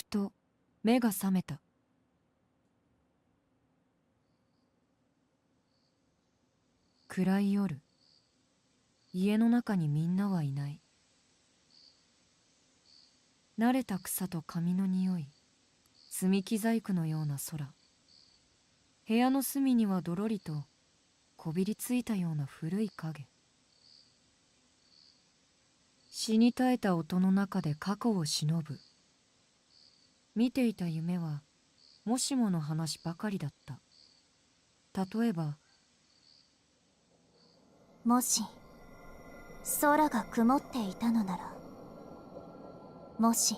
と目が覚めた。暗い夜、家の中にみんなはいない。慣れた草と紙の匂い、積み木細工のような空。部屋の隅にはどろりとこびりついたような古い影。死に絶えた音の中で過去を偲ぶ。見ていた夢はもしもの話ばかりだった。例えば、もし空が曇っていたのなら、もし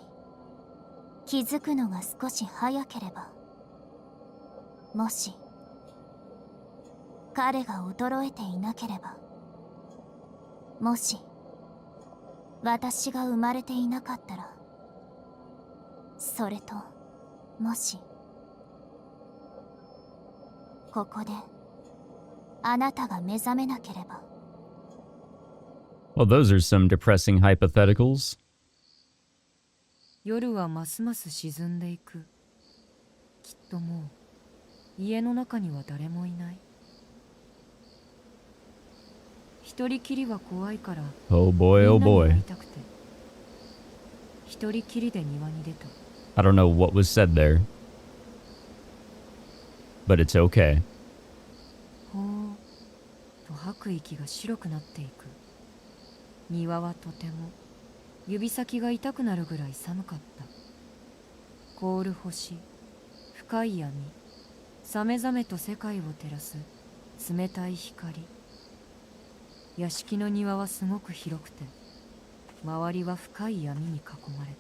気づくのが少し早ければ、もし彼が衰えていなければ、もし私が生まれていなかったら、それともしここであなたが目覚めなければ。 Well, those are some depressing hypotheticals. 夜はますます沈んでいく。きっともう家の中には誰もいない。一人きりは怖いから、 Oh boy, み oh んなに会 boy. いたくて一人きりで庭に出た。 I don't know what was said there, but it's okay. ほーと吐く息が白くなっていく。庭はとても指先が痛くなるぐらい寒かった。凍る星、深い闇、さめざめと世界を照らす冷たい光。屋敷の庭はすごく広くて、周りは深い闇に囲まれて、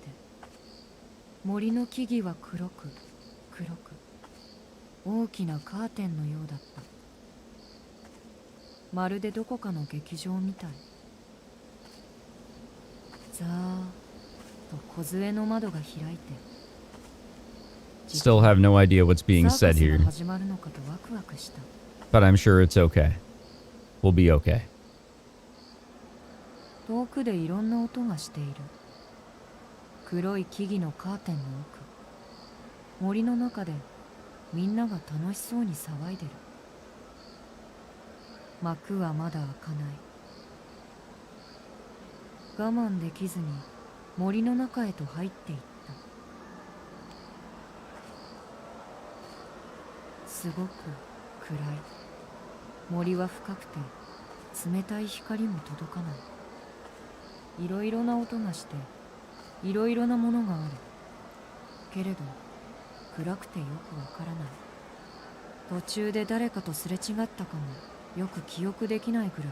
森の木々は黒く大きなカーテンのようだった。まるでどこかの劇場みたい。ざーっと梢の窓が開いて、 Still have no idea what's being サーカ said スが here, 始まるのかとワクワクした。 but I'm sure it's okay. We'll be okay. 遠くでいろんな音がしている。黒い木々のカーテンの奥、森の中でみんなが楽しそうに騒いでる。幕はまだ開かない。我慢できずに森の中へと入っていった。すごく暗い。森は深くて冷たい光も届かない。いろいろな音がして、いろいろなものがある。けれど暗くてよくわからない。途中で誰かとすれ違ったかもよく記憶できないぐらい。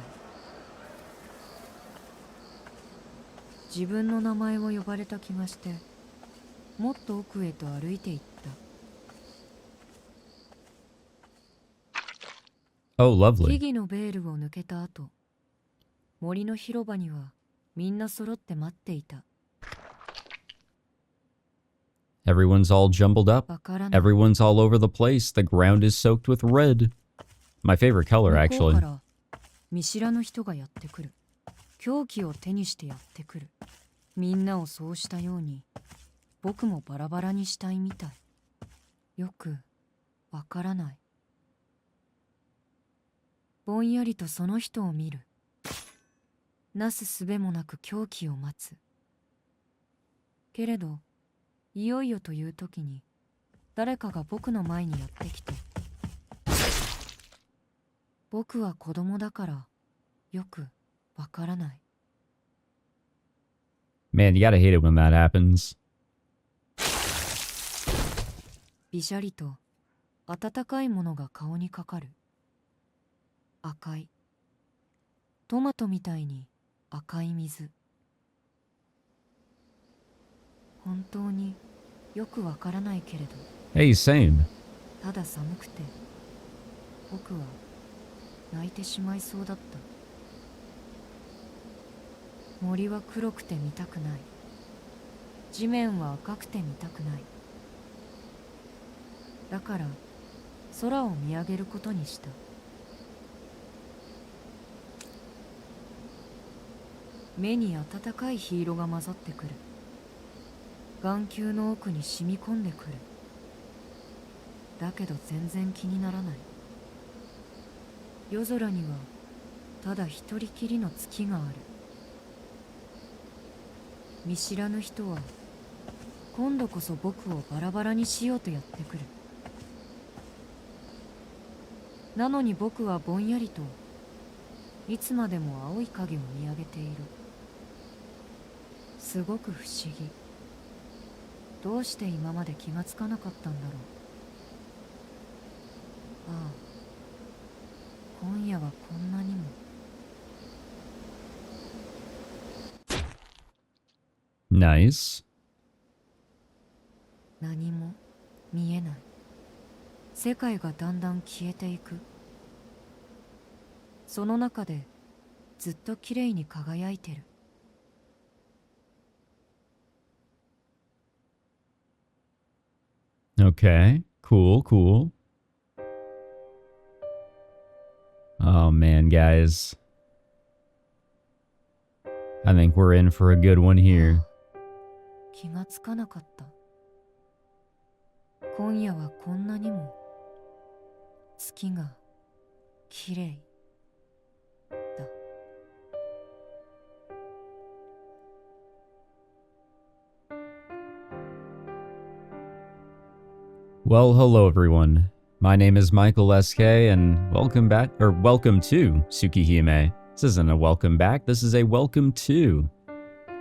自分の名前を呼ばれた気がして、もっと奥へと歩いていった。 Oh, lovely. 木々のベールを抜けた後、森の広場にはみんな揃って待っていた。 Everyone's all jumbled up. わからない。 Everyone's all over the place. The ground is soaked with red. My favorite color, 向こうか actually. ら見知らぬ人がやってくる。凶器を手にしてやってくる。みんなをそうしたように僕もバラバラにしたいみたい。よくわからない。ぼんやりとその人を見る。なすすべもなく凶器を待つ。けれどいよいよという時に誰かが僕の前にやってきて、僕は子供だからよくわからない。 Man, you gotta hate it when that happens. びしゃりと温かいものが顔にかかる。赤い、トマトみたいに赤い水。本当によくわからないけれど、 Hey, same. ただ寒くて僕は泣いてしまいそうだった。森は黒くて見たくない。地面は赤くて見たくない。だから空を見上げることにした。目に暖かい火色が混ざってくる。眼球の奥に染み込んでくる。だけど全然気にならない。夜空にはただ一人きりの月がある。見知らぬ人は今度こそ僕をバラバラにしようとやってくる。なのに僕はぼんやりといつまでも青い影を見上げている。すごく不思議。どうして今まで気がつかなかったんだろう。ああ、今夜はこんなにも。Nice. 何も見えない。世界がだんだん消えていく。その中でずっときれいに輝いてる。Okay. Cool, cool. Oh man, guys. I think we're in for a good one here. 気がつかなかった。今夜はこんなにも月がきれいだ。Well, hello everyone. My name is Michael SK and welcome back, or welcome to TSUKIHIME. This isn't a welcome back, this is a welcome to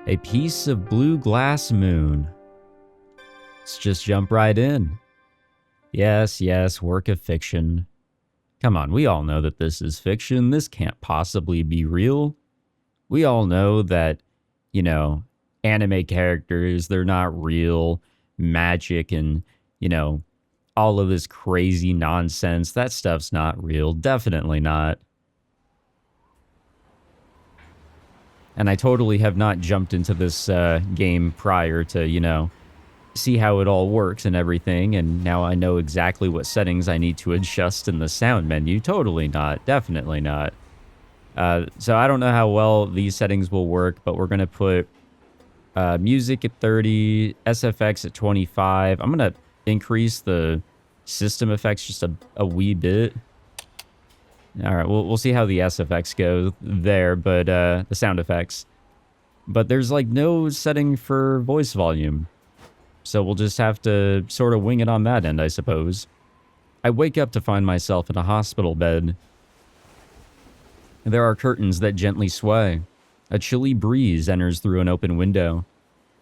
a piece of blue glass moon. Let's just jump right in. Yes, yes, work of fiction. Come on, we all know that this is fiction. This can't possibly be real. We all know that, you know, anime characters, they're not real. Magic and, you know, all of this crazy nonsense, that stuff's not real. Definitely not. And I totally have not jumped into this game prior to, you know, see how it all works and everything, and now I know exactly what settings I need to adjust in the sound menu. Totally not. Definitely not. So I don't know how well these settings will work, but we're going to put music at 30, SFX at 25. I'm going to increase the system effects just a wee bit. All right, we'll see how the SFX goes there, but the sound effects. But there's like no setting for voice volume. So we'll just have to sort of wing it on that end, I suppose. I wake up to find myself in a hospital bed. There are curtains that gently sway. A chilly breeze enters through an open window.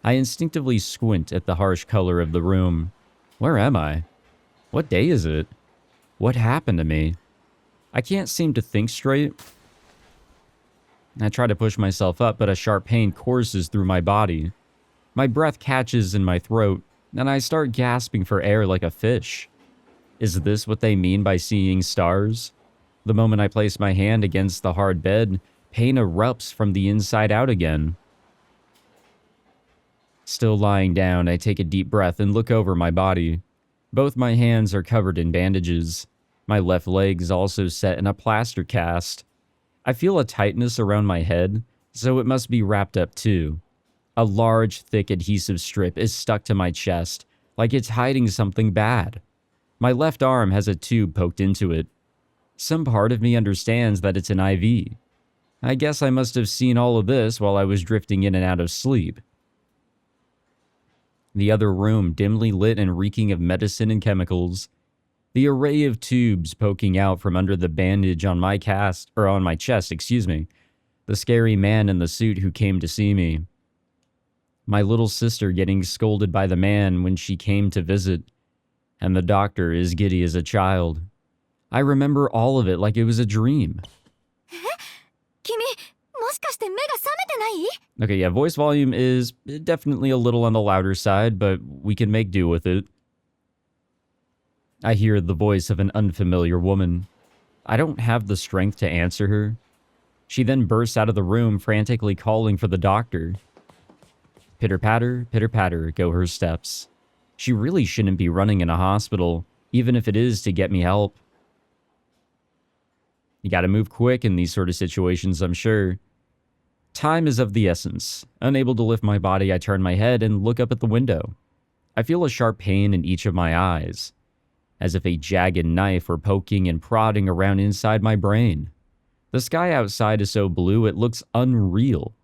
I instinctively squint at the harsh color of the room. Where am I? What day is it? What happened to me? I can't seem to think straight. I try to push myself up, but a sharp pain courses through my body. My breath catches in my throat, and I start gasping for air like a fish. Is this what they mean by seeing stars? The moment I place my hand against the hard bed, pain erupts from the inside out again. Still lying down, I take a deep breath and look over my body. Both my hands are covered in bandages. My left leg is also set in a plaster cast. I feel a tightness around my head, so it must be wrapped up too. A large, thick adhesive strip is stuck to my chest, like it's hiding something bad. My left arm has a tube poked into it. Some part of me understands that it's an IV. I guess I must have seen all of this while I was drifting in and out of sleep. The other room dimly lit and reeking of medicine and chemicals. The array of tubes poking out from under the bandage on my chest. The scary man in the suit who came to see me. My little sister getting scolded by the man when she came to visit. And the doctor as giddy as a child. I remember all of it like it was a dream. Okay, yeah, voice volume is definitely a little on the louder side, but we can make do with it. I hear the voice of an unfamiliar woman. I don't have the strength to answer her. She then bursts out of the room, frantically calling for the doctor. Pitter-patter, go her steps. She really shouldn't be running in a hospital, even if it is to get me help. You gotta move quick in these sort of situations, I'm sure. Time is of the essence. Unable to lift my body, I turn my head and look up at the window. I feel a sharp pain in each of my eyes, as if a jagged knife were poking and prodding around inside my brain. The sky outside is so blue it looks unreal.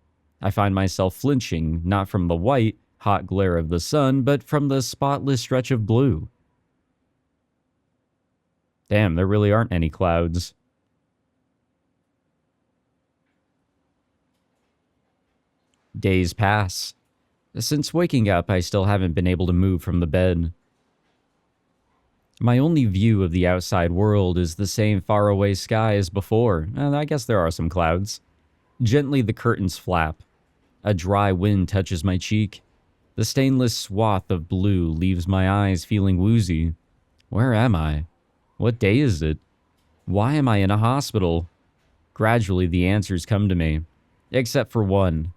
I find myself flinching, not from the white, hot glare of the sun, but from the spotless stretch of blue. Damn, there really aren't any clouds. Days pass. Since waking up, I still haven't been able to move from the bed. My only view of the outside world is the same faraway sky as before, and I guess there are some clouds. Gently the curtains flap. A dry wind touches my cheek. The stainless swath of blue leaves my eyes feeling woozy. Where am I? What day is it? Why am I in a hospital? Gradually the answers come to me. Except for one.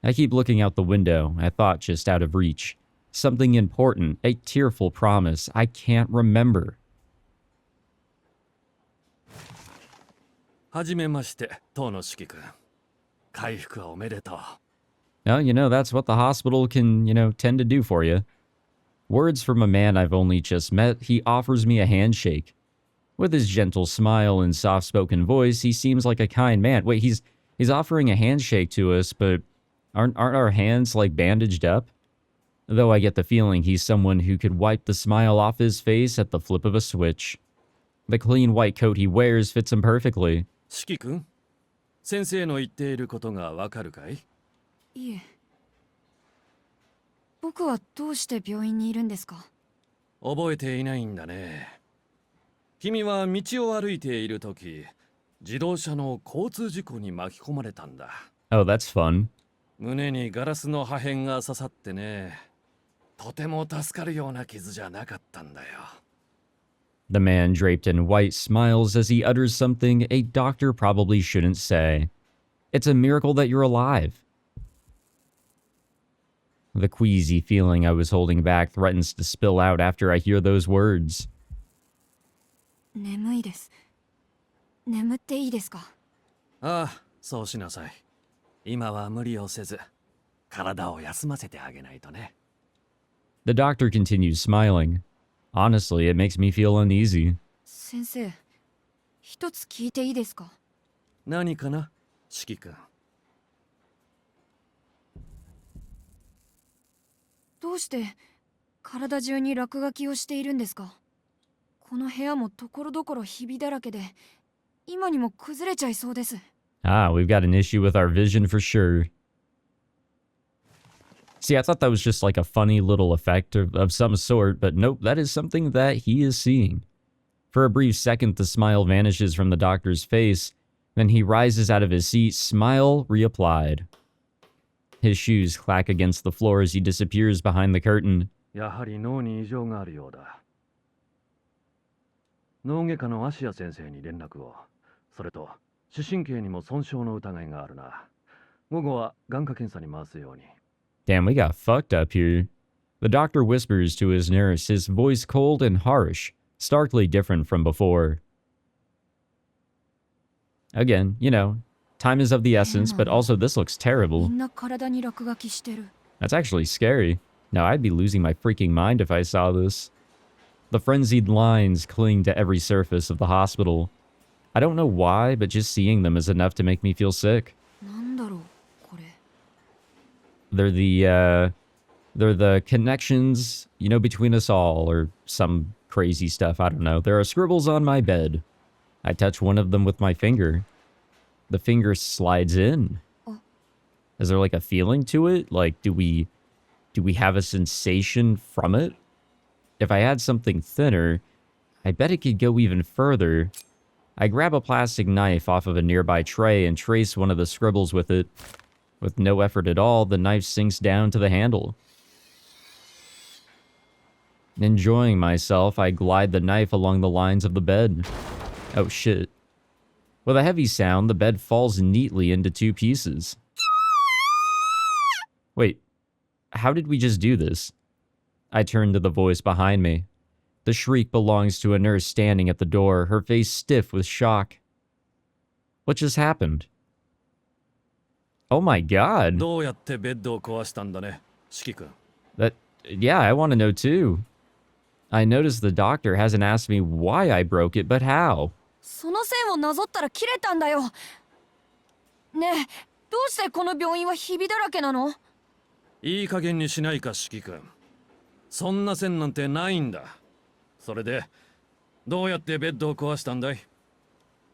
I keep looking out the window, a thought just out of reach. Something important, a tearful promise I can't remember. はじめまして、東野四季君。回復はおめでとう。 Well, that's what the hospital can, tend to do for you. Words from a man I've only just met, he offers me a handshake. With his gentle smile and soft-spoken voice, he seems like a kind man. Wait, he's offering a handshake to us, but aren't our hands, like, bandaged up? Though I get the feeling he's someone who could wipe the smile off his face at the flip of a switch. The clean white coat he wears fits him perfectly. 四季君、先生の言っていることがわかるかい？いえ。僕はどうして病院にいるんですか？覚えていないんだね。君は道を歩いているとき、自動車の交通事故に巻き込まれたんだ。Oh, that's fun. 胸にガラスの破片が刺さってね。とても助かるような傷じゃなかったんだよ。The man draped in white smiles as he utters something a doctor probably shouldn't say. It's a miracle that you're alive. The queasy feeling I was holding back threatens to spill out after I hear those words. 眠いです。眠っていいですか？ああ、そうしなさい。今は無理をせず、体を休ませてあげないとね。The doctor continues smiling. Honestly, it makes me feel uneasy. 先生、一つ聞いていいですか？何かな、四季君。どうして体中に落書きをしているんですか？この部屋もところどころひびだらけで、今にも崩れちゃいそうです。Ah, we've got an issue with our vision for sure. See, I thought that was just like a funny little effect of some sort, but nope, that is something that he is seeing. For a brief second, the smile vanishes from the doctor's face, then he rises out of his seat, smile reapplied. His shoes clack against the floor as he disappears behind the curtain. やはり脳に異常があるようだ。脳外科の芦谷先生に連絡を。それと、視神経にも損傷の疑いがあるな。午後は眼科検査に回すように。Damn, we got fucked up here. The doctor whispers to his nurse, his voice cold and harsh, starkly different from before. Again, time is of the essence, but also this looks terrible. みんな体に落書きしてる。That's actually scary. Now, I'd be losing my freaking mind if I saw this. The frenzied lines cling to every surface of the hospital. I don't know why, but just seeing them is enough to make me feel sick. なんだろう、これ。They're the connections, between us all, or some crazy stuff, I don't know. There are scribbles on my bed. I touch one of them with my finger. The finger slides in. Is there like a feeling to it? Like, do we have a sensation from it? If I had something thinner, I bet it could go even further. I grab a plastic knife off of a nearby tray and trace one of the scribbles with it. With no effort at all, the knife sinks down to the handle. Enjoying myself, I glide the knife along the lines of the bed. Oh shit. With a heavy sound, the bed falls neatly into two pieces. Wait, how did we just do this? I turn to the voice behind me. The shriek belongs to a nurse standing at the door, her face stiff with shock. What just happened? Oh my god. どうやってベッドを壊したんだね、四季君。 Yeah, I want to know too. I noticed the doctor hasn't asked me why I broke it, but how. その線をなぞったら切れたんだよ。ねえ、どうしてこの病院はひびだらけなの？いい加減にしないか、四季君。そんな線なんてないんだ。それでどうやってベッドを壊したんだい？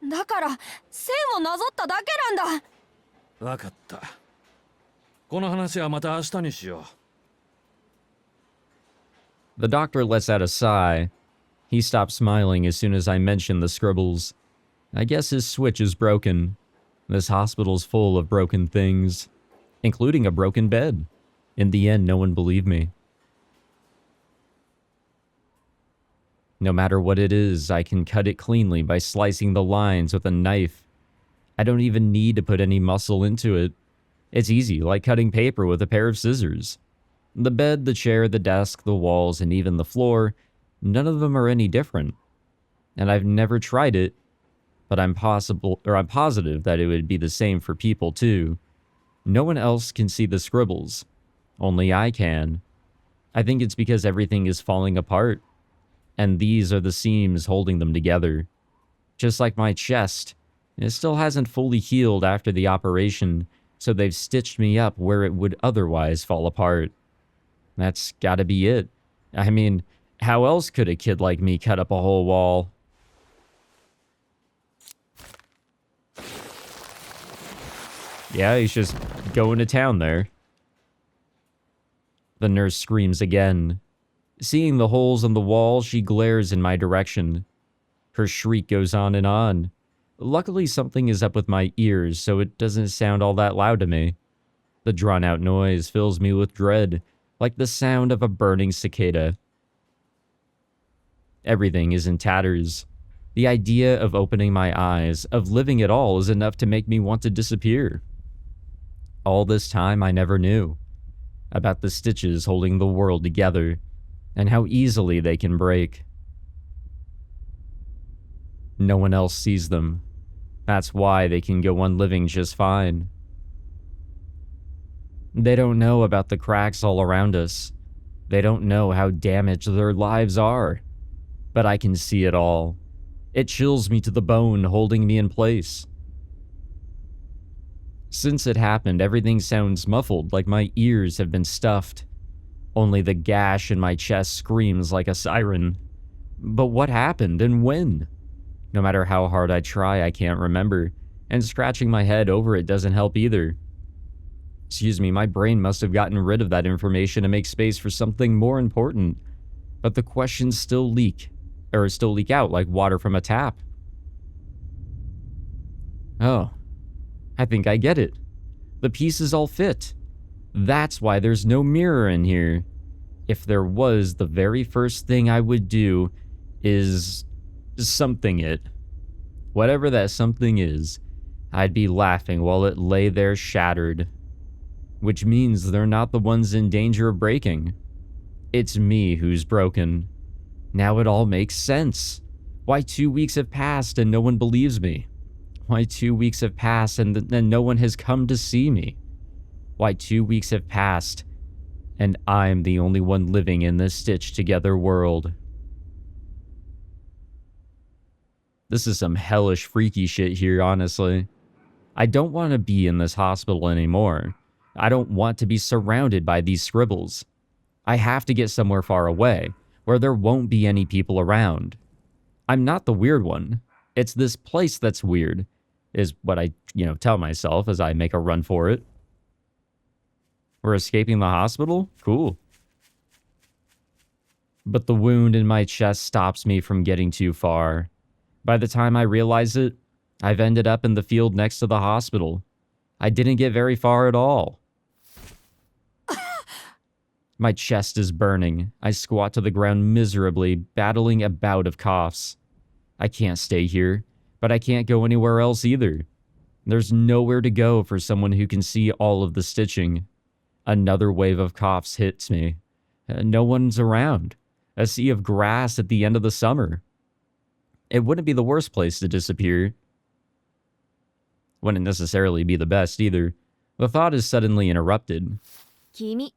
だから線をなぞっただけなんだ。わかった。この話はまた明日にしよう。 The doctor lets out a sigh. He stops smiling as soon as I mention the scribbles. I guess his switch is broken. This hospital's full of broken things, including a broken bed. In the end, no one believed me. No matter what it is, I can cut it cleanly by slicing the lines with a knife. I don't even need to put any muscle into it. It's easy, like cutting paper with a pair of scissors. The bed, the chair, the desk, the walls, and even the floor, none of them are any different. And I've never tried it, but I'm positive that it would be the same for people too. No one else can see the scribbles. Only I can. I think it's because everything is falling apart, and these are the seams holding them together. Just like my chest, it still hasn't fully healed after the operation, so they've stitched me up where it would otherwise fall apart. That's gotta be it. I mean, how else could a kid like me cut up a whole wall? Yeah, he's just going to town there. The nurse screams again. Seeing the holes in the wall, she glares in my direction. Her shriek goes on and on. Luckily, something is up with my ears, so it doesn't sound all that loud to me. The drawn-out noise fills me with dread, like the sound of a burning cicada. Everything is in tatters. The idea of opening my eyes, of living at all, is enough to make me want to disappear. All this time, I never knew about the stitches holding the world together, and how easily they can break. No one else sees them. That's why they can go on living just fine. They don't know about the cracks all around us. They don't know how damaged their lives are. But I can see it all. It chills me to the bone, holding me in place. Since it happened, everything sounds muffled, like my ears have been stuffed. Only the gash in my chest screams like a siren. But what happened and when? No matter how hard I try, I can't remember, and scratching my head over it doesn't help either. Excuse me, my brain must have gotten rid of that information to make space for something more important. But the questions still leak out like water from a tap. Oh, I think I get it. The pieces all fit. That's why there's no mirror in here. If there was, the very first thing I would do is something it. Whatever that something is, I'd be laughing while it lay there shattered. Which means they're not the ones in danger of breaking. It's me who's broken. Now it all makes sense. Why 2 weeks have passed and no one believes me? Why 2 weeks have passed and then no one has come to see me? Why 2 weeks have passed and I'm the only one living in this stitched together world? This is some hellish freaky shit here, honestly. I don't want to be in this hospital anymore. I don't want to be surrounded by these scribbles. I have to get somewhere far away, where there won't be any people around. I'm not the weird one. It's this place that's weird, is what I, tell myself as I make a run for it. We're escaping the hospital? Cool. But the wound in my chest stops me from getting too far. By the time I realize it, I've ended up in the field next to the hospital. I didn't get very far at all. My chest is burning. I squat to the ground miserably, battling a bout of coughs. I can't stay here, but I can't go anywhere else either. There's nowhere to go for someone who can see all of the stitching. Another wave of coughs hits me. No one's around. A sea of grass at the end of the summer. It wouldn't be the worst place to disappear. Wouldn't necessarily be the best either. The thought is suddenly interrupted. 君、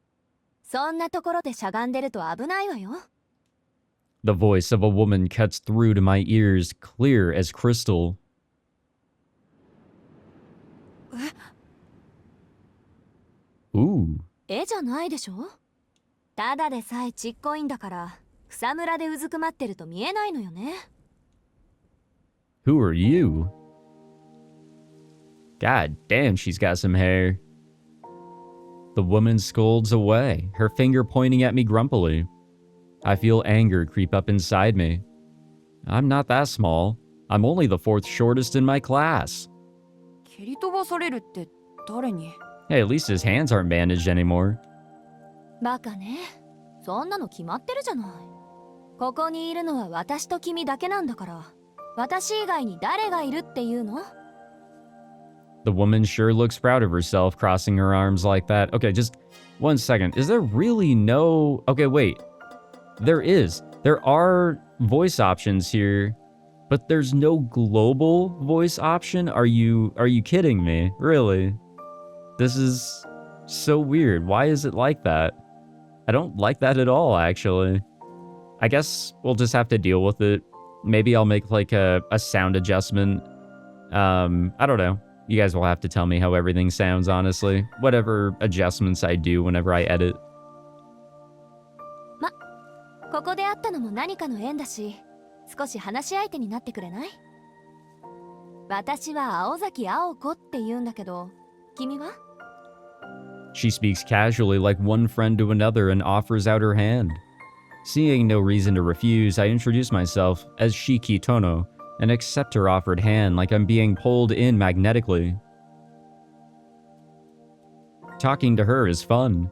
そんなところでしゃがんでると危ないわよ。 The voice of a woman cuts through to my ears, clear as crystal. Ooh. 絵じゃないでしょ。ただでさえちっこいんだから草むらでうずくまってると見えないのよね。 Who are you? God damn, she's got some hair. The woman scolds away, her finger pointing at me grumpily. I feel anger creep up inside me. I'm not that small. I'm only the 4th shortest in my class. 蹴り飛ばされるって誰に？ Hey, at least his hands aren't bandaged anymore. バカね。そんなの決まってるじゃない。ここにいるのは私と君だけなんだから。私以外に誰がいるっていうの？ The woman sure looks proud of herself, crossing her arms like that. Okay, just 1 second. Is there really no... Okay, wait. There is. There are voice options here, but there's no global voice option? Are you kidding me? Really? This is so weird. Why is it like that? I don't like that at all, actually. I guess we'll just have to deal with it. Maybe I'll make like a sound adjustment. I don't know. You guys will have to tell me how everything sounds, honestly. Whatever adjustments I do whenever I edit. ここで会ったのも何かの縁だし、少し話し相手になってくれない？私は青崎青子って言うんだけど、君は？ She speaks casually like one friend to another and offers out her hand. Seeing no reason to refuse, I introduce myself as Shiki Tohno and accept her offered hand like I'm being pulled in magnetically. Talking to her is fun.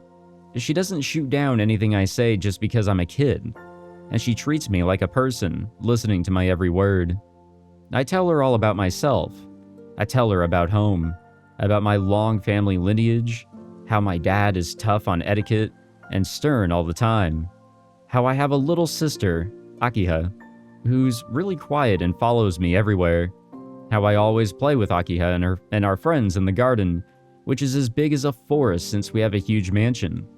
She doesn't shoot down anything I say just because I'm a kid, and she treats me like a person, listening to my every word. I tell her all about myself. I tell her about home, about my long family lineage, how my dad is tough on etiquette and stern all the time, how I have a little sister, Akiha, who's really quiet and follows me everywhere, how I always play with Akiha and our friends in the garden, which is as big as a forest since we have a huge mansion,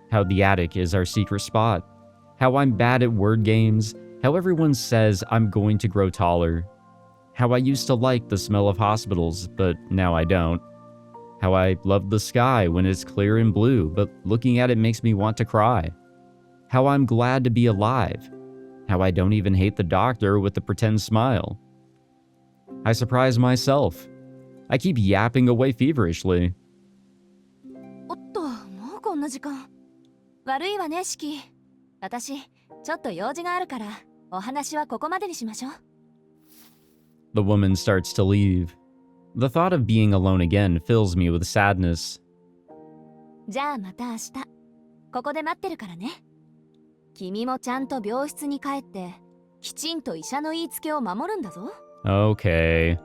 how the attic is our secret spot, how I'm bad at word games, how everyone says I'm going to grow taller, how I used to like the smell of hospitals, but now I don't, how I love the sky when it's clear and blue, but looking at it makes me want to cry, how I'm glad to be alive, how I don't even hate the doctor with the pretend smile. I surprise myself. I keep yapping away feverishly. おっと、もうこんな時間。悪いわね、シキ。私、ちょっと用事があるから、お話はここまでにしましょう。The woman starts to leave. The thought of being alone again fills me with sadness. じゃあまた明日。ここで待ってるからね。君もちゃんと病室に帰って、きちんと医者の言いつけを守るんだぞ。Okay.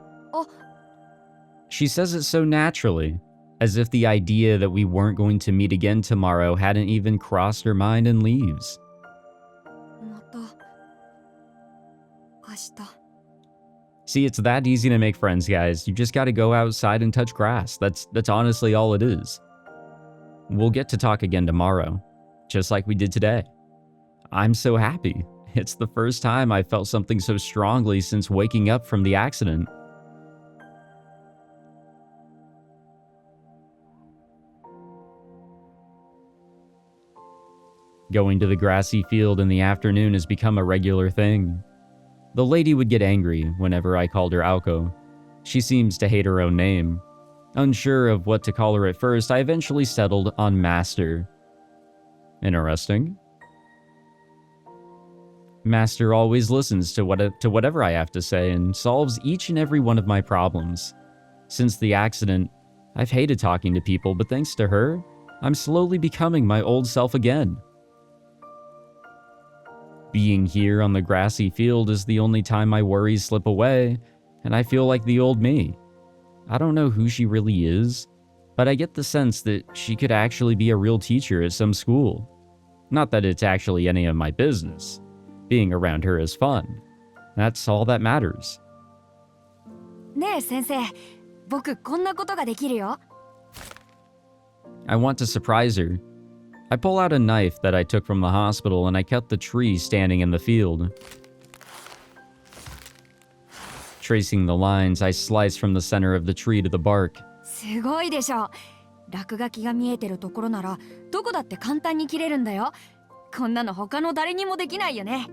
She says it so naturally, as if the idea that we weren't going to meet again tomorrow hadn't even crossed her mind and leaves. また明日。 See, it's that easy to make friends, guys. You just gotta go outside and touch grass. That's honestly all it is. We'll get to talk again tomorrow, just like we did today. I'm so happy. It's the first time I felt something so strongly since waking up from the accident. Going to the grassy field in the afternoon has become a regular thing. The lady would get angry whenever I called her Aoko. She seems to hate her own name. Unsure of what to call her at first, I eventually settled on Master. Interesting. Master always listens to whatever I have to say and solves each and every one of my problems. Since the accident, I've hated talking to people, but thanks to her, I'm slowly becoming my old self again. Being here on the grassy field is the only time my worries slip away, and I feel like the old me. I don't know who she really is, but I get the sense that she could actually be a real teacher at some school. Not that it's actually any of my business. Being around her is fun. That's all that matters. ねえ先生、僕こんなことができるよ。I want to surprise her. I pull out a knife that I took from the hospital and I cut the tree standing in the field. Tracing the lines, I slice from the center of the tree to the bark. すごいでしょ。落書きが見えてるところならどこだって簡単に切れるんだよ。こんなの他の誰にもできないよね。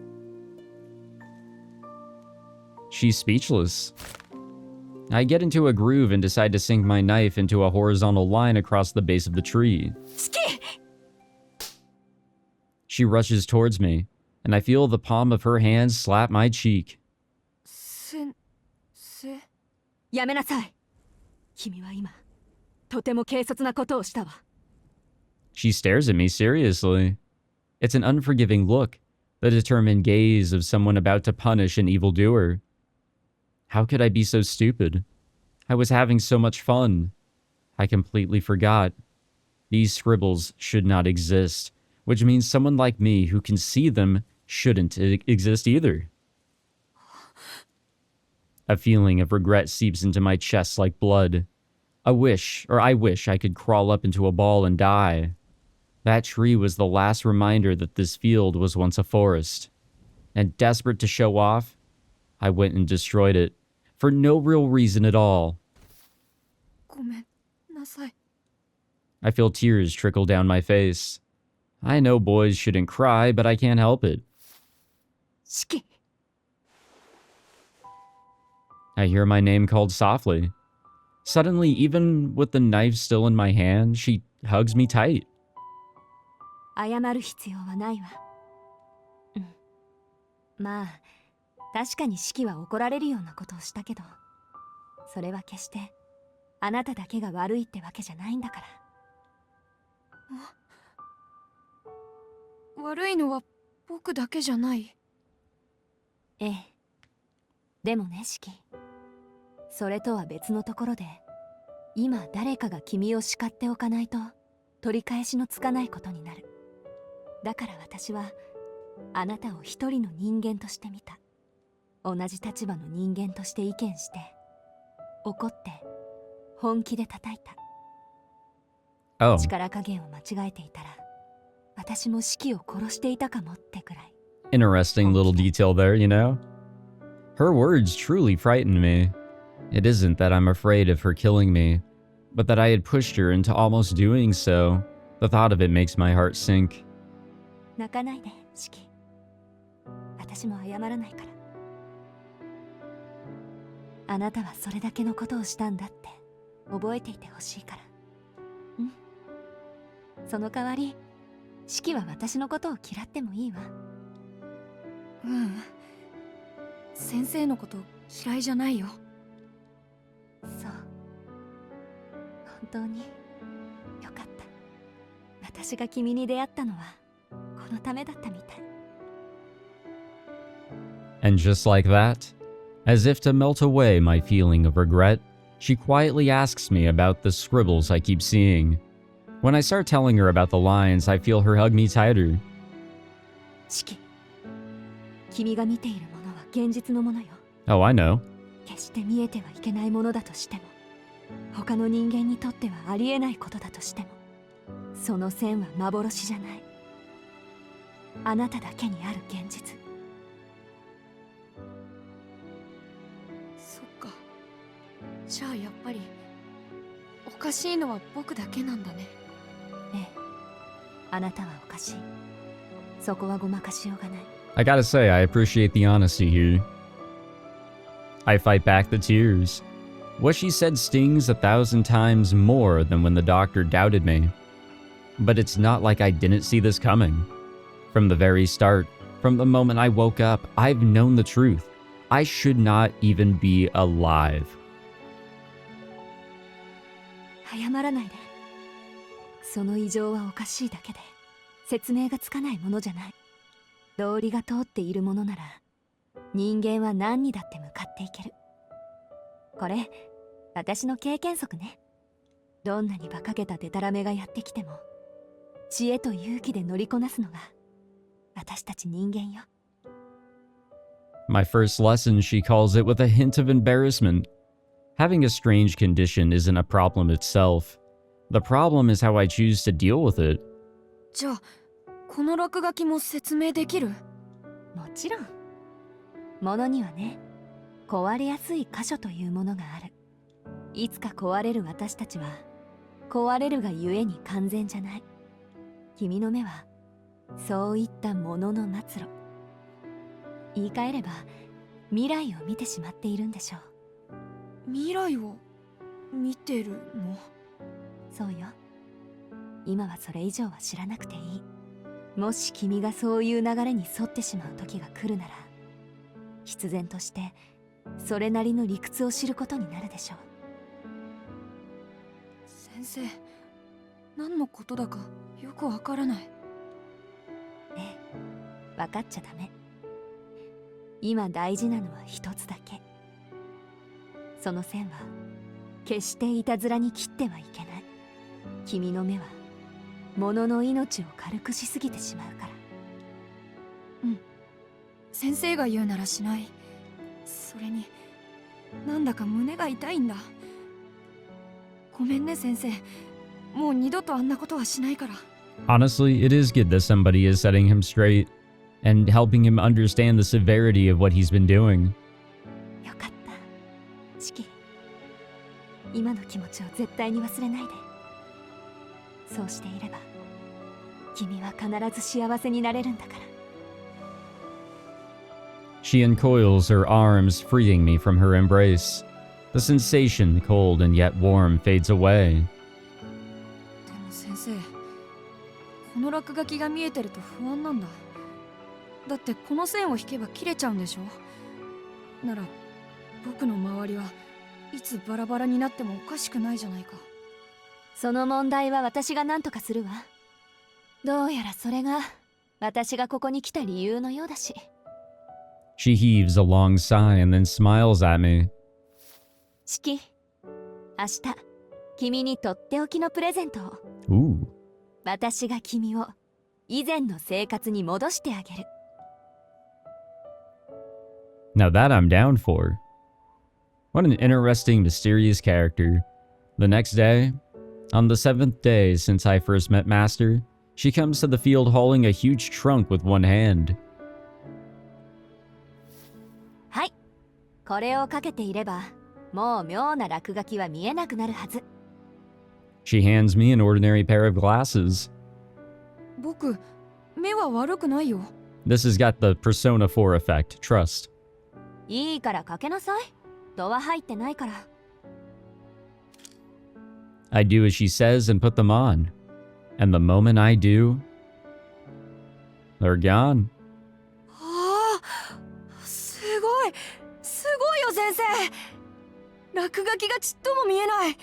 She's speechless. I get into a groove and decide to sink my knife into a horizontal line across the base of the tree. シキ! She rushes towards me, and I feel the palm of her hand slap my cheek. やめなさい。君は今、とても軽率なことをしたわ。She stares at me seriously. It's an unforgiving look, the determined gaze of someone about to punish an evildoer. How could I be so stupid? I was having so much fun. I completely forgot. These scribbles should not exist, which means someone like me who can see them shouldn't exist either. A feeling of regret seeps into my chest like blood. I wish I could crawl up into a ball and die. That tree was the last reminder that this field was once a forest. And desperate to show off, I went and destroyed it, for no real reason at all. ごめんなさい。I feel tears trickle down my face. I know boys shouldn't cry, but I can't help it. シキ! I hear my name called softly. Suddenly, even with the knife still in my hand, she hugs me tight. 謝る必要はないわ。うん。まあ、確かにシキは怒られるようなことをしたけど、それは決してあなただけが悪いってわけじゃないんだから。悪いのは僕だけじゃない。ええ。でもね、シキ。それとは別のところで、今誰かが君を叱っておかないと取り返しのつかないことになる。だから私はあなたを一人の人間として見た。同じ立場の人間として意見して、怒って本気で叩いた。Oh. 力加減を間違えていたら、私もシキを殺していたかもってくらい。Interesting little detail there, you know? Her words truly frightened me. It isn't that I'm afraid of her killing me, but that I had pushed her into almost doing so. The thought of it makes my heart sink. 泣かないで、シキ。私も謝らないから。あなたはそれだけのことをしたんだって覚えていてほしいから。うん。その代わり、シキは私のことを嫌ってもいいわ。うん。先生のこと嫌いじゃないよ。そう。本当によかった。私が君に出会ったのはこのためだったみたい。And just like that, as if to melt away my feeling of regret, she quietly asks me about the scribbles I keep seeing. When I start telling her about the lines, I feel her hug me tighter. シキ、君が見ているものは現実のものよ。Oh, I know. 決して見えてはいけないものだとしても、他の人間にとってはありえないことだとしても、その線は幻じゃない。あなただけにある現実。そっか。じゃあやっぱりおかしいのは僕だけなんだね。ええ、あなたはおかしい。そこはごまかしようがない。I gotta say, I appreciate the honesty here. I fight back the tears. What she said stings 1,000 times more than when the doctor doubted me. But it's not like I didn't see this coming. From the very start, from the moment I woke up, I've known the truth. I should not even be alive. 謝らないで。その異常はおかしいだけで、説明がつかないものじゃない。道理が通っているものなら、人間は何にだって向かっていける。これ、私の経験則ね。どんなに馬鹿げたデタラメがやってきても、知恵と勇気で乗りこなすのが私たち人間よ。My first lesson, she calls it with a hint of embarrassment. Having a strange condition isn't a problem itself, The problem is how I choose to deal with it. じゃあこの落書きも説明できる？もちろん。ものにはね、壊れやすい箇所というものがある。いつか壊れる私たちは壊れるがゆえに完全じゃない。君の目はそういったものの末路、言い換えれば未来を見てしまっているんでしょう。未来を見てるの？そうよ。今はそれ以上は知らなくていい。もし君がそういう流れに沿ってしまう時が来るなら、必然としてそれなりの理屈を知ることになるでしょう。先生、何のことだかよくわからない。ええ、分かっちゃダメ。今大事なのは一つだけ。その線は決していたずらに切ってはいけない。君の目は物の命を軽くしすぎてしまうから。うん、先生が言うならしない。それになんだか胸が痛いんだ。ごめんね先生、もう二度とあんなことはしないから。 Honestly, it is good that somebody is setting him straight and helping him understand the severity of what he's been doing. よかった。シキ、今の気持ちを絶対に忘れないで。そうしていれば君は必ず幸せになれるんだから。 She uncoils her arms, freeing me from her embrace. The sensation, cold and yet warm, fades away. でも先生、この落書きが見えてると不安なんだ。だってこの線を引けば切れちゃうんでしょ。なら僕の周りはいつバラバラになってもおかしくないじゃないか。その問題は私が何とかするわ。どうやらそれが私がここに来た理由のようだし。 She heaves a long sigh and then smiles at me. シキ、明日君にとっておきのプレゼントを。 Ooh. 私が君を以前の生活に戻してあげる。 Now that I'm down for. What an interesting, mysterious character. The next day, on the 7th day since I first met Master, she comes to the field hauling a huge trunk with one hand. はい、これをかけていればもう妙な落書きは見えなくなるはず。 She hands me an ordinary pair of glasses. 僕、目は悪くないよ。 This has got the Persona 4 effect, trust. いいからかけなさい。度は入ってないから。 I do as she says and put them on. And the moment I do, they're gone. ああ、すごいよ先生。落書きがちっとも見えない。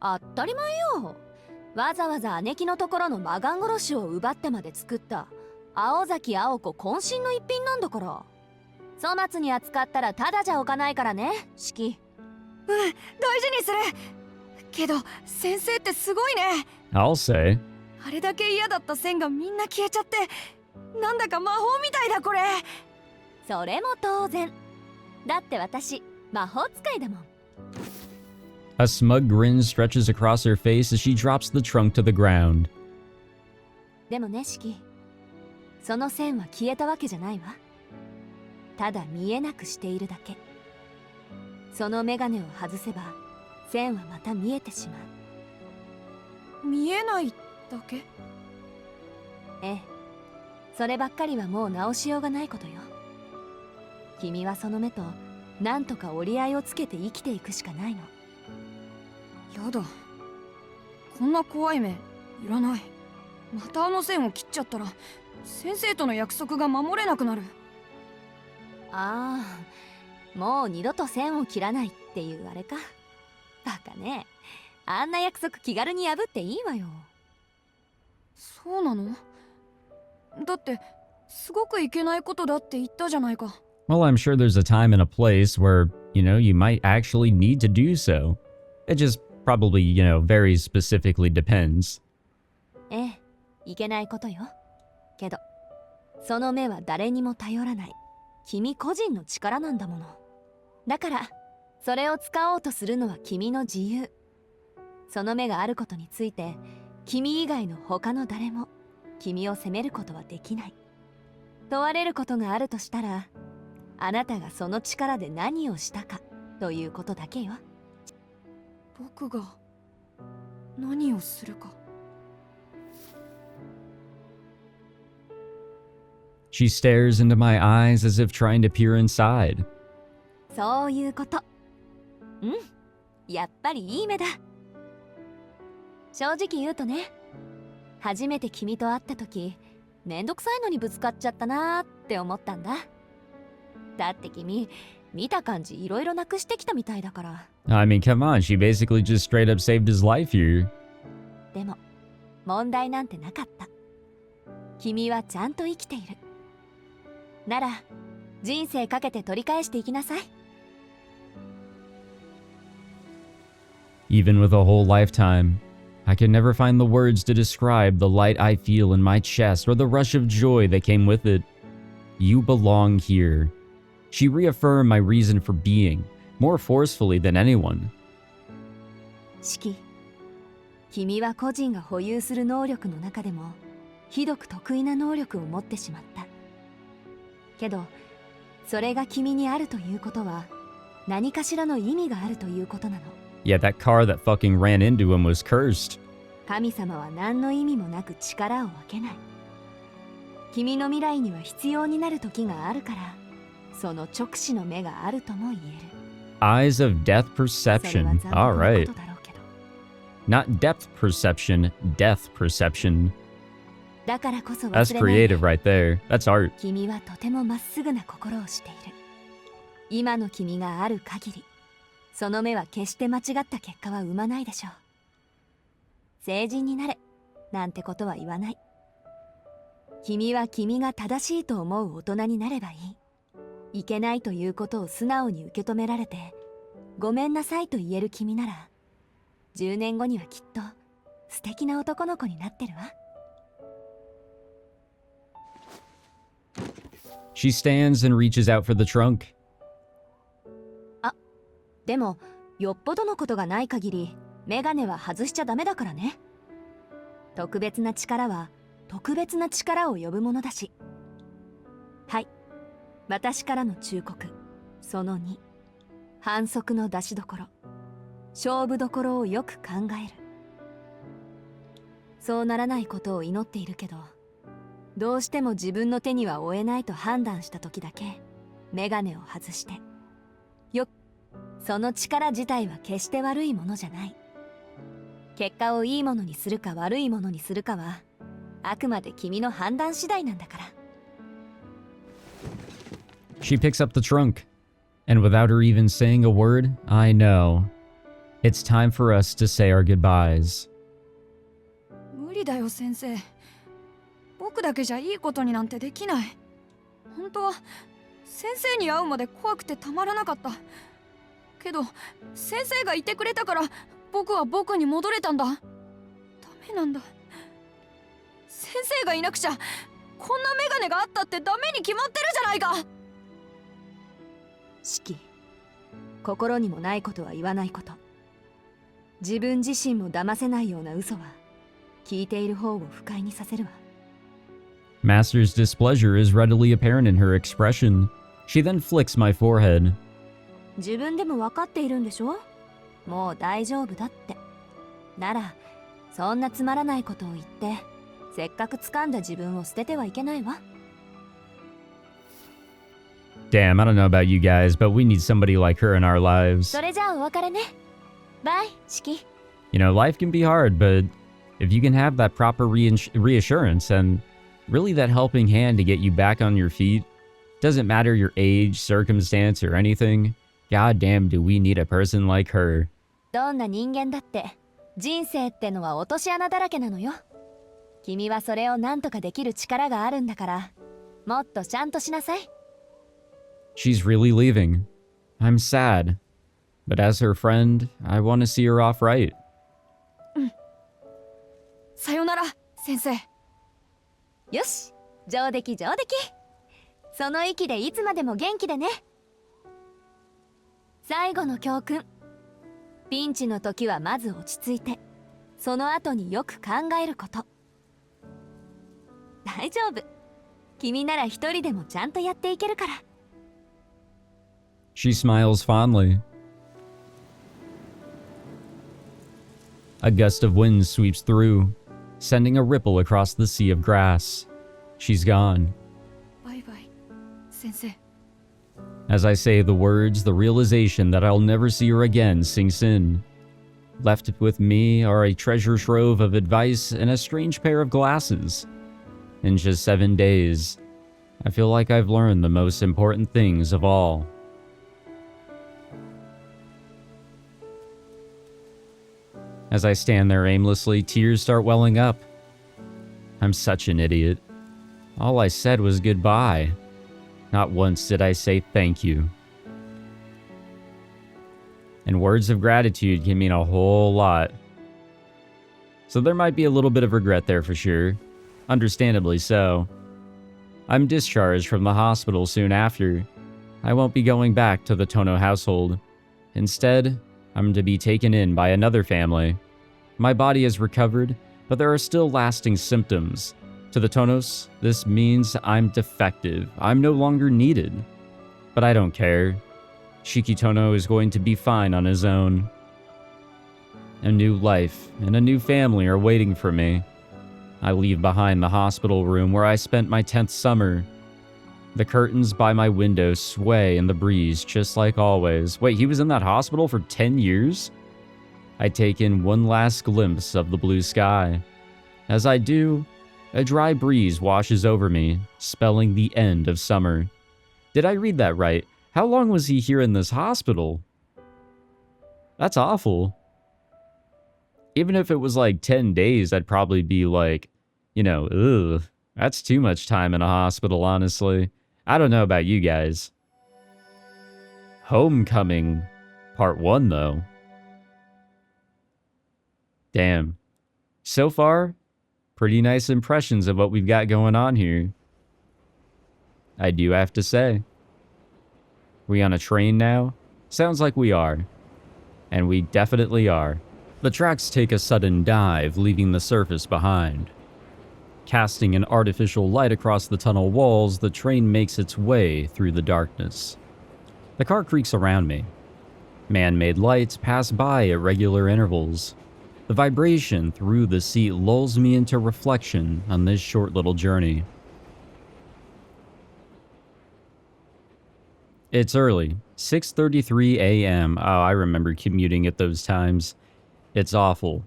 当たり前よ。わざわざ姉貴のところの魔眼殺しを奪ってまで作った青崎青子渾身の一品なんだから。粗末に扱ったらただじゃおかないからね、シキ。うん、大事にする。けど先生ってすごいね。 I'll say. あれだけ嫌だった線がみんな消えちゃって、なんだか魔法みたいだこれ。それも当然。だって私魔法使いだもん。 A smug grin stretches across her face as she drops the trunk to the ground. でもね、シキ、その線は消えたわけじゃないわ。ただ見えなくしているだけ。そのメガネを外せば線はまた見えてしまう。見えないだけ？ええ、そればっかりはもう直しようがないことよ。君はその目となんとか折り合いをつけて生きていくしかないの。やだ、こんな怖い目いらない。またあの線を切っちゃったら先生との約束が守れなくなる。ああ、もう二度と線を切らないっていうあれか。バカね。あんな約束気軽に破っていいわよ。そうなの？だってすごくいけないことだって言ったじゃないか。 Well, I'm sure there's a time and a place where, you might actually need to do so. It just probably, very specifically depends. ええ、いけないことよ。けどその目は誰にも頼らない君個人の力なんだもの。だからそれを使おうとするのは君の自由。その目があることについて君以外の他の誰も君を責めることはできない。問われることがあるとしたら、あなたがその力で何をしたかということだけよ。僕が何をするか。She stares into my eyes as if trying to peer inside. そういうこと。うん、やっぱりいい目だ。正直言うとね、初めて君と会った時、めんどくさいのにぶつかっちゃったなーって思ったんだ。だって君、見た感じいろいろなくしてきたみたいだから。I mean, come on, she basically just straight up saved his life here. でも、問題なんてなかった。君はちゃんと生きている。なら、人生かけて取り返していきなさい。Even with a whole lifetime, I can never find the words to describe the light I feel in my chest or the rush of joy that came with it. You belong here. She reaffirmed my reason for being, more forcefully than anyone. シキ、君は個人が保有する能力の中でもひどく得意な能力を持ってしまった。けど、それが君にあるということは何かしらの意味があるということなの。Yeah, that car that fucking ran into him was cursed. 神様は何の意味もなく力を分けない。君の未来には必要になる時があるから、その直視の目があるとも言える。Eyes of depth それは perception. 残酷 All な right. ことだろうけど。 Not depth perception, death perception. だからこそ That's 忘れないで。 creative right there. That's art. 君はとてもまっすぐな心をしている。今の君がある限り、その目は決して間違った結果は生まないでしょう。成人になれなんてことは言わない。君は君が正しいと思う大人になればいい。いけないということを素直に受け止められて、ごめんなさいと言える君なら、10年後にはきっと素敵な男の子になってるわ。She stands and reaches out for the trunk. でも、よっぽどのことがない限り、メガネは外しちゃダメだからね。特別な力は、特別な力を呼ぶものだし。はい。私からの忠告。その2。反則の出しどころ。勝負どころをよく考える。そうならないことを祈っているけど、どうしても自分の手には負えないと判断した時だけ、メガネを外して。その力自体は決して悪いものじゃない。結果をいいものにするか悪いものにするかは、あくまで君の判断次第なんだから。She picks up the trunk. And without her even saying a word, I know. It's time for us to say our goodbyes. 無理だよ先生。僕だけじゃいいことになんてできない。本当は先生に会うまで怖くてたまらなかった。けど先生がいてくれたから僕は僕に戻れたんだ。ダメなんだ。先生がいなくちゃこんなメガネがあったってダメに決まってるじゃないか。シキ、心にもないことは言わないこと。自分自身も騙せないような嘘は聞いている方を不快にさせるわ。 Master's displeasure is readily apparent in her expression. She then flicks my forehead. 自分でも分かっているんでしょ。もう大丈夫だって。ならそんなつまらないことを言ってせっかく掴んだ自分を捨ててはいけないわ。 Damn, I don't know about you guys, but we need somebody like her in our lives. それじゃあお別れね。バイ、シキ。 You know, life can be hard, but if you can have that proper reassurance and really that helping hand to get you back on your feet, doesn't matter your age, circumstance, or anything, goddamn do we need a person like her. どんな人間だって人生ってのは落とし穴だらけなのよ。君はそれを何とかできる力があるんだから、もっとちゃんとしなさい。 She's really leaving. I'm sad. But as her friend, I want to see her off right. さよなら先生。よし、上出来上出来。その息でいつまでも元気でね。最後の教訓。ピンチの時はまず落ち着いて、その後によく考えること。大丈夫。君なら一人でもちゃんとやっていけるから。She smiles fondly. A gust of wind sweeps through, sending a ripple across the sea of grass. She's gone. バイバイ、先生。 As I say the words, the realization that I'll never see her again sinks in. Left with me are a treasure trove of advice and a strange pair of glasses. In just 7 days, I feel like I've learned the most important things of all. As I stand there aimlessly, tears start welling up. I'm such an idiot. All I said was goodbye. Not once did I say thank you. And words of gratitude can mean a whole lot. So there might be a little bit of regret there for sure. Understandably so. I'm discharged from the hospital soon after. I won't be going back to the Tohno household. Instead, I'm to be taken in by another family. My body has recovered, but there are still lasting symptoms. To the Tohnos, this means I'm defective. I'm no longer needed. But I don't care. Shiki Tohno is going to be fine on his own. A new life and a new family are waiting for me. I leave behind the hospital room where I spent my 10th summer. The curtains by my window sway in the breeze just like always. Wait, he was in that hospital for 10 years? I take in one last glimpse of the blue sky. As I do, a dry breeze washes over me, spelling the end of summer. Did I read that right? How long was he here in this hospital? That's awful. Even if it was like 10 days, I'd probably be like, you know, ugh, that's too much time in a hospital, honestly. I don't know about you guys. Homecoming, part 1, though. Damn. So far, pretty nice impressions of what we've got going on here. I do have to say. We on a train now? Sounds like we are. And we definitely are. The tracks take a sudden dive, leaving the surface behind. Casting an artificial light across the tunnel walls, the train makes its way through the darkness. The car creaks around me. Man-made lights pass by at regular intervals. The vibration through the seat lulls me into reflection on this short little journey. It's early, 6:33 a.m. Oh, I remember commuting at those times. It's awful.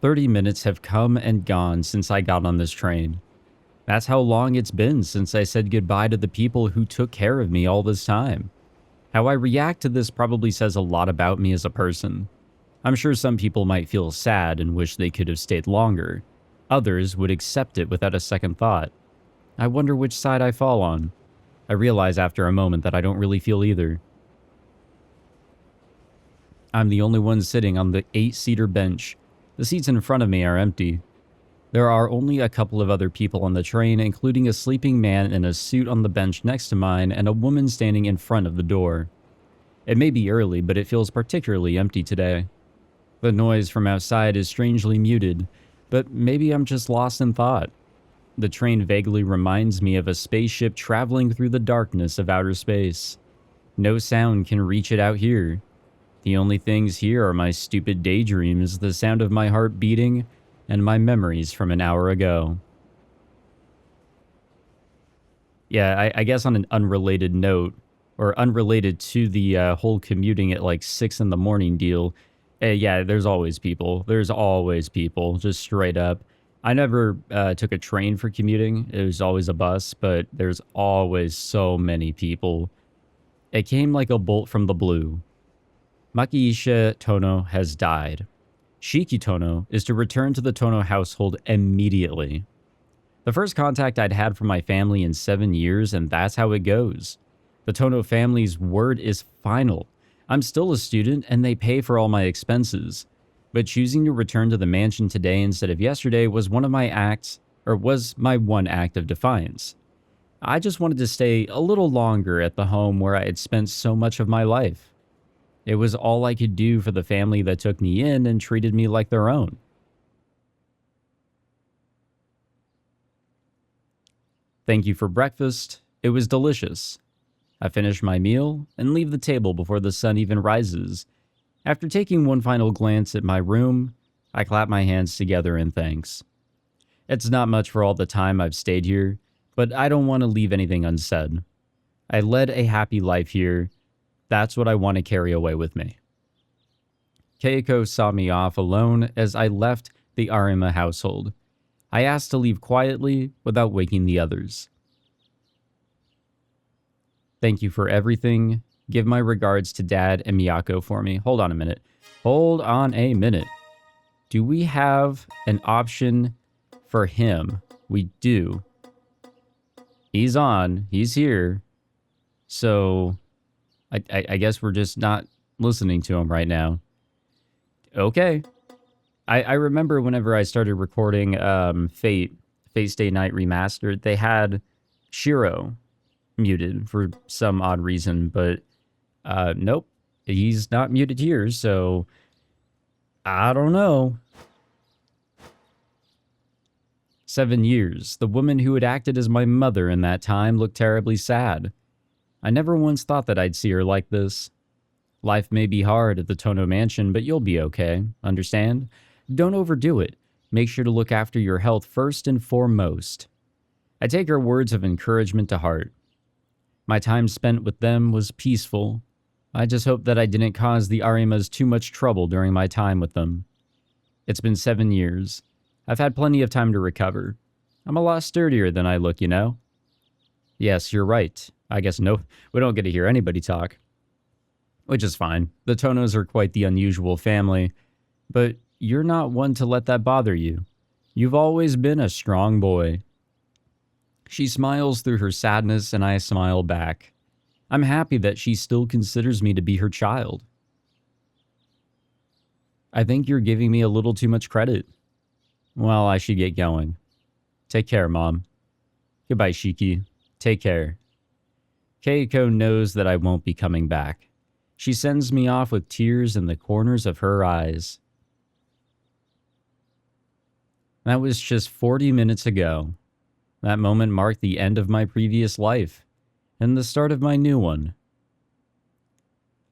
30 minutes have come and gone since I got on this train. That's how long it's been since I said goodbye to the people who took care of me all this time. How I react to this probably says a lot about me as a person. I'm sure some people might feel sad and wish they could have stayed longer. Others would accept it without a second thought. I wonder which side I fall on. I realize after a moment that I don't really feel either. I'm the only one sitting on the 8-seater bench. The seats in front of me are empty. There are only a couple of other people on the train, including a sleeping man in a suit on the bench next to mine and a woman standing in front of the door. It may be early, but it feels particularly empty today. The noise from outside is strangely muted, but maybe I'm just lost in thought. The train vaguely reminds me of a spaceship traveling through the darkness of outer space. No sound can reach it out here. The only things here are my stupid daydreams, the sound of my heart beating, and my memories from an hour ago. Yeah, I guess on an unrelated note, or unrelated to the whole commuting at like 6 in the morning deal, yeah, there's always people. There's always people, just straight up. I never took a train for commuting. It was always a bus, but there's always so many people. It came like a bolt from the blue. Makihisa Tohno has died. Shiki Tohno is to return to the Tohno household immediately. The first contact I'd had from my family in 7 years, and that's how it goes. The Tohno family's word is final. I'm still a student, and they pay for all my expenses. But choosing to return to the mansion today instead of yesterday was one act of defiance. I just wanted to stay a little longer at the home where I had spent so much of my life. It was all I could do for the family that took me in and treated me like their own. Thank you for breakfast. It was delicious. I finish my meal and leave the table before the sun even rises. After taking one final glance at my room, I clap my hands together in thanks. It's not much for all the time I've stayed here, but I don't want to leave anything unsaid. I led a happy life here. That's what I want to carry away with me. Keiko saw me off alone as I left the Arima household. I asked to leave quietly without waking the others. Thank you for everything. Give my regards to Dad and Miyako for me. Hold on a minute. Hold on a minute. Do we have an option for him? We do. He's on. He's here. So, I guess we're just not listening to him right now. Okay. I remember whenever I started recording Fate Stay Night Remastered, they had Shiro muted for some odd reason, but nope, he's not muted here, so I don't know. 7 years. The woman who had acted as my mother in that time looked terribly sad. I never once thought that I'd see her like this. Life may be hard at the Tohno mansion, but you'll be okay, understand? Don't overdo it. Make sure to look after your health first and foremost. I take her words of encouragement to heart. My time spent with them was peaceful. I just hope that I didn't cause the Arimas too much trouble during my time with them. It's been 7 years. I've had plenty of time to recover. I'm a lot sturdier than I look, you know? Yes, you're right. I guess no, we don't get to hear anybody talk. Which is fine. The Tohnos are quite the unusual family. But you're not one to let that bother you. You've always been a strong boy. She smiles through her sadness, and I smile back. I'm happy that she still considers me to be her child. I think you're giving me a little too much credit. Well, I should get going. Take care, Mom. Goodbye, Shiki. Take care. Keiko knows that I won't be coming back. She sends me off with tears in the corners of her eyes. That was just 40 minutes ago. That moment marked the end of my previous life, and the start of my new one.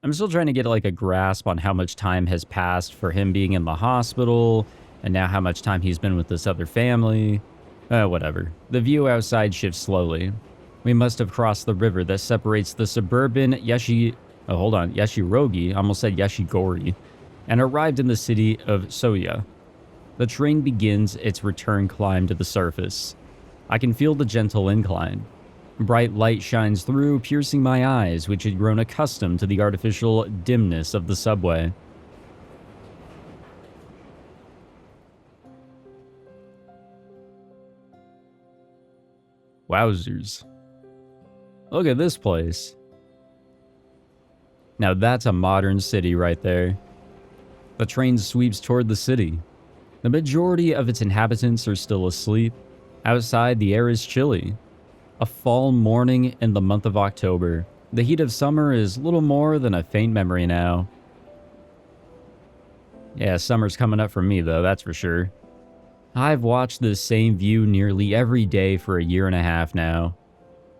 I'm still trying to get like a grasp on how much time has passed for him being in the hospital, and now how much time he's been with this other family. Whatever. The view outside shifts slowly. We must have crossed the river that separates the suburban Yashirogi, I almost said Yashigori, and arrived in the city of Soya. The train begins its return climb to the surface. I can feel the gentle incline. Bright light shines through, piercing my eyes, which had grown accustomed to the artificial dimness of the subway. Wowzers. Look at this place. Now that's a modern city right there. The train sweeps toward the city. The majority of its inhabitants are still asleep. Outside, the air is chilly. A fall morning in the month of October. The heat of summer is little more than a faint memory now. Yeah, summer's coming up for me though, that's for sure. I've watched this same view nearly every day for a year and a half now.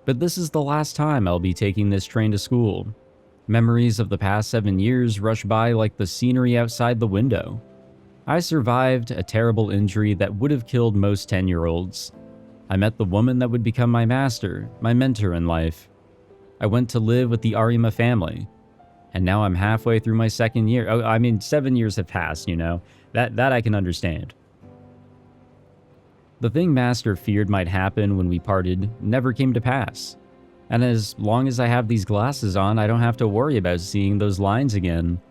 But this is the last time I'll be taking this train to school. Memories of the past 7 years rush by like the scenery outside the window. I survived a terrible injury that would have killed most 10-year-olds. I met the woman that would become my master, my mentor in life. I went to live with the Arima family. And now I'm halfway through my 2nd year. Oh, I mean, 7 years have passed, you know. That I can understand. The thing Master feared might happen when we parted never came to pass. And as long as I have these glasses on, I don't have to worry about seeing those lines again.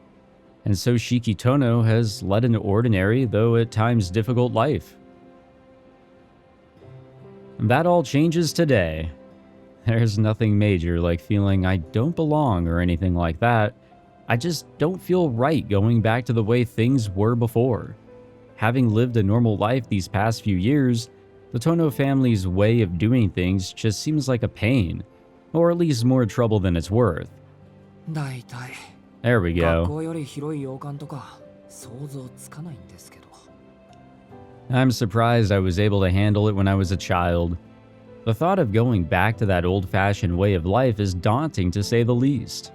And so Shiki Tohno has led an ordinary, though at times difficult life. That all changes today. There's nothing major like feeling I don't belong or anything like that. I just don't feel right going back to the way things were before. Having lived a normal life these past few years, the Tohno family's way of doing things just seems like a pain, or at least more trouble than it's worth. だいたい There we 学 go. 校より広い洋館とか想像つかないんですけど。 I'm surprised I was able to handle it when I was a child. The thought of going back to that old-fashioned way of life is daunting to say the least.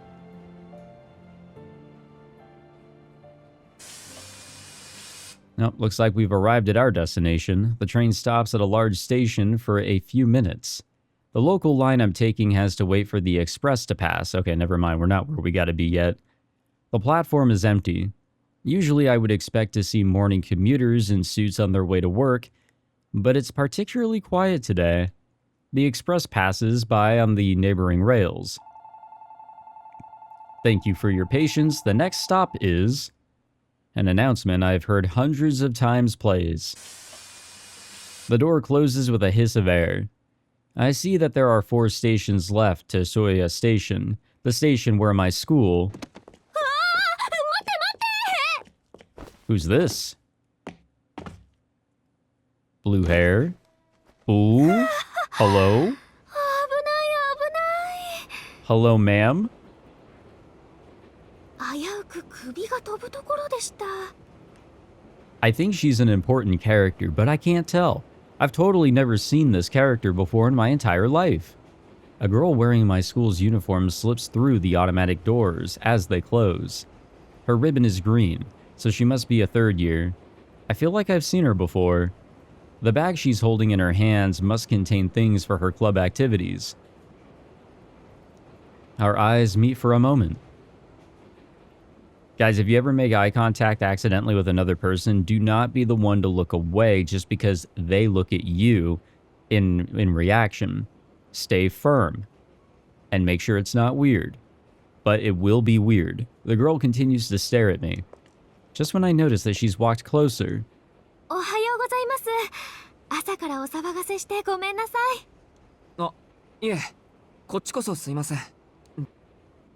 Nope, looks like we've arrived at our destination. The train stops at a large station for a few minutes. The local line I'm taking has to wait for the express to pass. Okay, never mind, we're not where we gotta be yet. The platform is empty. Usually I would expect to see morning commuters in suits on their way to work, but it's particularly quiet today. The express passes by on the neighboring rails. Thank you for your patience. The next stop is... an announcement I've heard hundreds of times plays. The door closes with a hiss of air. I see that there are 4 stations left to Soya Station, the station where my school... Who's this? Blue hair? Ooh? Hello? Hello, ma'am? 危うく首が飛ぶところでした。 I think she's an important character, but I can't tell. I've totally never seen this character before in my entire life. A girl wearing my school's uniform slips through the automatic doors as they close. Her ribbon is green, so she must be a 3rd year. I feel like I've seen her before. The bag she's holding in her hands must contain things for her club activities. Our eyes meet for a moment. Guys, if you ever make eye contact accidentally with another person, do not be the one to look away just because they look at you in reaction. Stay firm and make sure it's not weird. But it will be weird. The girl continues to stare at me. Just when I notice that she's walked closer. おはようございます。朝からお騒がせしてごめんなさい。あ、いえ、こっちこそすいません。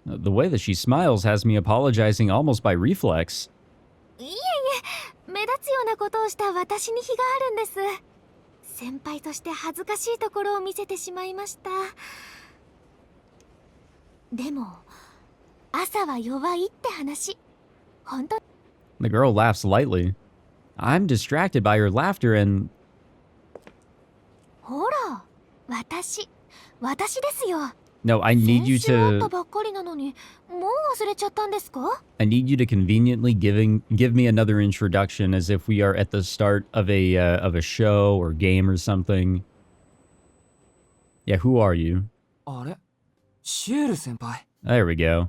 The way that she smiles has me apologizing almost by reflex. いえいえ、目立つようなことをした私に非があるんです。先輩として恥ずかしいところを見せてしまいました。でも、朝は弱いって話。本当。 The girl laughs lightly. I'm distracted by her laughter and... ほら、私ですよ。 No, I need you 先週会った to... ばっかりなのに、もう忘れちゃったんですか? I need you to conveniently give me another introduction as if we are at the start of a show or game or something. Yeah, who are you? あれ、シエル先輩。 There we go.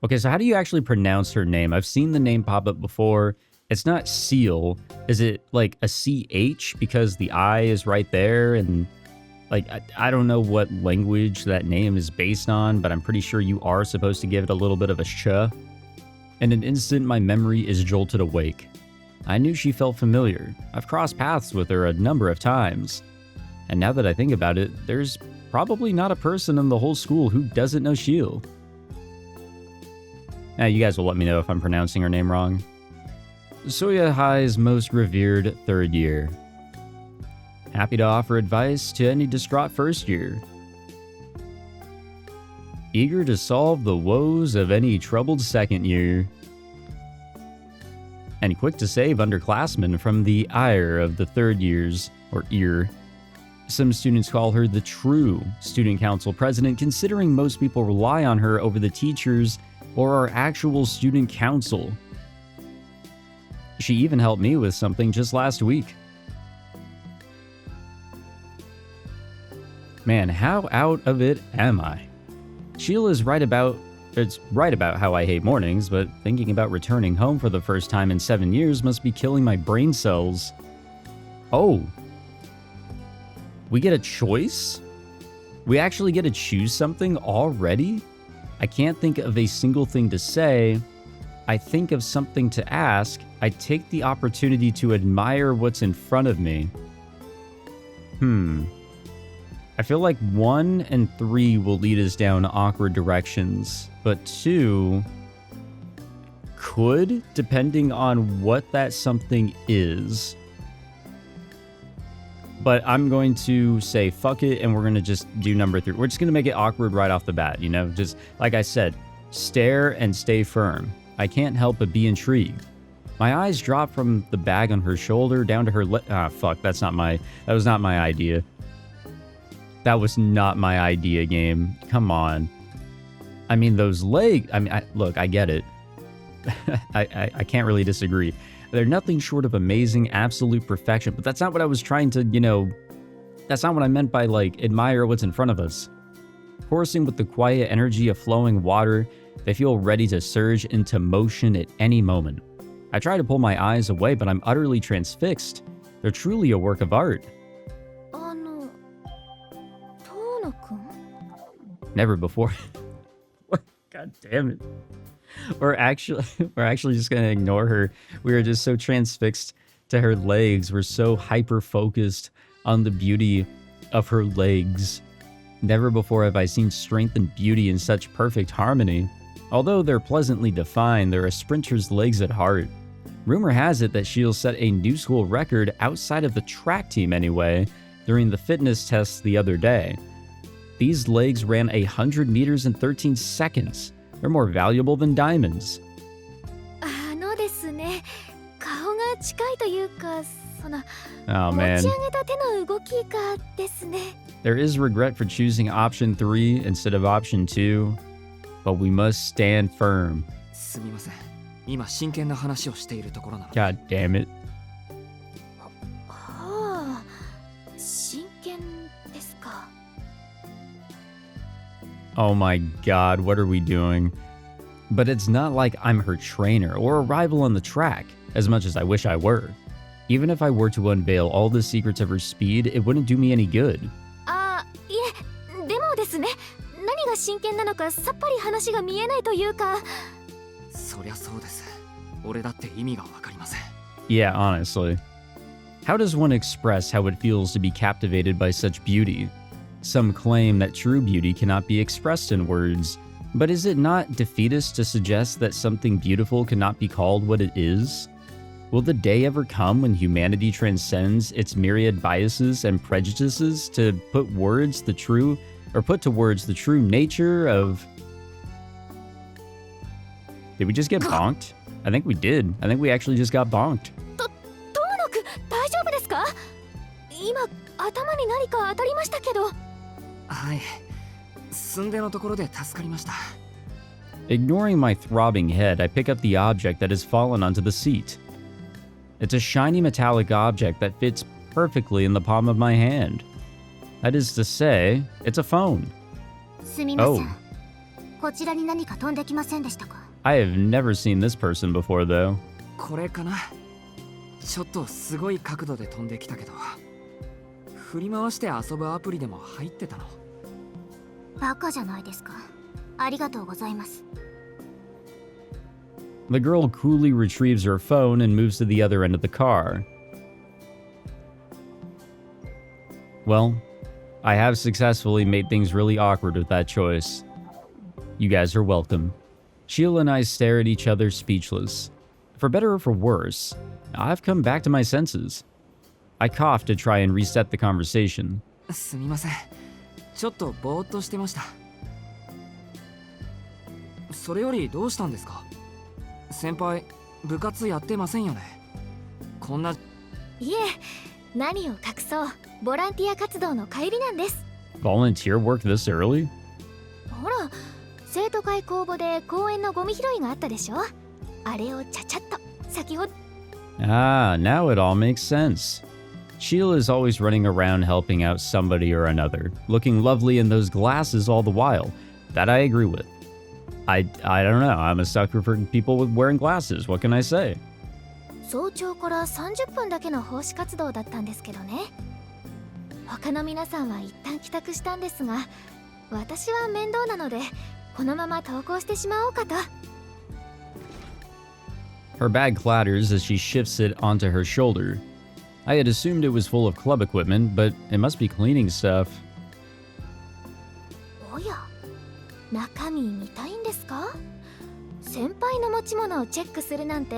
Okay, so how do you actually pronounce her name? I've seen the name pop up before. It's not Seal. Is it like a CH because the I is right there? And like, I don't know what language that name is based on, but I'm pretty sure you are supposed to give it a little bit of a sh. In an instant, my memory is jolted awake. I knew she felt familiar. I've crossed paths with her a number of times. And now that I think about it, there's probably not a person in the whole school who doesn't know Shiel. Now, you guys will let me know if I'm pronouncing her name wrong. Soya High's most revered 3rd year. Happy to offer advice to any distraught 1st year. Eager to solve the woes of any troubled 2nd year. And quick to save underclassmen from the ire of the 3rd years, or ear. Some students call her the true student council president, considering most people rely on her over the teachers or our actual student council. She even helped me with something just last week. Man, how out of it am I? Sheila's right about how I hate mornings, but thinking about returning home for the first time in 7 years must be killing my brain cells. Oh. We get a choice? We actually get to choose something already? I can't think of a single thing to say. I think of something to ask. I take the opportunity to admire what's in front of me. I feel like 1 and 3 will lead us down awkward directions, but 2 could, depending on what that something is. But I'm going to say fuck it, and we're going to just do number 3. We're just going to make it awkward right off the bat, you know? Just, like I said, Stare and stay firm. I can't help but be intrigued. My eyes drop from the bag on her shoulder down to her fuck, that was not my idea. That was not my idea, game. Come on. I mean, those legs, look, I get it. I can't really disagree. They're nothing short of amazing, absolute perfection, but that's not what I was trying to, that's not what I meant by, admire what's in front of us. Coursing with the quiet energy of flowing water, they feel ready to surge into motion at any moment. I try to pull my eyes away, but I'm utterly transfixed. They're truly a work of art. Never before. God damn it. We're actually just gonna ignore her. We are just so transfixed to her legs. We're so hyper-focused on the beauty of her legs. Never before have I seen strength and beauty in such perfect harmony. Although they're pleasantly defined, they're a sprinter's legs at heart. Rumor has it that she'll set a new school record outside of the track team anyway, during the fitness tests the other day. These legs ran 100 meters in 13 seconds. They're more valuable than diamonds. Oh man. There is regret for choosing option 3 instead of option 2, but we must stand firm. God damn it. Oh my god, what are we doing? But it's not like I'm her trainer or a rival on the track, as much as I wish I were. Even if I were to unveil all the secrets of her speed, it wouldn't do me any good. Yeah, honestly. How does one express how it feels to be captivated by such beauty? Some claim that true beauty cannot be expressed in words, but is it not defeatist to suggest that something beautiful cannot be called what it is? Will the day ever come when humanity transcends its myriad biases and prejudices to put to words the true nature of... Did we just get bonked? I think we did. I think we actually just got bonked. Ignoring my throbbing head, I pick up the object that has fallen onto the seat. It's a shiny metallic object that fits perfectly in the palm of my hand. That is to say, it's a phone. Oh. I have never seen this person before, though. The girl coolly retrieves her phone and moves to the other end of the car. Well, I have successfully made things really awkward with that choice. You guys are welcome. Sheila and I stare at each other speechless. For better or for worse, I've come back to my senses. I cough to try and reset the conversation. Volunteer work this early? Ah, now it all makes sense. Sheila is always running around helping out somebody or another, looking lovely in those glasses all the while. That I agree with. I don't know, I'm a sucker for people with wearing glasses, what can I say? 早朝から30分だけの奉仕活動だったんですけどね。他の皆さんは一旦帰宅したんですが、私は面倒なのでこのまま登校してしまおうかと。Her bag clatters as she shifts it onto her shoulder. I had assumed it was full of club equipment, but it must be cleaning stuff. おや、中身見たいんですか？先輩の持ち物をチェックするなんて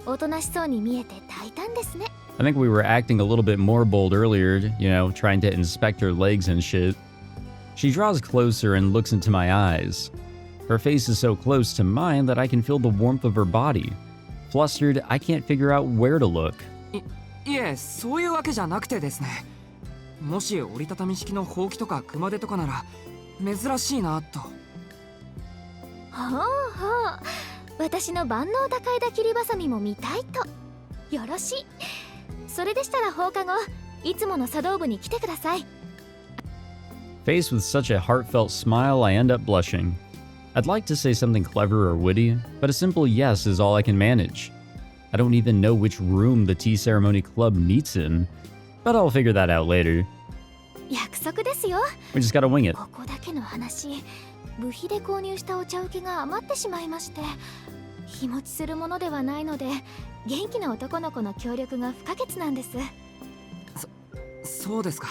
おとなしそうに見えて大胆ですね。I think we were acting a little bit more bold earlier, trying to inspect her legs and shit. She draws closer and looks into my eyes. Her face is so close to mine that I can feel the warmth of her body. Flustered, I can't figure out where to look. いえ、そういうわけじゃなくてですね。もし折りたたみ式のほうきとか熊手とかなら珍しいなと。ほうほう、私の万能高枝切りばさみも見たいと。よろしい。それでしたら放課後いつもの茶道部に来てください。 Faced with such a heartfelt smile, I end up blushing. I'd like to say something clever or witty, but a simple yes is all I can manage. I don't even know which room the tea ceremony club meets in, but I'll figure that out later. 約束ですよ。 We just gotta wing it. ここだけの話、部費で購入したお茶受けが余ってしまいまして、日持ちするものではないので、元気な男の子の協力が不可欠なんです。そうですか。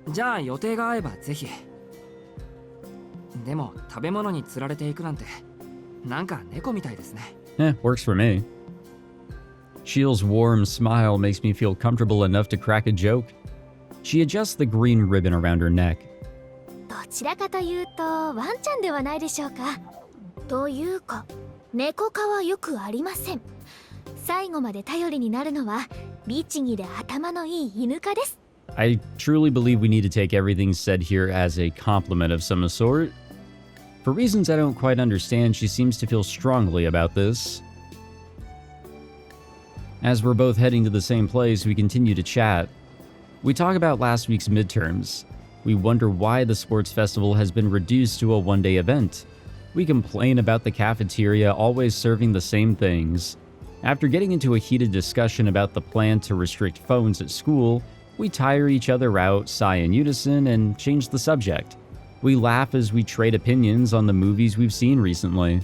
じゃあ予定が合えばぜひ。でも食べ物に釣られていくなんてなんか猫みたいですね。Works for me. Shield's warm smile makes me feel comfortable enough to crack a joke. She adjusts the green ribbon around her neck. どちらかというとワンちゃんではないでしょうか。というか猫科はよくありません。最後まで頼りになるのは律儀で頭のいい犬科です。 I truly believe we need to take everything said here as a compliment of some sort. For reasons I don't quite understand, she seems to feel strongly about this. As we're both heading to the same place, we continue to chat. We talk about last week's midterms. We wonder why the sports festival has been reduced to a one-day event. We complain about the cafeteria always serving the same things. After getting into a heated discussion about the plan to restrict phones at school, we tire each other out, sigh in unison, and change the subject. We laugh as we trade opinions on the movies we've seen recently.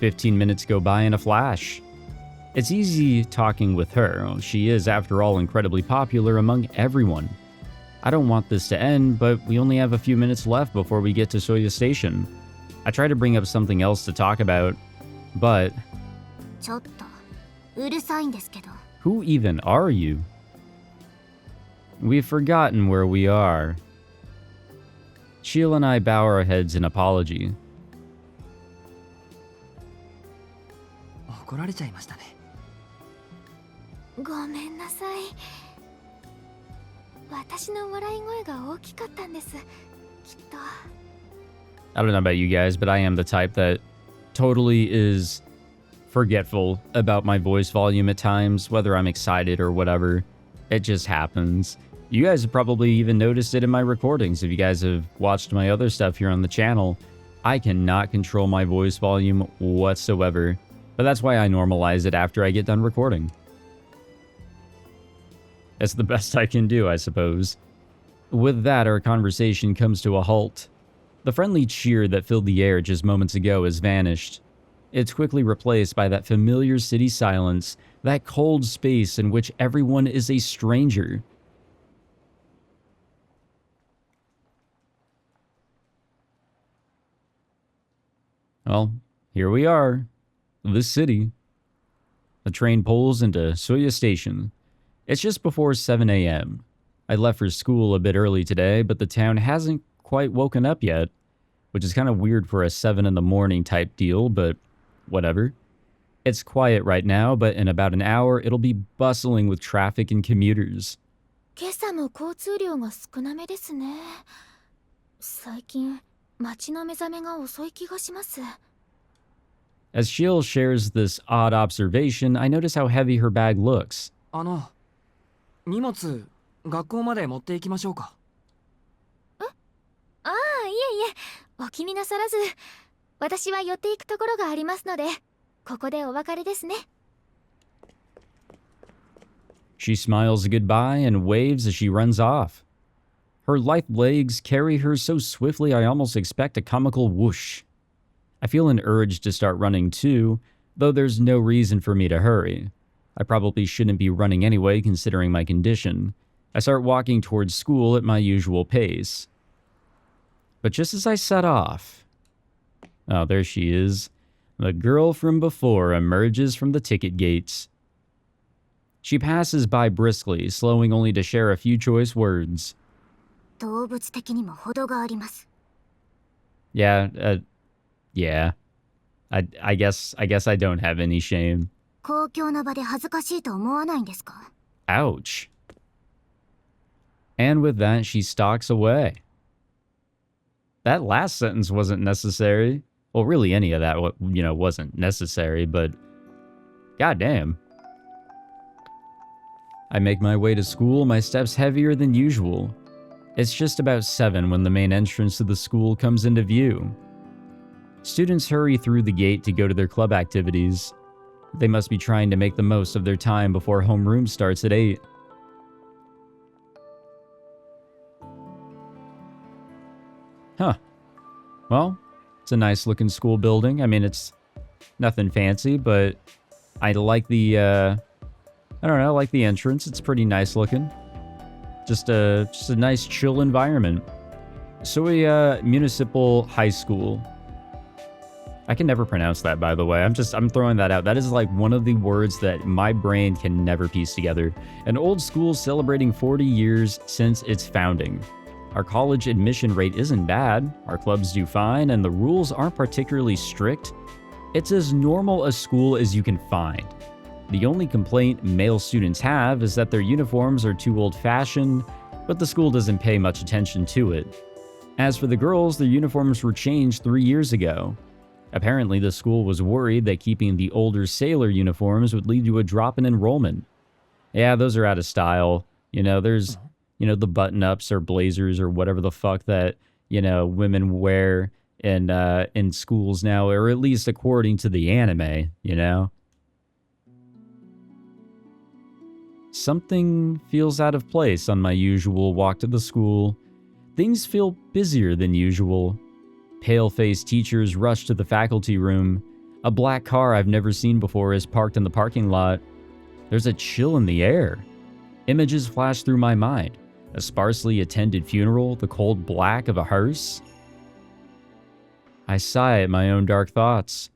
15 minutes go by in a flash. It's easy talking with her. She is, after all, incredibly popular among everyone. I don't want this to end, but we only have a few minutes left before we get to Soya Station. I try to bring up something else to talk about, but... ちょっとうるさいんですけど。 Who even are you? We've forgotten where we are. Sheila and I bow our heads in apology. 怒られちゃいましたね。ごめんなさい。私の笑い声が大きかったんです。きっと。 I don't know about you guys, but I am the type that totally is forgetful about my voice volume at times, whether I'm excited or whatever. It just happens. You guys have probably even noticed it in my recordings. If you guys have watched my other stuff here on the channel, I cannot control my voice volume whatsoever. But that's why I normalize it after I get done recording. That's the best I can do, I suppose. With that, our conversation comes to a halt. The friendly cheer that filled the air just moments ago has vanished. It's quickly replaced by that familiar city silence, that cold space in which everyone is a stranger. Well, here we are. The city. The train pulls into Soya Station. It's just before 7 a.m. I left for school a bit early today, but the town hasn't quite woken up yet, which is kind of weird for a 7 in the morning type deal, but whatever. It's quiet right now, but in about an hour, it'll be bustling with traffic and commuters. 今朝も交通量が少なめですね。最近街の目覚めが遅い気がします。 As Shiel shares this odd observation, I notice how heavy her bag looks. 荷物学校まで持って行きましょうか。ああ、いえいえ、お気になさらず。私は寄っていくところがありますので、ここでお別れですね。 She smiles goodbye and waves as she runs off. Her lithe legs carry her so swiftly I almost expect a comical whoosh. I feel an urge to start running too, though there's no reason for me to hurry. I probably shouldn't be running anyway considering my condition. I start walking towards school at my usual pace. But just as I set off... Oh, there she is. The girl from before emerges from the ticket gates. She passes by briskly, slowing only to share a few choice words. 動物的にも程があります。 Yeah, yeah. I guess I don't have any shame. 公共な場で恥ずかしいと思わないんですか？ Ouch. And with that, she stalks away. That last sentence wasn't necessary. Well, really, any of that, wasn't necessary, but goddamn. I make my way to school, my steps heavier than usual. It's just about 7 when the main entrance to the school comes into view. Students hurry through the gate to go to their club activities. They must be trying to make the most of their time before homeroom starts at 8. Huh. Well, it's a nice looking school building. I mean, it's nothing fancy, but I like the, I don't know, I like the entrance. It's pretty nice looking. Just a nice chill environment. Sui Municipal High School. I can never pronounce that, by the way. I'm throwing that out. That is like one of the words that my brain can never piece together. An old school celebrating 40 years since its founding. Our college admission rate isn't bad, our clubs do fine, and the rules aren't particularly strict. It's as normal a school as you can find. The only complaint male students have is that their uniforms are too old-fashioned, but the school doesn't pay much attention to it. As for the girls, their uniforms were changed 3 years ago. Apparently, the school was worried that keeping the older sailor uniforms would lead to a drop in enrollment. Yeah, those are out of style. There's, the button-ups or blazers or whatever the fuck that, women wear in schools now, or at least according to the anime, Something feels out of place on my usual walk to the school. Things feel busier than usual. Pale-faced teachers rush to the faculty room. A black car I've never seen before is parked in the parking lot. There's a chill in the air. Images flash through my mind. A sparsely attended funeral, the cold black of a hearse. I sigh at my own dark thoughts.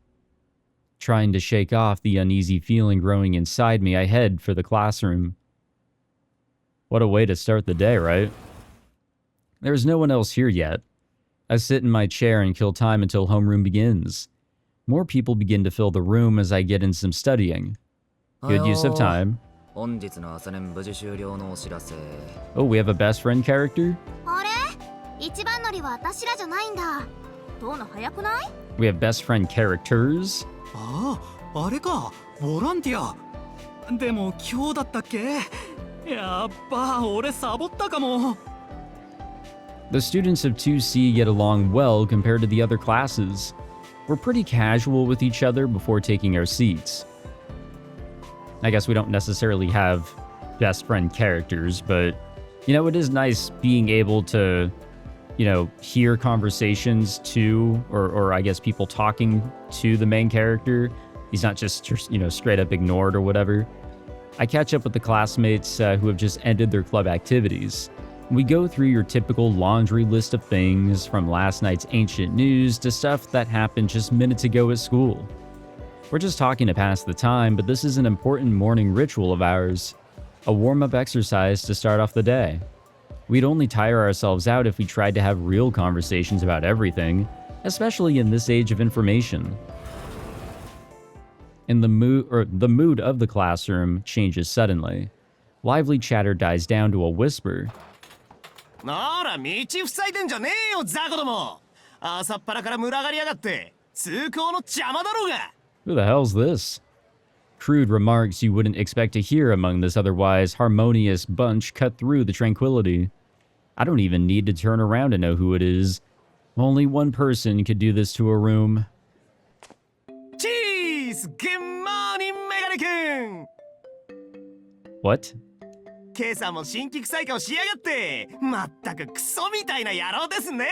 Trying to shake off the uneasy feeling growing inside me, I head for the classroom. What a way to start the day, right? There's no one else here yet. I sit in my chair and kill time until homeroom begins. More people begin to fill the room as I get in some studying. Good use of time. Oh, we have a best friend character? あれ？一番乗りは私らじゃないんだ。どうの早くない？ We have best friend characters? ああ、あれか、ボランティア。でも今日だったっけ？やっぱ俺サボったかも。The students of 2C get along well compared to the other classes. We're pretty casual with each other before taking our seats. I guess we don't necessarily have best friend characters, but, it is nice being able to, hear conversations to, or I guess people talking to the main character. He's not just, straight up ignored or whatever. I catch up with the classmates who have just ended their club activities. We go through your typical laundry list of things, from last night's ancient news to stuff that happened just minutes ago at school. We're just talking to pass the time, but this is an important morning ritual of ours. A warm-up exercise to start off the day. We'd only tire ourselves out if we tried to have real conversations about everything, especially in this age of information. The mood of the classroom changes suddenly. Lively chatter dies down to a whisper. なら道塞いでんじゃねえよザコども。朝っぱらから群がりやがって通行の邪魔だろうが。 Who the hell's this? Crude remarks you wouldn't expect to hear among this otherwise harmonious bunch cut through the tranquility. I don't even need to turn around to know who it is. Only one person could do this to a room. Cheese! Good morning, メガネ君! What? 今朝も新規臭い顔しやがってまったくクソみたいな野郎ですね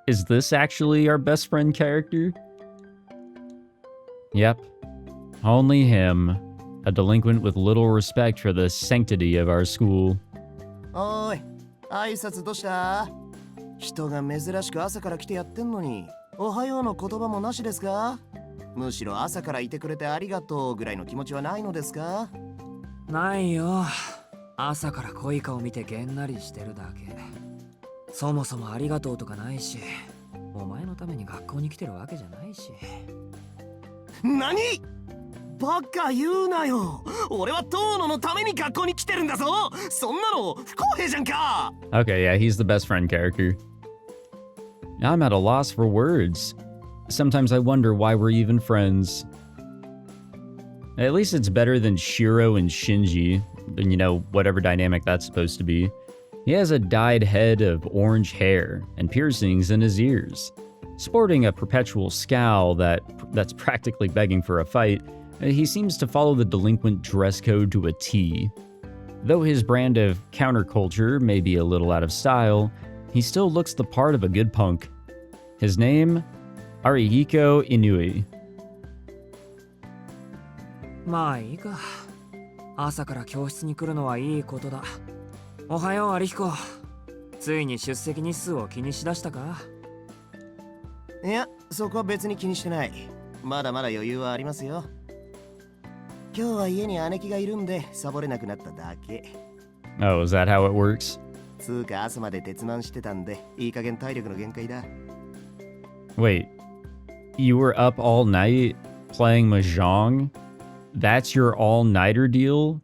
Is this actually our best friend character? Yep. Only him. A delinquent with little respect for the sanctity of our school. おい、挨拶どうした？人が珍しく朝から来てやってんのにおはようの言葉もなしですか？むしろ朝からいてくれてありがとうぐらいの気持ちはないのですか？ないよ。朝から濃い顔見てげんなりしてるだけ。そもそもありがとうとかないし、お前のために学校に来てるわけじゃないし。何？バカ言うなよ。俺は遠野のために学校に来てるんだぞ。そんなの不公平じゃんか。 Okay, yeah, he's the best friend character. I'm at a loss for words. Sometimes I wonder why we're even friends. At least it's better than Shiro and Shinji, and you know, whatever dynamic that's supposed to be. He has a dyed head of orange hair and piercings in his ears. Sporting a perpetual scowl that's practically begging for a fight, he seems to follow the delinquent dress code to a T. Though his brand of counterculture may be a little out of style, he still looks the part of a good punk. His name? Arihiko Inui. まあいいか。朝から教室に来るのはいいことだ。おはよう、アリヒコ。ついに出席日数を気にしだしたか？いや、そこは別に気にしてない。まだまだ余裕はありますよ。今日は家に姉貴がいるんでサボれなくなっただけ。Oh, is that how it works? つうか朝まで鉄マンしてたんでいい加減体力の限界だ。 Wait, you were up all night playing mahjong? That's your all-nighter deal?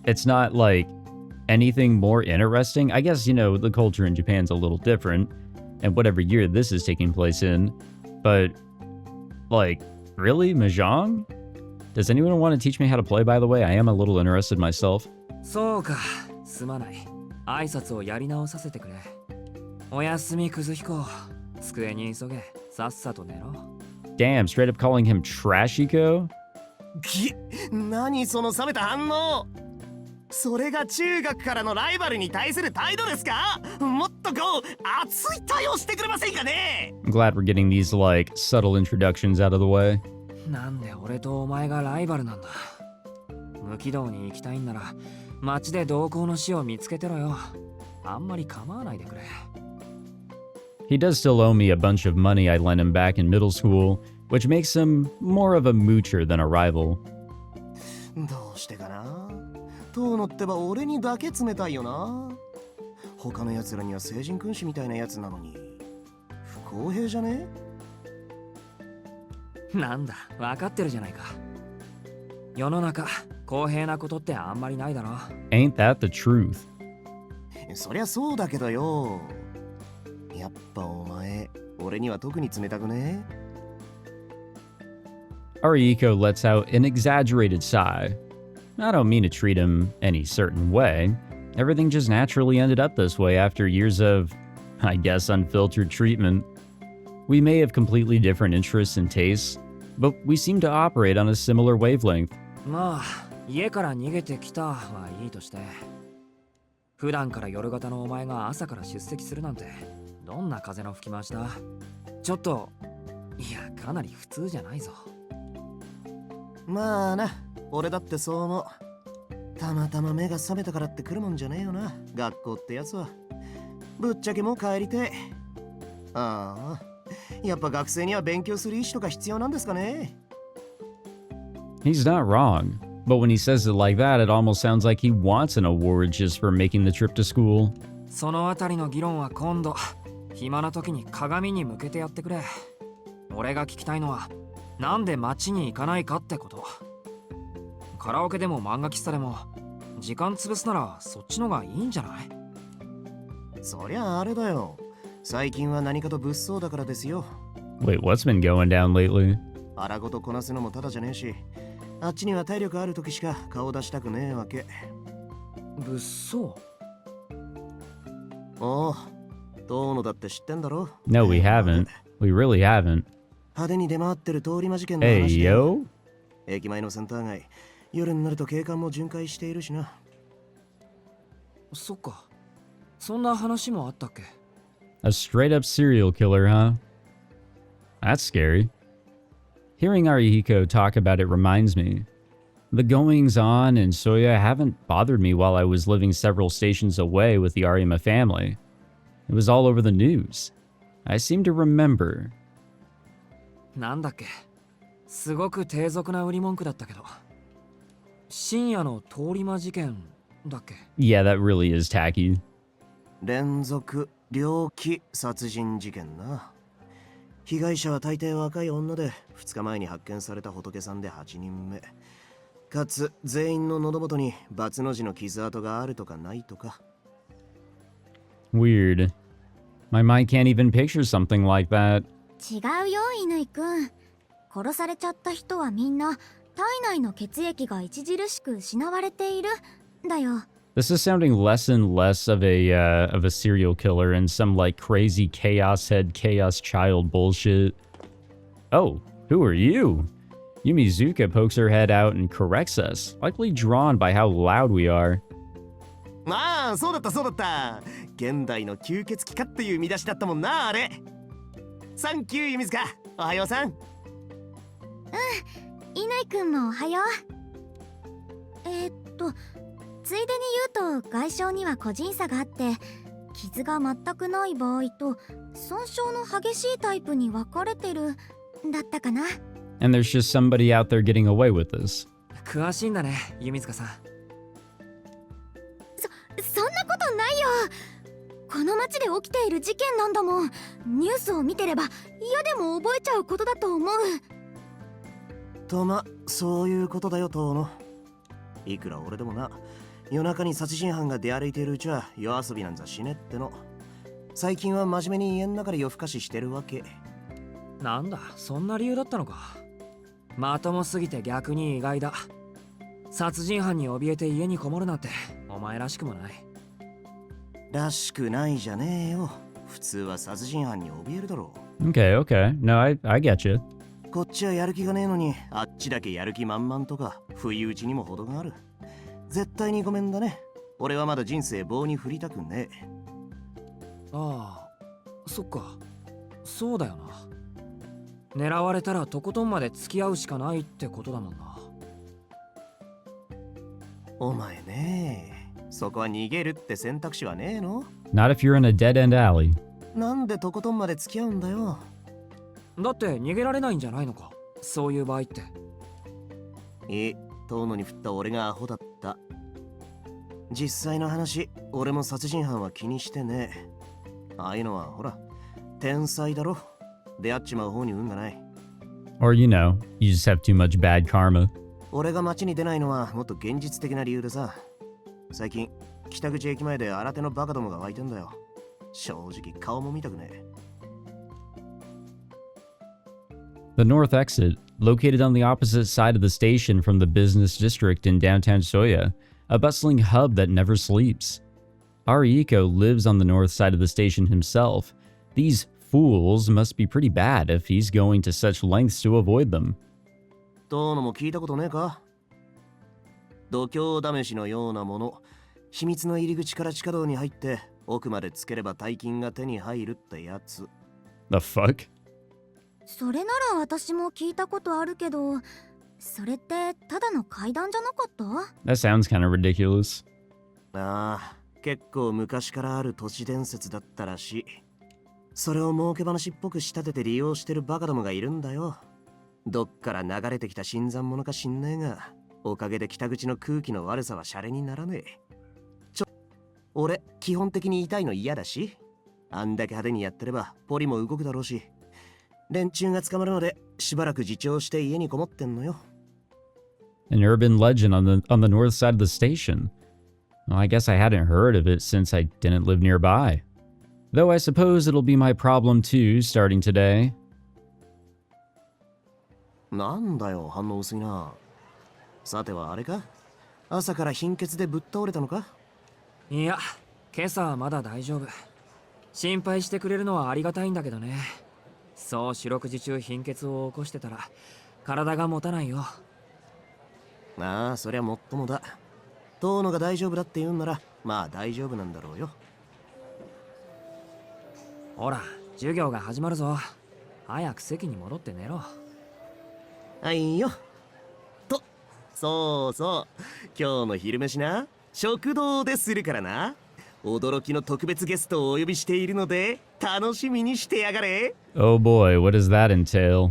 It's not like anything more interesting? I guess, you know, the culture in Japan's a little different, and whatever year this is taking place in, but, like, really? Mahjong? Does anyone want to teach me how to play, by the way? I am a little interested myself. そうか、すまない。挨拶をやり直させてくれ。おやすみ、クズヒコ。机に急げ。さっさと寝ろ。Damn, straight up calling him Trashiko? 何その冷めた反応。それが中学からのライバルに対する態度ですか？もっとこう熱い対応してくれませんかね？ I'm glad we're getting these, like, subtle introductions out of the way. なんで俺とお前がライバルなんだ。無軌道に行きたいんなら街で同行の死を見つけてろよ。あんまり構わないでくれ。 He does still owe me a bunch of money I lent him back in middle school, which makes him more of a moocher than a rival. どうしてかな。遠野ってば俺にだけ冷たいよな。他の奴らには聖人君子みたいなやつなのに不公平じゃね？なんだ、わかってるじゃないか。世の中、公平なことってあんまりないだろ。 Ain't that the truth? そりゃそうだけどよ。やっぱお前、俺には特に冷たくね？ Arihiko lets out an exaggerated sigh. I don't mean to treat him any certain way. Everything just naturally ended up this way after years of, I guess, unfiltered treatment. We may have completely different interests and tastes, but we seem to operate on a similar wavelength. まあ、家から逃げてきたはいいとして。普段から夜型のお前が朝から出席するなんて、どんな風の吹き回しだ？ちょっと、いや、かなり普通じゃないぞ。まあな、俺だってそう思う。たまたま目が覚めたからって来るもんじゃねえよな、学校ってやつは。ぶっちゃけもう帰りて。ああ、やっぱ学生には勉強する意思とか必要なんですかね？ He's not wrong, but when he says it like that, it almost sounds like he wants an award just for making the trip to school. そのあたりの議論は今度、暇な時に鏡に向けてやってくれ。俺が聞きたいのは、なんで街に行かないかってこと。カラオケでも漫画喫茶でも、時間潰すならそっちのがいいんじゃない？そりゃあれだよ。最近は何かと物騒だからですよ。 Wait, what's been going down lately? 荒ごとこなすのもただじゃねえし、あっちには体力ある時しか顔出したくねえわけ。物騒？おう、遠野だって知ってんだろ？ No, we haven't. We really haven't. 派手に出回ってる通り魔事件の Hey, 話で。 yo? 駅前のセンター街、夜になると警官も巡回しているしな。そっか。そんな話もあったっけ？ A straight up serial killer, huh? That's scary. Hearing Arihiko talk about it reminds me. The goings on in Soya haven't bothered me while I was living several stations away with the Arima family. It was all over the news. I seem to remember. なんだっけ？すごく低俗な売り文句だったけど。深夜の通り魔事件だっけ？ Yeah, that really is tacky. 連続猟奇殺人事件な。被害者は大抵若い女で、2日前に発見された仏さんで8人目。かつ全員の喉元にバツの字の傷跡があるとかないとか。Weird. My mind can't even picture something like that. 違うよ乾くん。殺されちゃった人はみんな体内の血液が著しく失われているだよ。This is sounding less and less of a serial killer and some like crazy chaos head, chaos child bullshit. Oh, who are you? Yumizuka pokes her head out and corrects us, likely drawn by how loud we are. ああ、そうだったそうだった。現代の吸血鬼かっていう見出しだったもんな、あれ。サンキュー、ユミズカ。おはようさん。乾くんもおはよう。ついでに言うと外傷には個人差があって、傷が全くない場合と損傷の激しいタイプに分かれてるだったかな。And there's just somebody out there getting away with this. 詳しいんだね、弓塚さん。そんなことないよ。この街で起きている事件なんだもん。ニュースを見てれば嫌でも覚えちゃうことだと思う。とま、そういうことだよ、遠野。いくら俺でもな、夜中に殺人犯が出歩いているうちは夜遊びなんざしねっての。最近は真面目に家の中で夜更かししてるわけ。なんだ、そんな理由だったのか。まともすぎて逆に意外だ。殺人犯に怯えて家にこもるなんてお前らしくもない。らしくないじゃねえよ。普通は殺人犯に怯えるだろう。Okay, okay. No, I get you. こっちはやる気がねえのに、あっちだけやる気満々とか、不意打ちにも程がある。絶対にごめんだね。俺はまだ人生棒に振りたくねえ。ああ、そっか。そうだよな。狙われたらとことんまで付き合うしかないってことだもんな。お前ねえ、そこは逃げるって選択肢はねえの？ Not if you're in a dead-end alley. なんでとことんまで付き合うんだよ。だって逃げられないんじゃないのか、そういう場合って。遠野に振った俺がアホだった。実際の話、俺も殺人犯は気にしてねえ。ああいうのはほら、天才だろ。出会っちまう方に運がない。Or, you just have too much bad karma. 俺が街に出ないのはもっと現実的な理由でさ。最近、北口駅前で新手のバカどもが湧いてんだよ。正直顔も見たくねえ。The north exit, located on the opposite side of the station from the business district in downtown Soya, a bustling hub that never sleeps. Ariko lives on the north side of the station himself. These fools must be pretty bad if he's going to such lengths to avoid them. どうのも聞いたことねえか？度胸試しのようなもの。秘密の入り口から地下道に入って奥までつければ大金が手に入るってやつ。The fuck? それなら私も聞いたことあるけど、それってただの階段じゃなかった？ That sounds kind of ridiculous. ああ、結構昔からある都市伝説だったらしい。それを儲け話っぽく仕立てて利用してるバカどもがいるんだよ。どっから流れてきた新参者か知んねえが、おかげで北口の空気の悪さはシャレにならねえ。俺、基本的に痛いの嫌だし、あんだけ派手にやってればポリも動くだろうし、連中が捕まるのでしばらく自重して家にこもってんのよ。An urban legend on the north side of the station. Well, I guess I hadn't heard of it since I didn't live nearby. Though I suppose it'll be my problem too, starting today. なんだよ、反応薄いな。さてはあれか？朝から貧血でぶっ倒れたのか？いや、今朝はまだ大丈夫。心配してくれるのはありがたいんだけどね。そう四六時中貧血を起こしてたら体が持たないよ。ああ、そりゃもっともだ。遠野が大丈夫だって言うんなら、まあ大丈夫なんだろうよ。ほら、授業が始まるぞ。早く席に戻って寝ろ。はいよ。と、そうそう。今日の昼飯な、食堂でするからな。驚きの特別ゲストをお呼びしているので、楽しみにしてやがれ。Oh boy, what does that entail?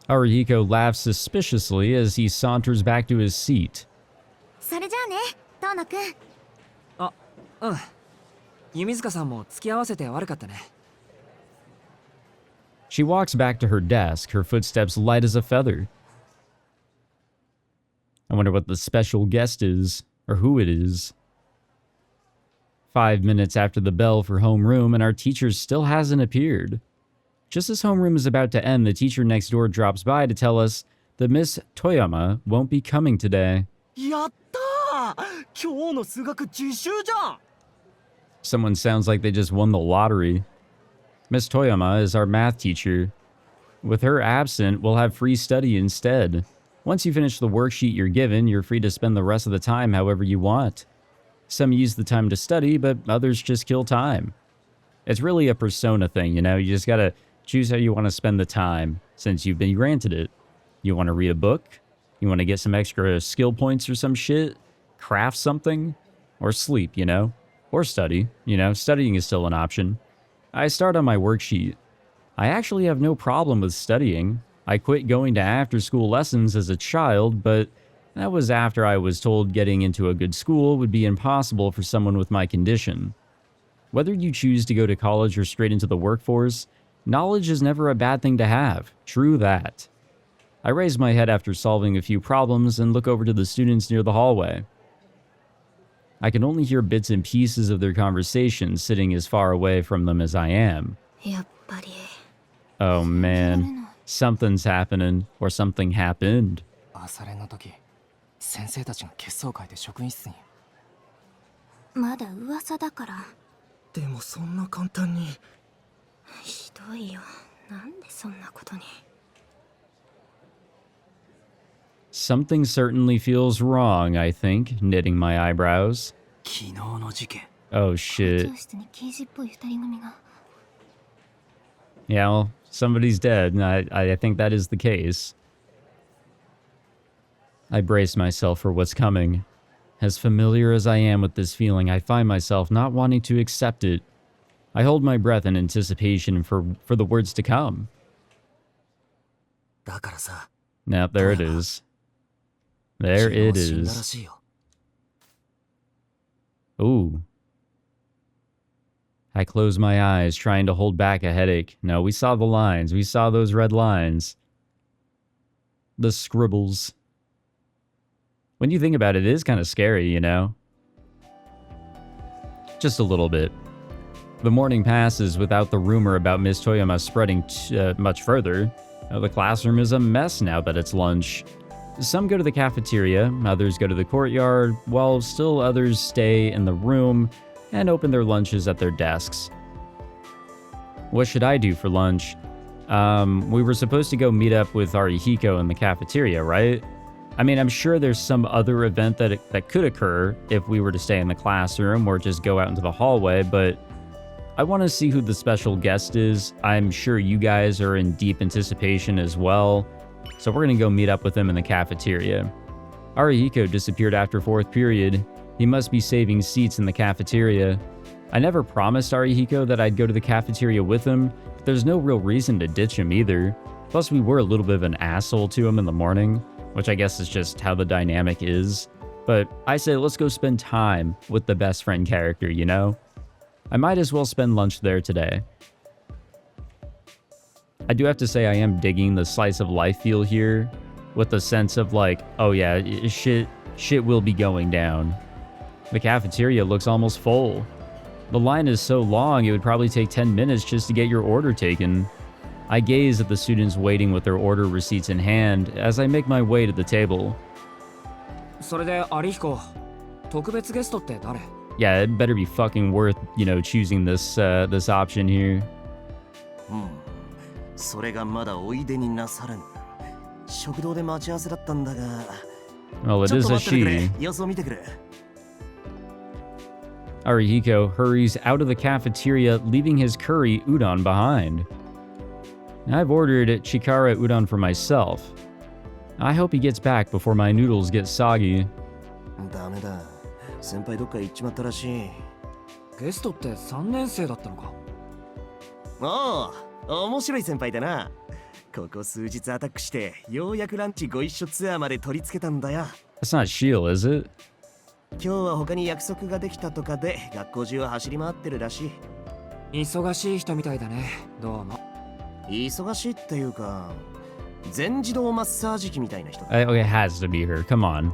Arihiko laughs suspiciously as he saunters back to his seat. それじゃあね、遠野くん。あ、うん。弓塚さんも付き合わせて悪かったね。 She walks back to her desk, her footsteps light as a feather. I wonder what the special guest is, or who it is. 5 minutes after the bell for homeroom, and our teacher still hasn't appeared. Just as homeroom is about to end, the teacher next door drops by to tell us that Miss Toyama won't be coming today. やったー、今日の数学自習じゃん。 Someone sounds like they just won the lottery. Miss Toyama is our math teacher. With her absent, we'll have free study instead. Once you finish the worksheet you're given, you're free to spend the rest of the time however you want. Some use the time to study, but others just kill time. It's really a persona thing, you know? You just gotta choose how you want to spend the time, since you've been granted it. You want to read a book? You want to get some extra skill points or some shit? Craft something? Or sleep, you know? Or study, you know? Studying is still an option. I start on my worksheet. I actually have no problem with studying. I quit going to after-school lessons as a child, but that was after I was told getting into a good school would be impossible for someone with my condition. Whether you choose to go to college or straight into the workforce, knowledge is never a bad thing to have. True that. I raise my head after solving a few problems and look over to the students near the hallway. I can only hear bits and pieces of their conversation sitting as far away from them as I am. やっぱり Oh man, something's happening, or something happened. 朝練の時、先生たちが血相を変えて職員室に。まだ噂だから。でもそんな簡単に。ひどいよ。なんでそんなことに。 Something certainly feels wrong, I think, knitting my eyebrows. 昨日の事件。 Oh shit. 教室に刑事っぽい二人組が。 Yeah, well, somebody's dead, and I think that is the case. I brace myself for what's coming. As familiar as I am with this feeling, I find myself not wanting to accept it. I hold my breath in anticipation for the words to come. だからさ。 Now, there it is. There it is. Ooh. I close my eyes, trying to hold back a headache. No, we saw the lines. We saw those red lines. The scribbles. When you think about it, it is kind of scary, you know? Just a little bit. The morning passes without the rumor about Miss Toyama spreading much further. The classroom is a mess now that it's lunch. Some go to the cafeteria, others go to the courtyard, while still others stay in the room and open their lunches at their desks. What should I do for lunch? We were supposed to go meet up with Arihiko in the cafeteria, right? I mean, I'm sure there's some other event that could occur if we were to stay in the classroom or just go out into the hallway, but I want to see who the special guest is. I'm sure you guys are in deep anticipation as well, so we're going to go meet up with him in the cafeteria. Arihiko disappeared after 4th period. He must be saving seats in the cafeteria. I never promised Arihiko that I'd go to the cafeteria with him, but there's no real reason to ditch him either. Plus, we were a little bit of an asshole to him in the morning, which I guess is just how the dynamic is. But I say let's go spend time with the best friend character, you know? I might as well spend lunch there today. I do have to say I am digging the slice of life feel here, with the sense of like, oh yeah, shit will be going down. The cafeteria looks almost full. The line is so long, it would probably take 10 minutes just to get your order taken. I gaze at the students waiting with their order receipts in hand as I make my way to the table. それでアリヒコ、特別ゲストって誰？ Yeah, it better be fucking worth, you know, choosing this option here. それがまだおいでになされん。食堂で待ち合わせだったんだが。 Well, it is a she. 様子を見てくれ。 Arihiko hurries out of the cafeteria, leaving his curry udon behind. I've ordered chikara udon for myself. I hope he gets back before my noodles get soggy. ダメだ。先輩どっか行っちまったらしい。ゲストって3年生だったのか？おお、面白い先輩だな。ここ数日アタックしてようやくランチご一緒ツアーまで取り付けたんだよ。That's not Shield, is it? 今日は他に約束ができたとかで学校中を走り回ってるらしい。忙しい人みたいだね。どうも。忙しいっていうか、全自動マッサージ機みたいな人だ。Okay, it has to be her. Come on.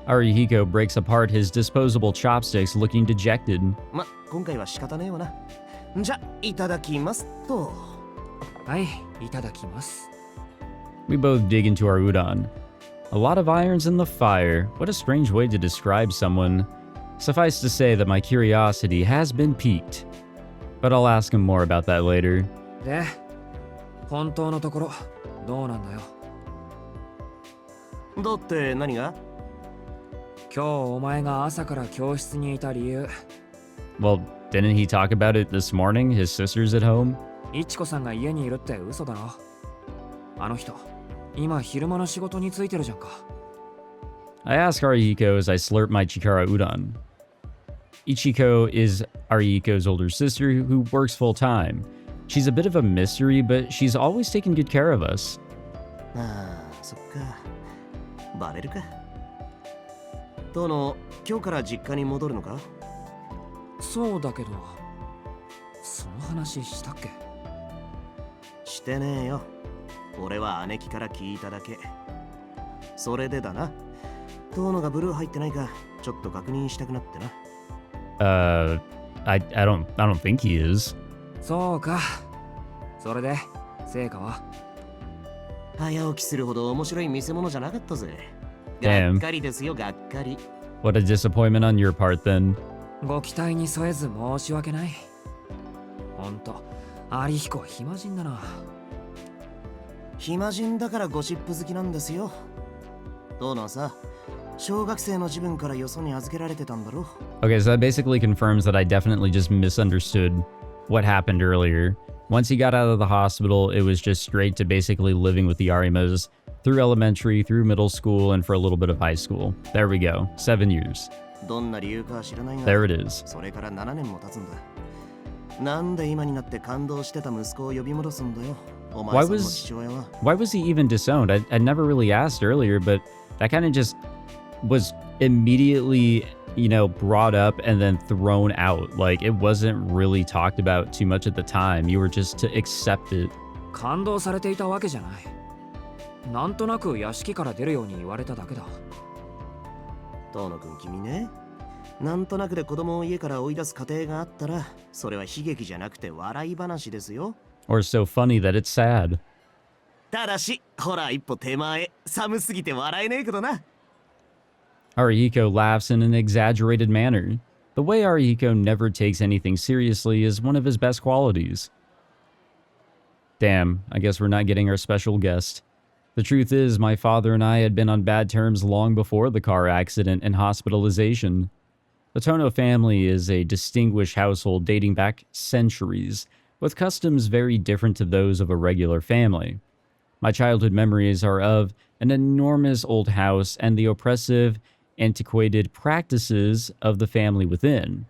Arihiko breaks apart his disposable chopsticks, looking dejected. ま、今回は仕方ねえわな。じゃ、いただきますと。はい、いただきます。We both dig into our udon. A lot of irons in the fire. What a strange way to describe someone. Suffice to say that my curiosity has been piqued. But I'll ask him more about that later. で、本当のところどうなんだよ。だって何が？今日お前が朝から教室にいた理由。Well, didn't he talk about it this morning? His sister's at home? いちこさんが家にいるって嘘だろ。あの人、今昼間の仕事についてるじゃんか。I ask Arihiko as I slurp my Chikara udon. Ichiko is Arihiko's older sister who works full-time. She's a bit of a mystery, but she's always taken good care of us. ああ、そっか。バレるか。トノ、今日から実家に戻るのか？そうだけど、その話したっけ？してねえよ。俺は姉貴から聞いただけ。それでだな。トノがブルー入ってないか、ちょっと確認したくなってな。I don't think he is. そうか。それで、成果は？早起きするほど面白い見せ物じゃなかったぜ。Damn. がっかりですよ、がっかり。What a disappointment on your part then. ご期待に添えず申し訳ない。ほんと、有彦は暇人だな。暇人だからゴシップ好きなんですよ。トノさ、小学生の自分からよそに預けられてたんだろ。Okay, so that basically confirms that I definitely just misunderstood what happened earlier. Once he got out of the hospital, it was just straight to basically living with the Arimas through elementary, through middle school, and for a little bit of high school. There we go. 7 years. どんな理由かは知らないが、There it is. それから7年も経つんだ。なんで今になって感動してた息子を呼び戻すんだよ。お前さんの父親は。Why was he even disowned? I never really asked earlier, but that kind of just was immediately, you know, brought up and then thrown out. Like, it wasn't really talked about too much at the time. You were just to accept it. 感動されていたわけじゃない。なんとなく屋敷から出るように言われただけだ。トノ君、君ね。なんとなくで子供を家から追い出す過程があったら、それは悲劇じゃなくて笑い話ですよ。Or so funny that it's sad. ただし、ほら一歩手前、寒すぎて笑えねえけどな。Arihiko laughs in an exaggerated manner. The way Arihiko never takes anything seriously is one of his best qualities. Damn, I guess we're not getting our special guest. The truth is, my father and I had been on bad terms long before the car accident and hospitalization. The Tohno family is a distinguished household dating back centuries, with customs very different to those of a regular family. My childhood memories are of an enormous old house and the oppressive, antiquated practices of the family within.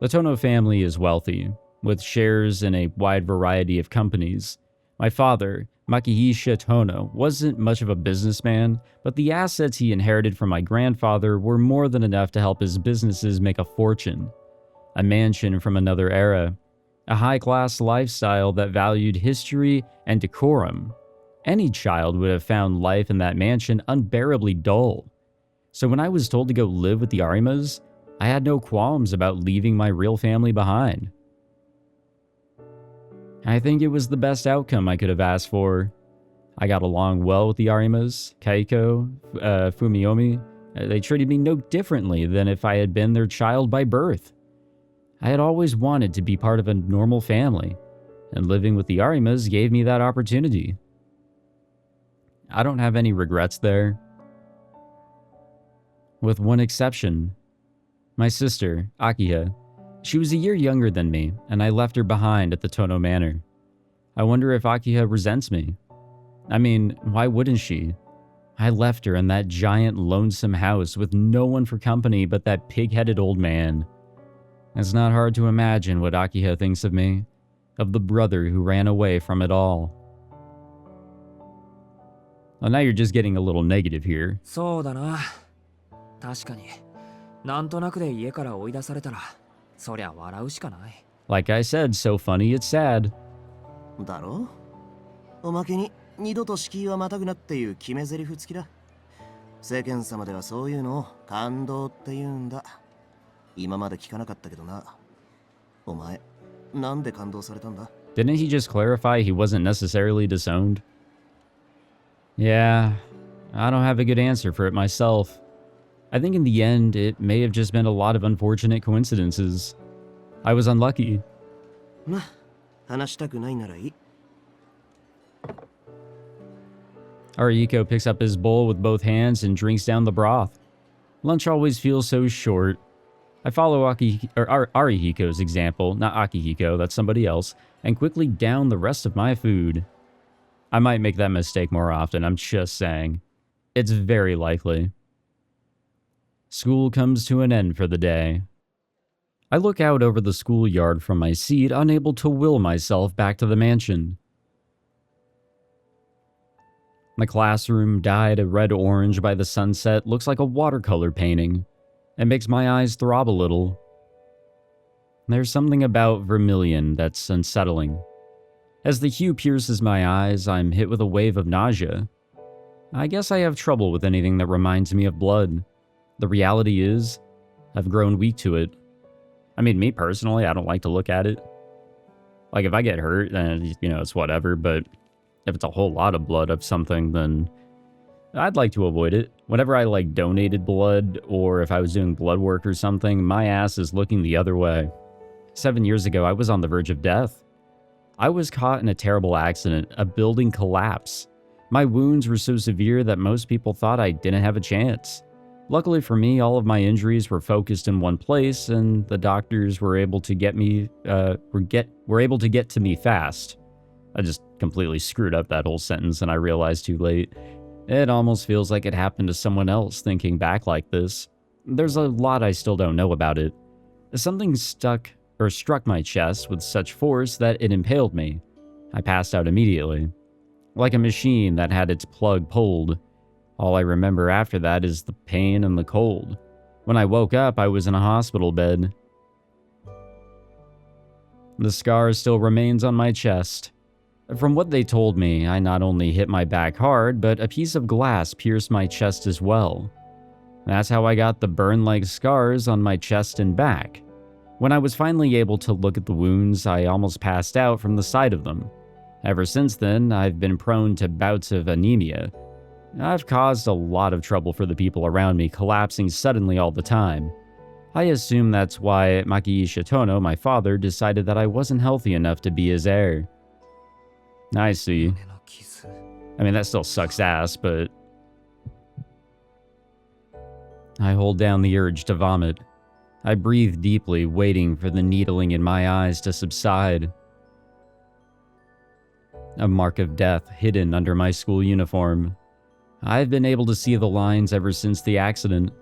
The Tohno family is wealthy, with shares in a wide variety of companies. My father, Makihisa Tohno, wasn't much of a businessman, but the assets he inherited from my grandfather were more than enough to help his businesses make a fortune. A mansion from another era, a high-class lifestyle that valued history and decorum. Any child would have found life in that mansion unbearably dull. So when I was told to go live with the Arimas, I had no qualms about leaving my real family behind. I think it was the best outcome I could have asked for. I got along well with the Arimas, Kaiko, Fumiomi. They treated me no differently than if I had been their child by birth. I had always wanted to be part of a normal family, and living with the Arimas gave me that opportunity. I don't have any regrets there. With one exception. My sister, Akiha. She was a year younger than me, and I left her behind at the Tohno Manor. I wonder if Akiha resents me. I mean, why wouldn't she? I left her in that giant lonesome house with no one for company but that pig-headed old man. It's not hard to imagine what Akiha thinks of me, of the brother who ran away from it all. Well, now you're just getting a little negative here. そうだな。確かに。なんとなくで家から追い出されたら、そりゃ笑うしかない。Like I said, so funny it's sad. だろ？おまけに二度と敷居はまたぐなっていう決め台詞付きだ。世間様ではそういうのを感動って言うんだ。今まで聞かなかったけどな。お前、なんで感動されたんだ？ Didn't he just clarify he wasn't necessarily disowned? Yeah, I don't have a good answer for it myself. I think in the end, it may have just been a lot of unfortunate coincidences. I was unlucky. ま、話したくないならいい。Arihiko picks up his bowl with both hands and drinks down the broth. Lunch always feels so short. I follow Arihiko's example, not Akihiko, that's somebody else, and quickly down the rest of my food. I might make that mistake more often, I'm just saying. It's very likely. School comes to an end for the day. I look out over the schoolyard from my seat, unable to will myself back to the mansion. My classroom, dyed a red-orange by the sunset, looks like a watercolor painting. It makes my eyes throb a little. There's something about vermilion that's unsettling. As the hue pierces my eyes, I'm hit with a wave of nausea. I guess I have trouble with anything that reminds me of blood. The reality is, I've grown weak to it. I mean, me personally, I don't like to look at it. Like, if I get hurt, then, you know, it's whatever, but if it's a whole lot of blood of something, then I'd like to avoid it. Whenever I, like, donated blood, or if I was doing blood work or something, my ass is looking the other way. 7 years ago, I was on the verge of death. I was caught in a terrible accident, a building collapse. My wounds were so severe that most people thought I didn't have a chance. Luckily for me, all of my injuries were focused in one place, and the doctors were able to get to me fast. I just completely screwed up that whole sentence, and I realized too late. It almost feels like it happened to someone else thinking back like this. There's a lot I still don't know about it. Something struck my chest with such force that it impaled me. I passed out immediately. Like a machine that had its plug pulled. All I remember after that is the pain and the cold. When I woke up, I was in a hospital bed. The scar still remains on my chest. From what they told me, I not only hit my back hard, but a piece of glass pierced my chest as well. That's how I got the burn-like scars on my chest and back. When I was finally able to look at the wounds, I almost passed out from the sight of them. Ever since then, I've been prone to bouts of anemia. I've caused a lot of trouble for the people around me, collapsing suddenly all the time. I assume that's why Makihisa Tohno, my father, decided that I wasn't healthy enough to be his heir. I see. I mean, that still sucks ass, but I hold down the urge to vomit. I breathe deeply, waiting for the needling in my eyes to subside. A mark of death hidden under my school uniform. I've been able to see the lines ever since the accident.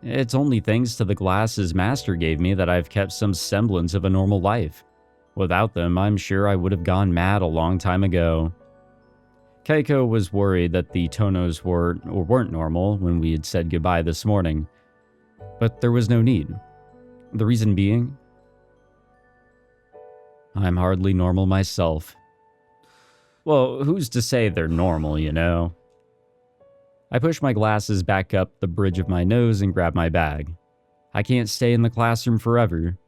It's only thanks to the glasses Master gave me that I've kept some semblance of a normal life. Without them, I'm sure I would have gone mad a long time ago. Keiko was worried that the Tohnos weren't normal when we had said goodbye this morning. But there was no need. The reason being, I'm hardly normal myself. Well, who's to say they're normal, you know? I push my glasses back up the bridge of my nose and grab my bag. I can't stay in the classroom forever.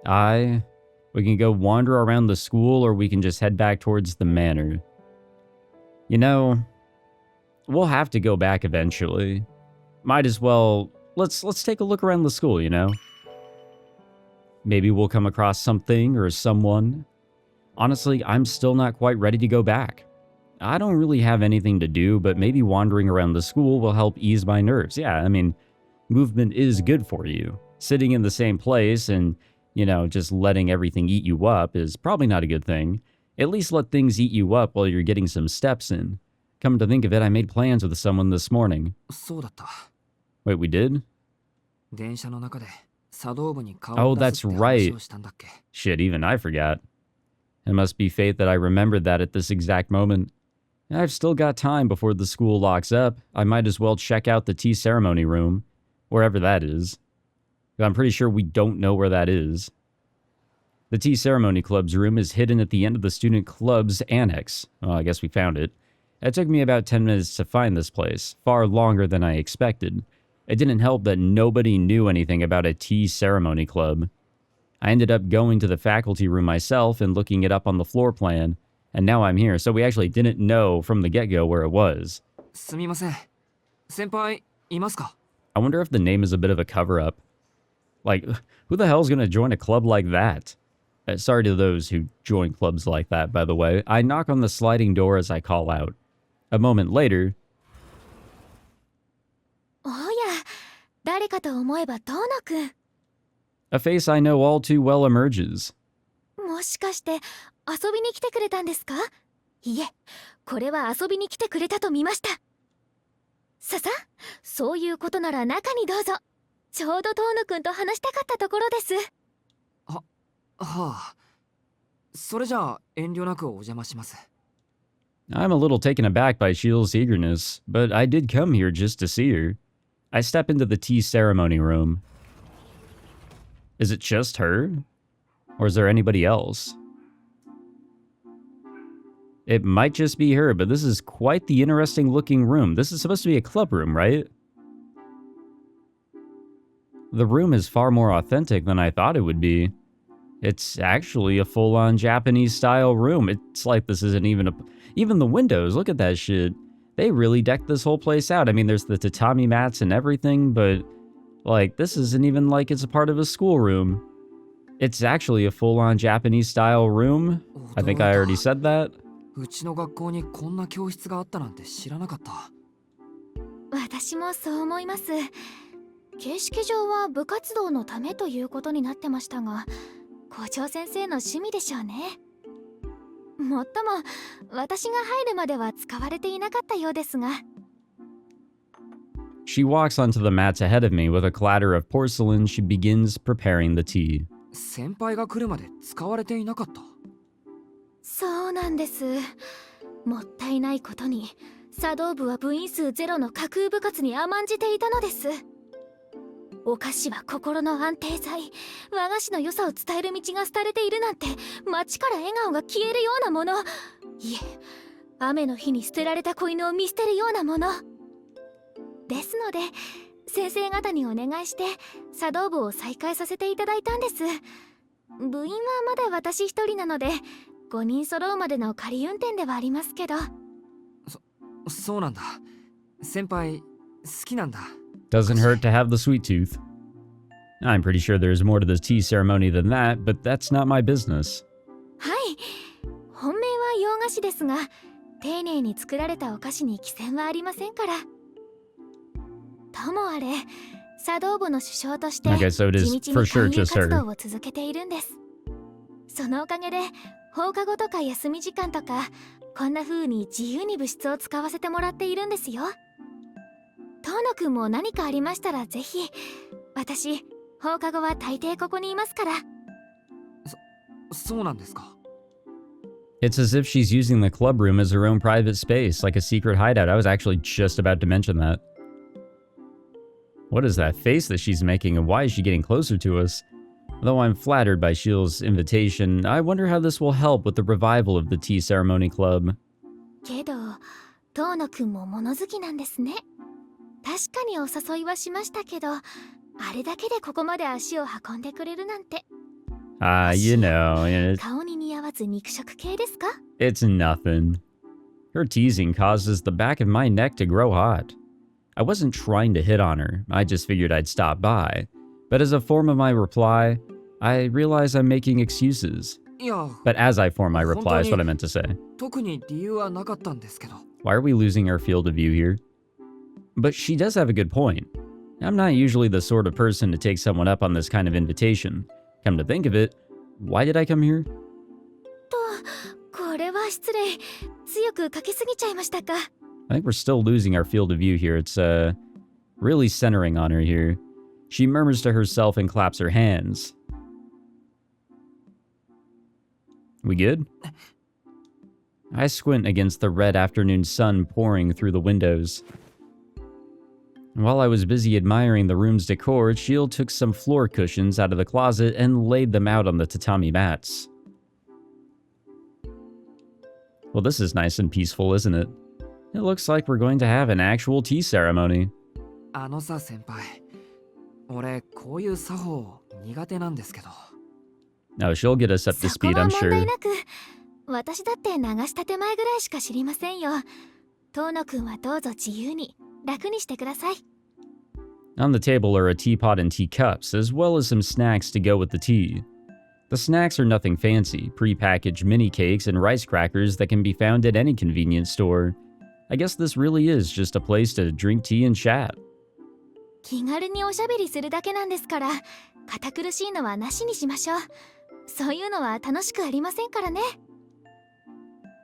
We can go wander around the school, or we can just head back towards the manor. You know, we'll have to go back eventually. Might as well, let's take a look around the school, you know? Maybe we'll come across something or someone. Honestly, I'm still not quite ready to go back. I don't really have anything to do, but maybe wandering around the school will help ease my nerves. Yeah, I mean, movement is good for you. Sitting in the same place and, you know, just letting everything eat you up is probably not a good thing. At least let things eat you up while you're getting some steps in. Come to think of it, I made plans with someone this morning. そうだった。 Wait, we did? 電車の中で茶道部に顔 Oh, を出 that's すって話 right. をしたんだっけ。 Shit, even I forgot. It must be fate that I remembered that at this exact moment. I've still got time before the school locks up. I might as well check out the tea ceremony room, wherever that is. I'm pretty sure we don't know where that is. The tea ceremony club's room is hidden at the end of the student club's annex. Well, I guess we found it. It took me about 10 minutes to find this place, far longer than I expected. It didn't help that nobody knew anything about a tea ceremony club. I ended up going to the faculty room myself and looking it up on the floor plan, and now I'm here, so we actually didn't know from the get-go where it was. すみません。先輩、いますか? I wonder if the name is a bit of a cover-up. Like, who the hell's gonna join a club like that? Sorry to those who join clubs like that, by the way. I knock on the sliding door as I call out. A moment later... おや、誰かと思えばトーノくん。 A face I know all too well emerges. もしかして遊びに来てくれたんですか？いえ、これは遊びに来てくれたと見ました。ささ、そういうことなら中にどうぞ。ちょうどトーノくんと話したかったところです。はあ。それじゃあ遠慮なくお邪魔します。I'm a little taken aback by Shield's eagerness, but I did come here just to see her. I step into the tea ceremony room. Is it just her? Or is there anybody else? It might just be her, but this is quite the interesting looking room. This is supposed to be a club room, right? The room is far more authentic than I thought it would be. It's actually a full-on Japanese-style room. It's like this isn't even a... Even the windows, look at that shit. They really decked this whole place out. I mean, there's the tatami mats and everything, but... Like, this isn't even like it's a part of a schoolroom. It's actually a full-on Japanese-style room. I think I already said that. うちの学校にこんな教室があったなんて知らなかった。私もそう思います。形式上は部活動のためということになってましたが、校長先生の趣味でしょうね。もっとも私が入るまでは使われていなかったようですが。She walks onto the mats ahead of me with a clatter of porcelain. She begins preparing the tea. 先輩が来るまで使われていなかった。そうなんです。もったいないことに茶道部は部員数ゼロの架空部活に甘んじていたのです。お菓子は心の安定剤、和菓子の良さを伝える道が廃れているなんて、街から笑顔が消えるようなもの、いえ、雨の日に捨てられた子犬を見捨てるようなものですので、先生方にお願いして茶道部を再開させていただいたんです。部員はまだ私一人なので5人揃うまでの仮運転ではありますけど。そうなんだ。先輩好きなんだ。Doesn't hurt to have the sweet tooth. I'm pretty sure there's more to the tea ceremony than that, but that's not my business. はい、本命は洋菓子ですが、丁寧に作られたお菓子に寄せはありませんから。ともあれ、茶道部の首相として地 Okay, so it 道 is に for 勧 sure 誘 just 活 her. 動を続けているんです。そのおかげで放課後とか休み時間とかこんな風に自由に部室を使わせてもらっているんですよ。トーノくんも何かありましたらぜひ。私放課後は大抵ここにいますから。そうなんですか。It's as if she's using the club room as her own private space, like a secret hideout. I was actually just about to mention that. What is that face that she's making, and why is she getting closer to us? Though I'm flattered by Shield's invitation, I wonder how this will help with the revival of the tea ceremony club. けどトーノくんも物好きなんですね。確かにお誘いはしましたけど、あれだけでここまで足を運んでくれるなんて。You know, 顔に似合わず肉食系ですか？ it's nothing. Her teasing causes the back of my neck to grow hot. I wasn't trying to hit on her, I just figured I'd stop by. But as a form of my reply, I realize I'm making excuses. いや、 But as I form my reply is what I meant to say. 特に理由はなかったんですけど。Why are we losing our field of view here? But she does have a good point. I'm not usually the sort of person to take someone up on this kind of invitation. Come to think of it, why did I come here? これは失礼。強くかけすぎちゃいましたか。I think we're still losing our field of view here. It's, really centering on her here. She murmurs to herself and claps her hands. We good? I squint against the red afternoon sun pouring through the windows. While I was busy admiring the room's decor, Shield took some floor cushions out of the closet and laid them out on the tatami mats. Well, this is nice and peaceful, isn't it? It looks like we're going to have an actual tea ceremony. あのさ先輩、俺こういう作法苦手なんですけど。 No, she'll get us up to そこ speed, は I'm 問題 sure. なく、私だって流したて前ぐらいしか知りませんよ。遠野くんはどうぞ自由に楽にしてください。 On the table are a teapot and teacups, as well as some snacks to go with the tea. The snacks are nothing fancy, pre-packaged mini cakes and rice crackers that can be found at any convenience store. I guess this really is just a place to drink tea and chat. 気軽におしゃべりするだけなんですから、堅苦しいのはなしにしましょう。そういうのは楽しくありませんからね。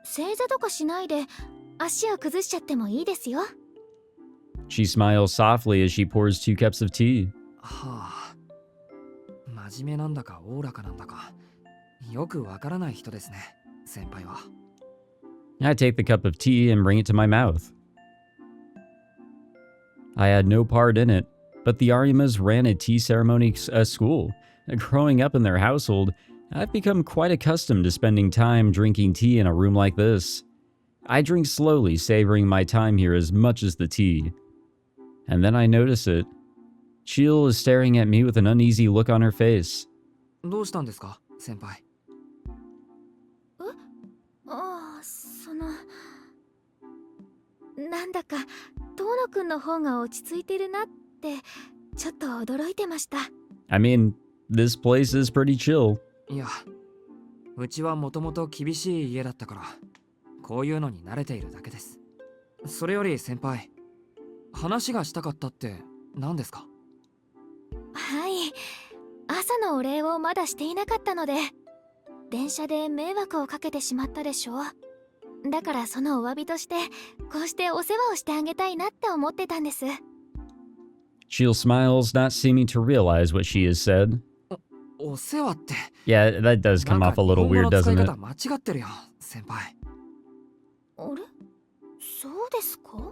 正座とかしないで足を崩しちゃってもいいですよ。 She smiles softly as she pours 2 cups of tea. はあ、真面目なんだかおおらかなんだかよくわからない人ですね、先輩は。 I take the cup of tea and bring it to my mouth. I had no part in it, but the Arimas ran a tea ceremony school. Growing up in their household, I've become quite accustomed to spending time drinking tea in a room like this. I drink slowly, savoring my time here as much as the tea. And then I notice it. Chiel is staring at me with an uneasy look on her face. どうしたんですか、先輩。ああ、なんだか遠野くんの方が落ち着いてるなってちょっと驚いてました。 I mean, this place is pretty chill. いや、うちはもともと厳しい家だったからこういうのに慣れているだけです。それより先輩、話がしたかったって何ですか？はい、朝のお礼をまだしていなかったので、電車で迷惑をかけてしまったでしょ。だからそのお詫びとしてこうしてお世話をしてあげたいなって思ってたんです。 Chiel smiles, not seeming to realize what she has said. お世話って。 Yeah, that does come off a little weird, doesn't it? 間違ってるよ、先輩。あれ？そうですか？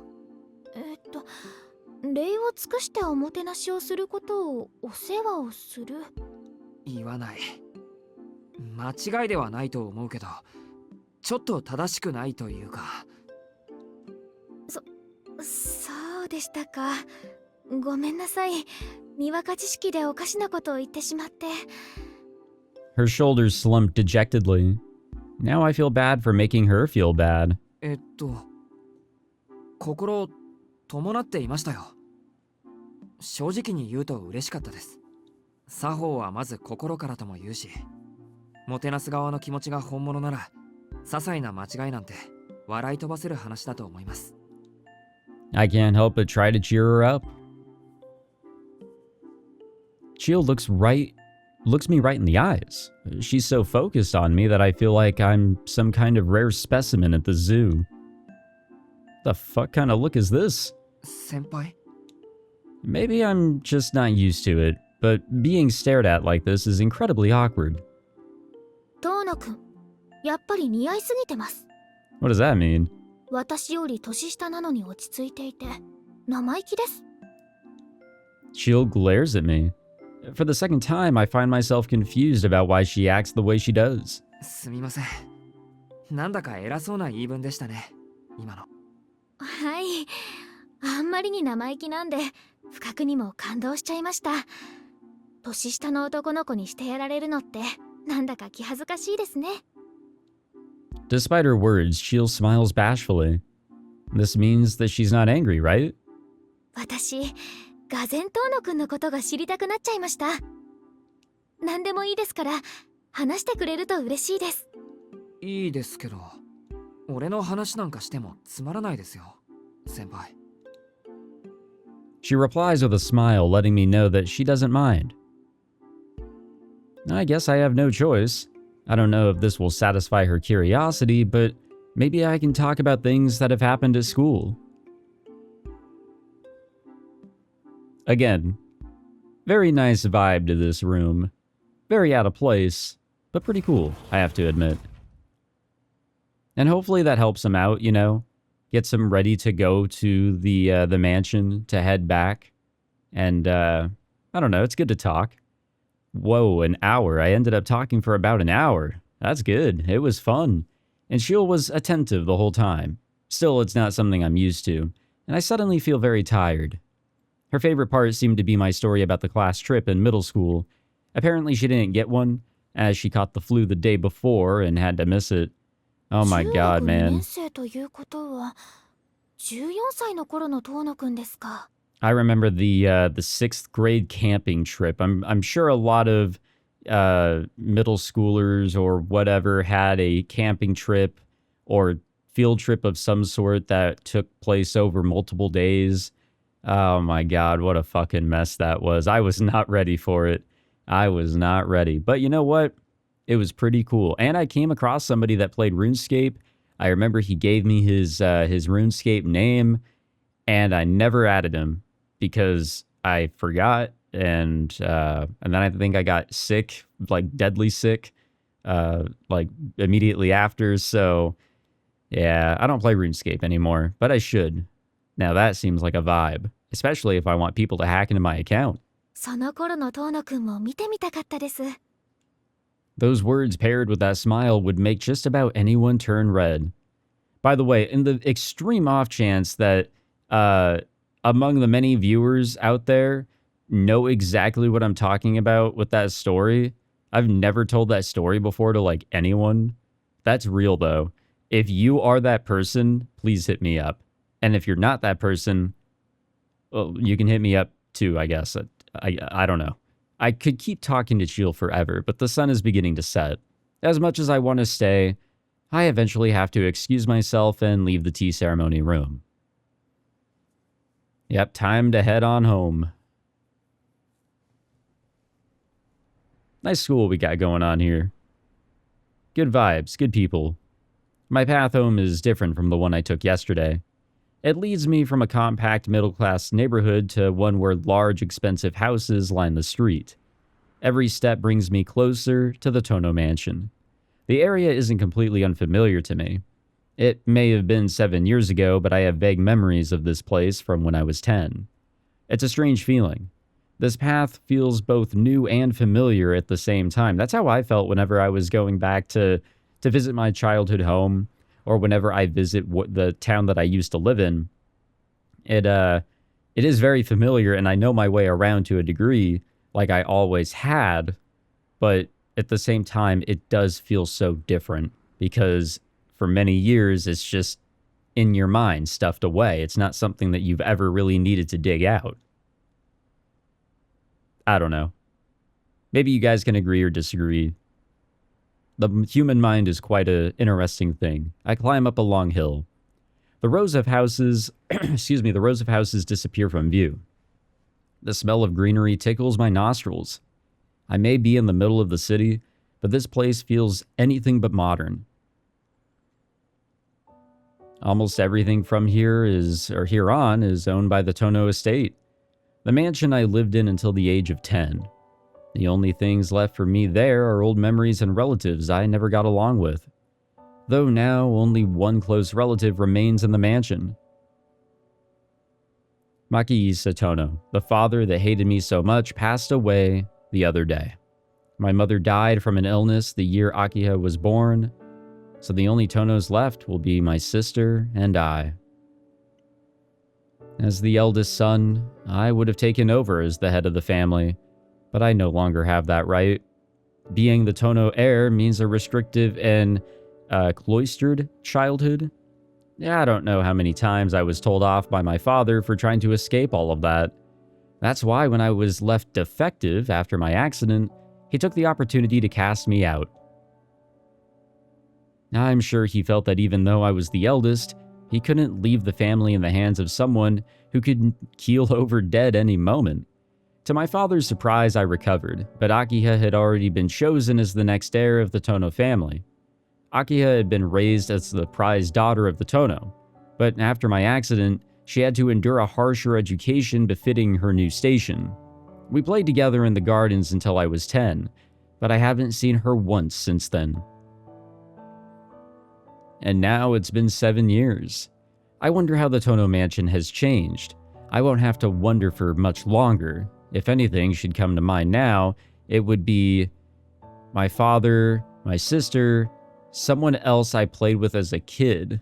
礼を尽くしておもてなしをすることをお世話をする。言わない。間違いではないと思うけど、ちょっと正しくないというか。そうでしたか。ごめんなさい。にわか知識でおかしなことを言ってしまって。 Her shoulders slumped dejectedly. Now I feel bad for making her feel bad. 心伴っていましたよ。正直に言うと嬉しかったです。作法はまず心からとも言うし、もてなす側の気持ちが本物なら、些細な間違いなんて笑い飛ばせる話だと思います。 I can't help but try to cheer her up. Chiel looks me right in the eyes. She's so focused on me that I feel like I'm some kind of rare specimen at the zoo. The fuck kind of look is this? 先輩? Maybe I'm just not used to it, but being stared at like this is incredibly awkward. 遠野くん、やっぱり似合いすぎてます。 What does that mean? 私より年下なのに落ち着いていて生意気です。 Chiel glares at me. For the second time, I find myself confused about why she acts the way she does. すみません。なんだか偉そうな言い分でしたね、今の。はい、あんまりに生意気なんで不覚にも感動しちゃいました。年下の男の子にしてやられるのってなんだか気恥ずかしいですね。 Despite her words, Chiel smiles bashfully. This means that she's not angry, right? 私、がぜん遠野くんのことが知りたくなっちゃいました。何でもいいですから話してくれると嬉しいです。いいですけど、俺の話なんかしてもつまらないですよ、先輩。 She replies with a smile, letting me know that she doesn't mind. I guess I have no choice. I don't know if this will satisfy her curiosity, but maybe I can talk about things that have happened at school. Again, very nice vibe to this room. Very out of place, but pretty cool, I have to admit. And hopefully that helps him out, you know, gets him ready to go to the mansion to head back. And I don't know, it's good to talk. Whoa, an hour. I ended up talking for about an hour. That's good. It was fun. And Shiel was attentive the whole time. Still, it's not something I'm used to. And I suddenly feel very tired. Her favorite part seemed to be my story about the class trip in middle school. Apparently she didn't get one, as she caught the flu the day before and had to miss it. Oh my god, man. 中学2年生ということは14歳の頃の遠野くんですか。 I remember the 6th grade camping trip. I'm sure a lot of middle schoolers or whatever had a camping trip or field trip of some sort that took place over multiple days. Oh my god, what a fucking mess that was. I was not ready for it. I was not ready. But you know what? It was pretty cool. And I came across somebody that played RuneScape. I remember he gave me his RuneScape name, and I never added him because I forgot, and then I think I got sick, like deadly sick, like immediately after. So yeah, I don't play RuneScape anymore, but I should. Now that seems like a vibe, especially if I want people to hack into my account. その頃の遠野くんも見てみたかったです。 Those words paired with that smile would make just about anyone turn red. By the way, in the extreme off chance that among the many viewers out there know exactly what I'm talking about with that story, I've never told that story before to like anyone. That's real though. If you are that person, please hit me up. And if you're not that person, well, you can hit me up too, I guess. I don't know. I could keep talking to Chiel forever, but the sun is beginning to set. As much as I want to stay, I eventually have to excuse myself and leave the tea ceremony room. Yep, time to head on home. Nice school we got going on here. Good vibes, good people. My path home is different from the one I took yesterday. It leads me from a compact middle-class neighborhood to one where large, expensive houses line the street. Every step brings me closer to the Tohno mansion. The area isn't completely unfamiliar to me. It may have been 7 years ago, but I have vague memories of this place from when I was 10. It's a strange feeling. This path feels both new and familiar at the same time. That's how I felt whenever I was going back to visit my childhood home, or whenever I visit the town that I used to live in. It is very familiar, and I know my way around to a degree, like I always had, but at the same time, it does feel so different, because for many years, it's just in your mind, stuffed away. It's not something that you've ever really needed to dig out. I don't know. Maybe you guys can agree or disagree. The human mind is quite an interesting thing. I climb up a long hill. The rows of houses, the rows of houses disappear from view. The smell of greenery tickles my nostrils. I may be in the middle of the city, but this place feels anything but modern. Almost everything from here on is owned by the Tohno estate. The mansion I lived in until the age of 10. The only things left for me there are old memories and relatives I never got along with. Though now only one close relative remains in the mansion. Makihisa Tohno, the father that hated me so much, passed away the other day. My mother died from an illness the year Akiha was born, so the only Tohnos left will be my sister and I. As the eldest son, I would have taken over as the head of the family, but I no longer have that right. Being the Tohno heir means a restrictive and cloistered childhood. I don't know how many times I was told off by my father for trying to escape all of that. That's why when I was left defective after my accident, he took the opportunity to cast me out. I'm sure he felt that even though I was the eldest, he couldn't leave the family in the hands of someone who could keel over dead any moment. To my father's surprise, I recovered, but Akiha had already been chosen as the next heir of the Tohno family. Akiha had been raised as the prized daughter of the Tohno, but after my accident, she had to endure a harsher education befitting her new station. We played together in the gardens until I was 10, but I haven't seen her once since then. and now it's been 7 years. I wonder how the Tohno mansion has changed. I won't have to wonder for much longer. If anything should come to mind now, it would be my father, my sister, someone else I played with as a kid.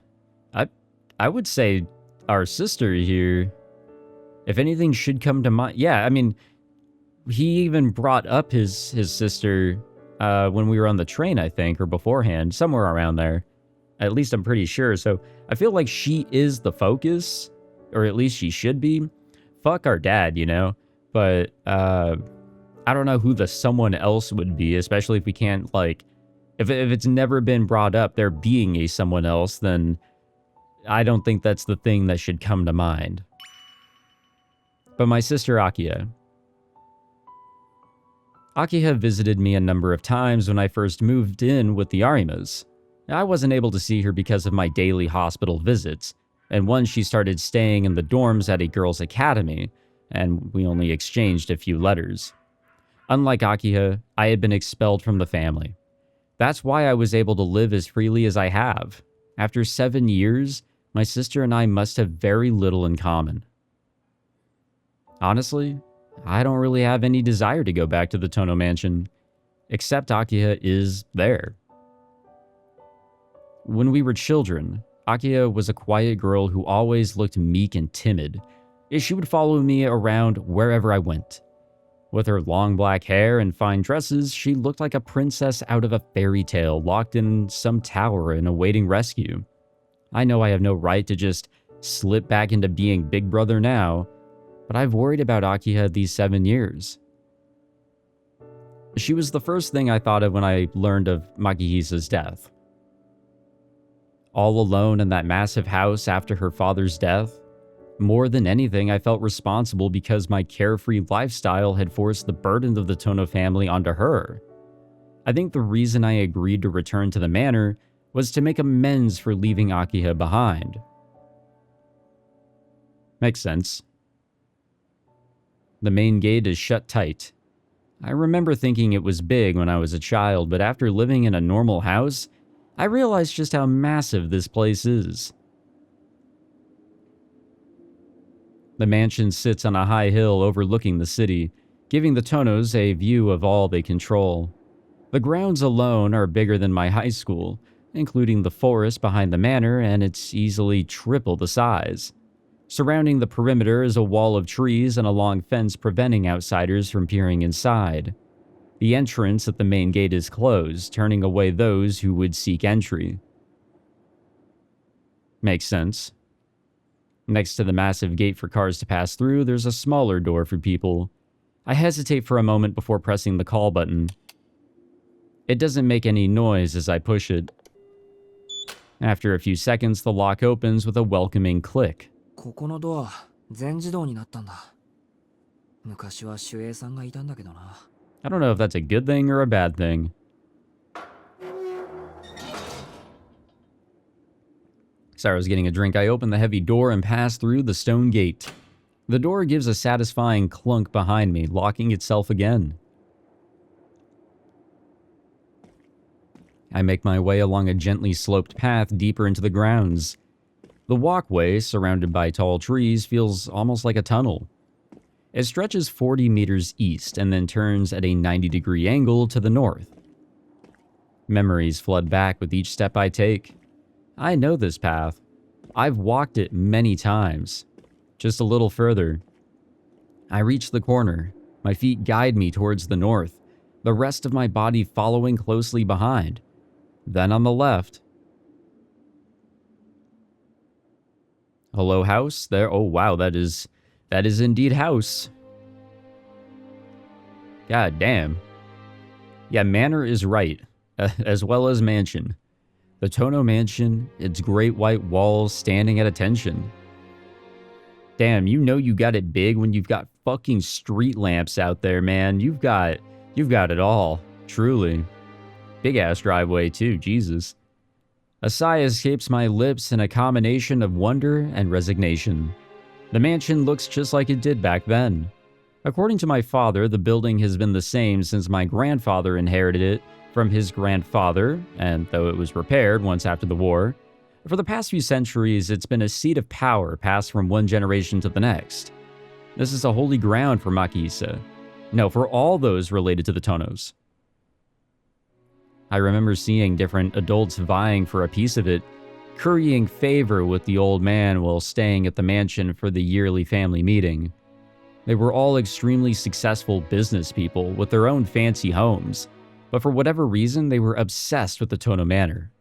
I would say our sister here. If anything should come to mind, yeah, I mean, he even brought up his sister when we were on the train, I think, or beforehand, somewhere around there. At least I'm pretty sure. So I feel like she is the focus, or at least she should be. Fuck our dad, you know? But I don't know who the someone else would be, especially if we can't, like, if it's never been brought up, there being a someone else, then I don't think that's the thing that should come to mind. But my sister Akiha. Akiha visited me a number of times when I first moved in with the Arimas. I wasn't able to see her because of my daily hospital visits, and once she started staying in the dorms at a girls' academy, and we only exchanged a few letters. Unlike Akiha, I had been expelled from the family. That's why I was able to live as freely as I have. After 7 years, my sister and I must have very little in common. Honestly, I don't really have any desire to go back to the Tohno mansion, except Akiha is there. When we were children, Akiha was a quiet girl who always looked meek and timid. She would follow me around wherever I went. With her long black hair and fine dresses, she looked like a princess out of a fairy tale locked in some tower and awaiting rescue. I know I have no right to just slip back into being Big Brother now, but I've worried about Akiha these 7 years. She was the first thing I thought of when I learned of Makihisa's death. All alone in that massive house after her father's death, more than anything, I felt responsible because my carefree lifestyle had forced the burden of the Tohno family onto her. I think the reason I agreed to return to the manor was to make amends for leaving Akiha behind. Makes sense. The main gate is shut tight. I remember thinking it was big when I was a child, but after living in a normal house, I realized just how massive this place is. The mansion sits on a high hill overlooking the city, giving the Tohnos a view of all they control. The grounds alone are bigger than my high school, including the forest behind the manor, and it's easily triple the size. Surrounding the perimeter is a wall of trees and a long fence preventing outsiders from peering inside. The entrance at the main gate is closed, turning away those who would seek entry. Makes sense. Next to the massive gate for cars to pass through, there's a smaller door for people. I hesitate for a moment before pressing the call button. It doesn't make any noise as I push it. After a few seconds, the lock opens with a welcoming click. ここのドア全自動になったんだ。昔は守衛さんがいたんだけどな。I don't know if that's a good thing or a bad thing. Sorry, I was getting a drink. I opened the heavy door and passed through the stone gate. The door gives a satisfying clunk behind me, locking itself again. I make my way along a gently sloped path deeper into the grounds. The walkway, surrounded by tall trees, feels almost like a tunnel. It stretches 40 meters east and then turns at a 90-degree angle to the north. Memories flood back with each step I take. I know this path. I've walked it many times. Just a little further. I reach the corner. My feet guide me towards the north, the rest of my body following closely behind. Then on the left. Hello, house? There. Oh, wow, that is indeed house. God damn. Yeah, manor is right, as well as mansion. The Tohno mansion, its great white walls standing at attention. Damn, you know you got it big when you've got fucking street lamps out there, man. You've got it all, truly. Big ass driveway too, Jesus. A sigh escapes my lips in a combination of wonder and resignation. The mansion looks just like it did back then. According to my father, the building has been the same since my grandfather inherited it from his grandfather, and though it was repaired once after the war, For the past few centuries, it's been a seat of power passed from one generation to the next. This is a holy ground for Makihisa. No, for all those related to the Tohnos. I remember seeing different adults vying for a piece of it, currying favor with the old man while staying at the mansion for the yearly family meeting. They were all extremely successful business people with their own fancy homes, but for whatever reason, they were obsessed with the Tohno Manor.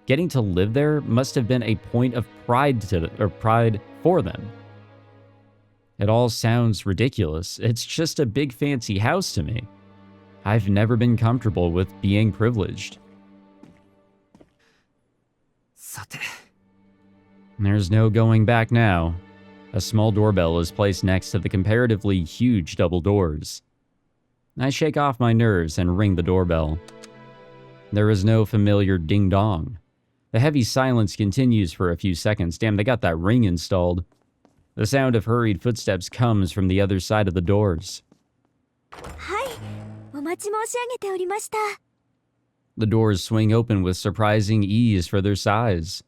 Getting to live there must have been a point of pride for them. It all sounds ridiculous. It's just a big fancy house to me. I've never been comfortable with being privileged. さて There's no going back now. A small doorbell is placed next to the comparatively huge double doors. I shake off my nerves and ring the doorbell. There is no familiar ding-dong. The heavy silence continues for a few seconds. Damn, they got that ring installed. The sound of hurried footsteps comes from the other side of the doors. はい、お待ち申し上げておりました。 The doors swing open with surprising ease for their size.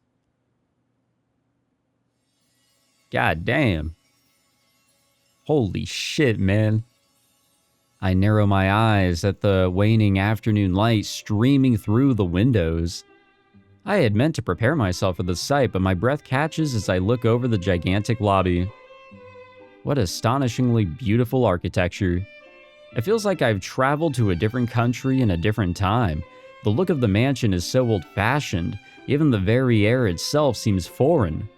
God damn. Holy shit, man. I narrow my eyes at the waning afternoon light streaming through the windows. I had meant to prepare myself for the sight, but my breath catches as I look over the gigantic lobby. What astonishingly beautiful architecture. It feels like I've traveled to a different country in a different time. The look of the mansion is so old-fashioned, even the very air itself seems foreign.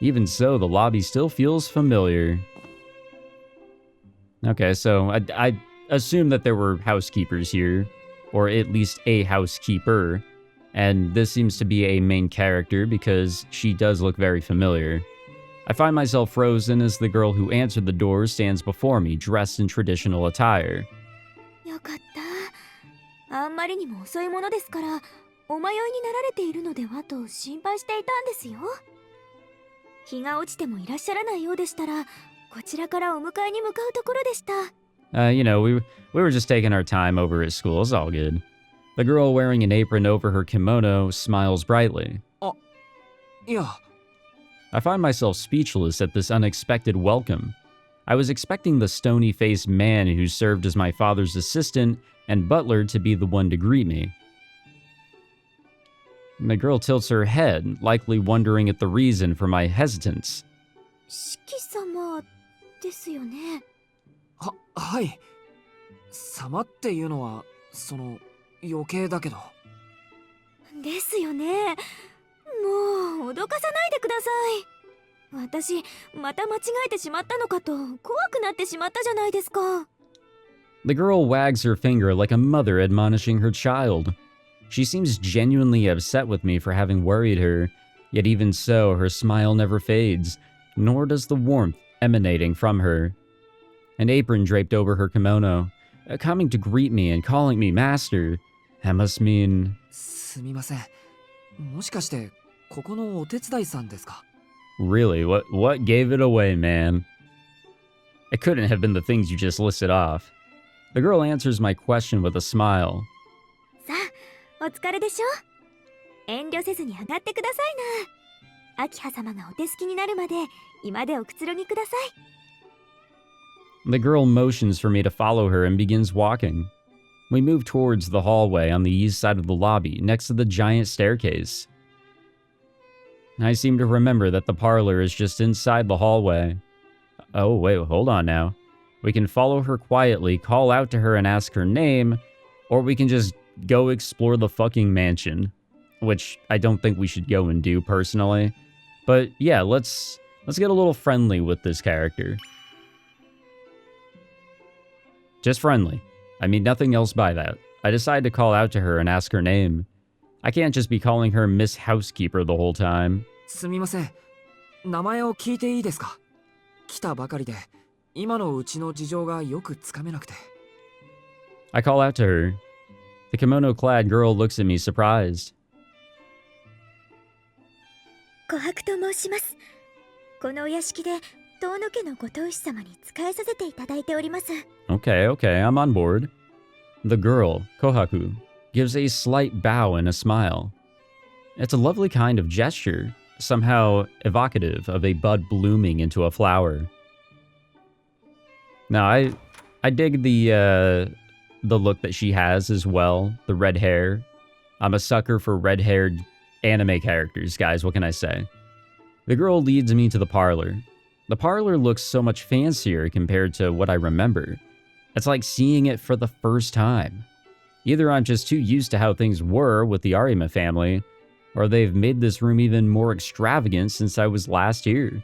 Even so, the lobby still feels familiar. Okay, so I assume that there were housekeepers here, or at least a housekeeper, and this seems to be a main character because she does look very familiar. I find myself frozen as the girl who answered the door stands before me, dressed in traditional attire. よかった。あんまりにも遅いものですから、お迷いになられているのではと心配していたんですよ。日が落ちてもいらっしゃらないようでしたら、こちらからお迎えに向かうところでした。You know, we were just taking our time over at school. It's all good. The girl wearing an apron over her kimono smiles brightly. いや I find myself speechless at this unexpected welcome. I was expecting the stony-faced man who served as my father's assistant and butler to be the one to greet me. The girl tilts her head, likely wondering at the reason for my hesitance. 四季様ですよね。はい。様っていうのはその余計だけど。ですよね。もう脅かさないでください。私また間違えてしまったのかと怖くなってしまったじゃないですか。 The girl wags her finger like a mother admonishing her child. She seems genuinely upset with me for having worried her, yet even so, her smile never fades, nor does the warmth emanating from her. An apron draped over her kimono, coming to greet me and calling me master. That must mean... すみません。もしかしてここのお手伝いさんですか？ Really? What gave it away, man? It couldn't have been the things you just listed off. The girl answers my question with a smile. さあ、お疲れでしょ。遠慮せずに上がってくださいな。秋葉様がお手すきになるまで居間でおくつろぎください。 The girl motions for me to follow her and begins walking. We move towards the hallway on the east side of the lobby, next to the giant staircase. I seem to remember that the parlor is just inside the hallway. Oh, wait, hold on now. We can follow her quietly, call out to her and ask her name, or we can just go explore the fucking mansion, which I don't think we should go and do personally. But yeah, let's get a little friendly with this character. Just friendly. I mean nothing else by that. I decide to call out to her and ask her name. I can't just be calling her Miss Housekeeper the whole time. すみません。名前を聞いていいですか？来たばかりで今のうちの事情がよくつかめなくて。 I call out to her. The kimono-clad girl looks at me surprised. 琥珀と申します。このお屋敷で遠野家のご当主様に仕えさせていただいております。 Okay, I'm on board. The girl, Kohaku, gives a slight bow and a smile. It's a lovely kind of gesture, somehow evocative of a bud blooming into a flower. Now, I dig the look that she has as well, the red hair. I'm a sucker for red-haired anime characters, guys, what can I say? The girl leads me to the parlor. The parlor looks so much fancier compared to what I remember. It's like seeing it for the first time. Either I'm just too used to how things were with the Arima family, or they've made this room even more extravagant since I was last here.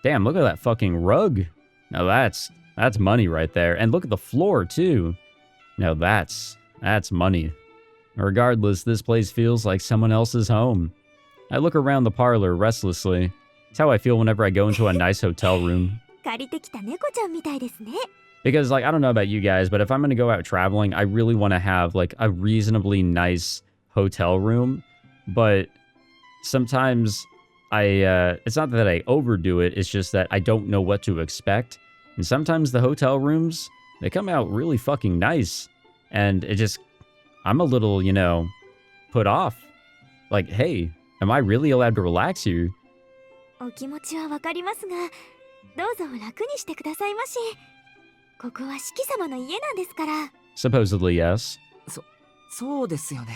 Damn, look at that fucking rug. Now that's money right there. And look at the floor, too. Now that's money. Regardless, this place feels like someone else's home. I look around the parlor restlessly. It's how I feel whenever I go into a nice hotel room. 借りてきた猫ちゃんみたいですね。 Because, like, I don't know about you guys, but if I'm going to go out traveling, I really want to have, like, a reasonably nice hotel room. But sometimes it's not that I overdo it, it's just that I don't know what to expect. And sometimes the hotel rooms, they come out really fucking nice. And I'm a little, you know, put off. Like, hey, am I really allowed to relax here? お気持ちはわかりますが、どうぞ楽にしてくださいまし。ここは四季様の家なんですから。 Supposedly, yes. そうですよね。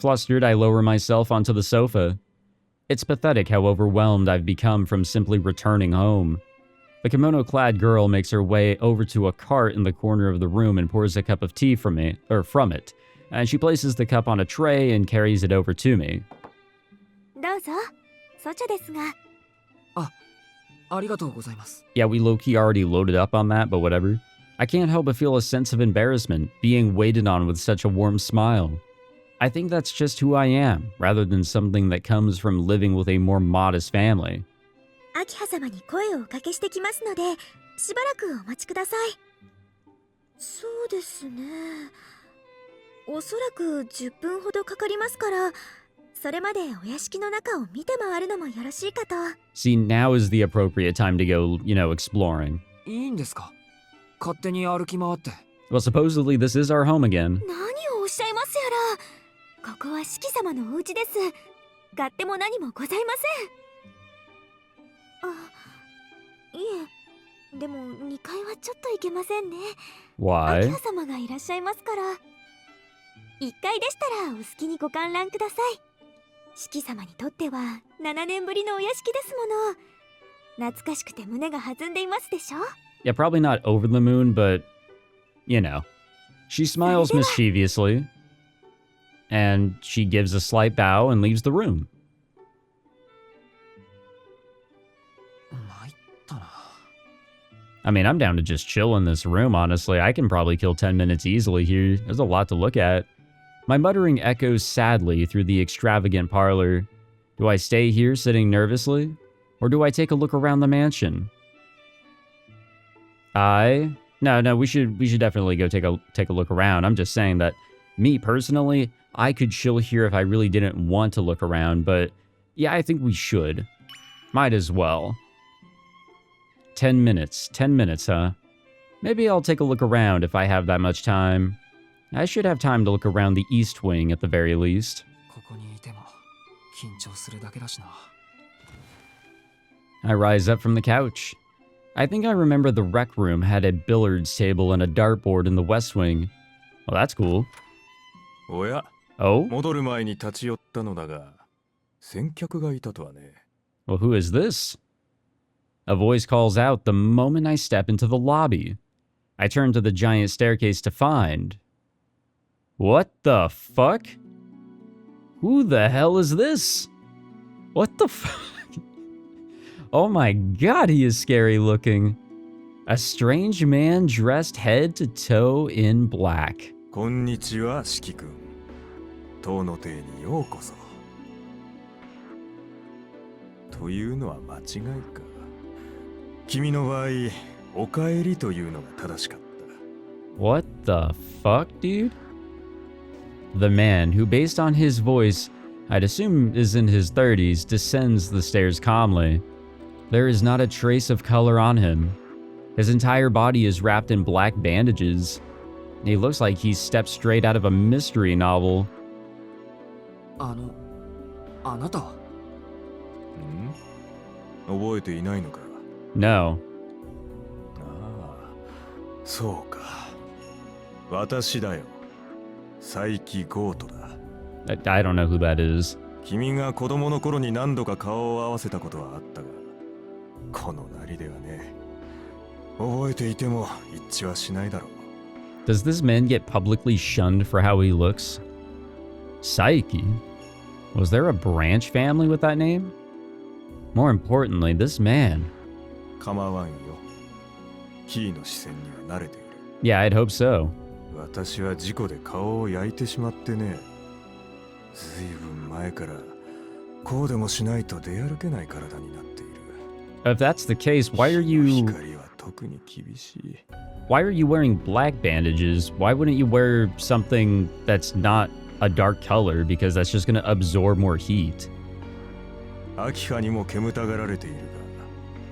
Flustered, I lower myself onto the sofa. It's pathetic how overwhelmed I've become from simply returning home. The kimono-clad girl makes her way over to a cart in the corner of the room and pours a cup of tea from it, and she places the cup on a tray and carries it over to me. どうぞ。そちゃですが。ありがとうございます。 Yeah, we low-key already loaded up on that, but whatever. I can't help but feel a sense of embarrassment, being waited on with such a warm smile. I think that's just who I am, rather than something that comes from living with a more modest family. 秋葉様に声をおかけしてきますので、しばらくお待ちください。そうですね。おそらく10分ほどかかりますから、それまでお屋敷の中を見て回るのもよろしいかと。 See, now is the appropriate time to go, you know, exploring. いいんですか？勝手に歩き回って。 Well, supposedly this is our home again. 何をおっしゃいますやら。ここは四季様のお家です。勝手も何もございません。いえ、でも2階はちょっと行けませんね。 Why? 秋葉様がいらっしゃいますから。1階でしたらお好きにご観覧ください。四季様にとっては7年ぶりのお屋敷ですもの。懐かしくて胸が弾んでいますでしょ。 Yeah, probably not over the moon, but, you know. She smiles mischievously, and she gives a slight bow and leaves the room. 参ったな。 I mean, I'm down to just chill in this room, honestly. I can probably kill 10 minutes easily here. There's a lot to look at. My muttering echoes sadly through the extravagant parlor. Do I stay here sitting nervously? Or do I take a look around the mansion? No, we should definitely go take a look around. I'm just saying that me personally, I could chill here if I really didn't want to look around, but yeah, I think we should. Might as well. 10 minutes, huh? Maybe I'll take a look around if I have that much time. I should have time to look around the east wing at the very least. ここにいても緊張するだけだしな。 I rise up from the couch. I think I remember the rec room had a billiards table and a dartboard in the west wing. Well, that's cool. おや、 Oh? 戻る前に立ち寄ったのだが、先客がいたとはね。 Well, who is this? A voice calls out the moment I step into the lobby. I turn to the giant staircase to find... What the fuck? Who the hell is this? What the fuck? Oh my god, he is scary looking. A strange man dressed head to toe in black. こんにちは、四季君。塔の邸にようこそ。というのは間違いか。君の場合、お帰りというのが正しかった。What the fuck, dude? The man, who based on his voice, I'd assume is in his 30s, descends the stairs calmly. There is not a trace of color on him. His entire body is wrapped in black bandages. He looks like he stepped straight out of a mystery novel. あなたは覚えていないのか。 No. ああ、そうか。私だよ。佐伯ゴートだ。I don't know who that is. 君が子供の頃に何度か顔を合わせたことはあったが、このなりではね、覚えていても一致はしないだろう。 Does this man get publicly shunned for how he looks? Saiki? Was there a branch family with that name? More importantly, this man. 構わんよ。キーの視線には慣れている。 Yeah, I'd hope so. 私は事故で顔を焼いてしまってね。ずいぶん前からこうでもしないと出歩けない体になっている。 If that's the case, why are you光は特に厳しい。 wearing black bandages? Why wouldn't you wear something that's not a dark color, because that's just going to absorb more heat? アキハにも煙たがられている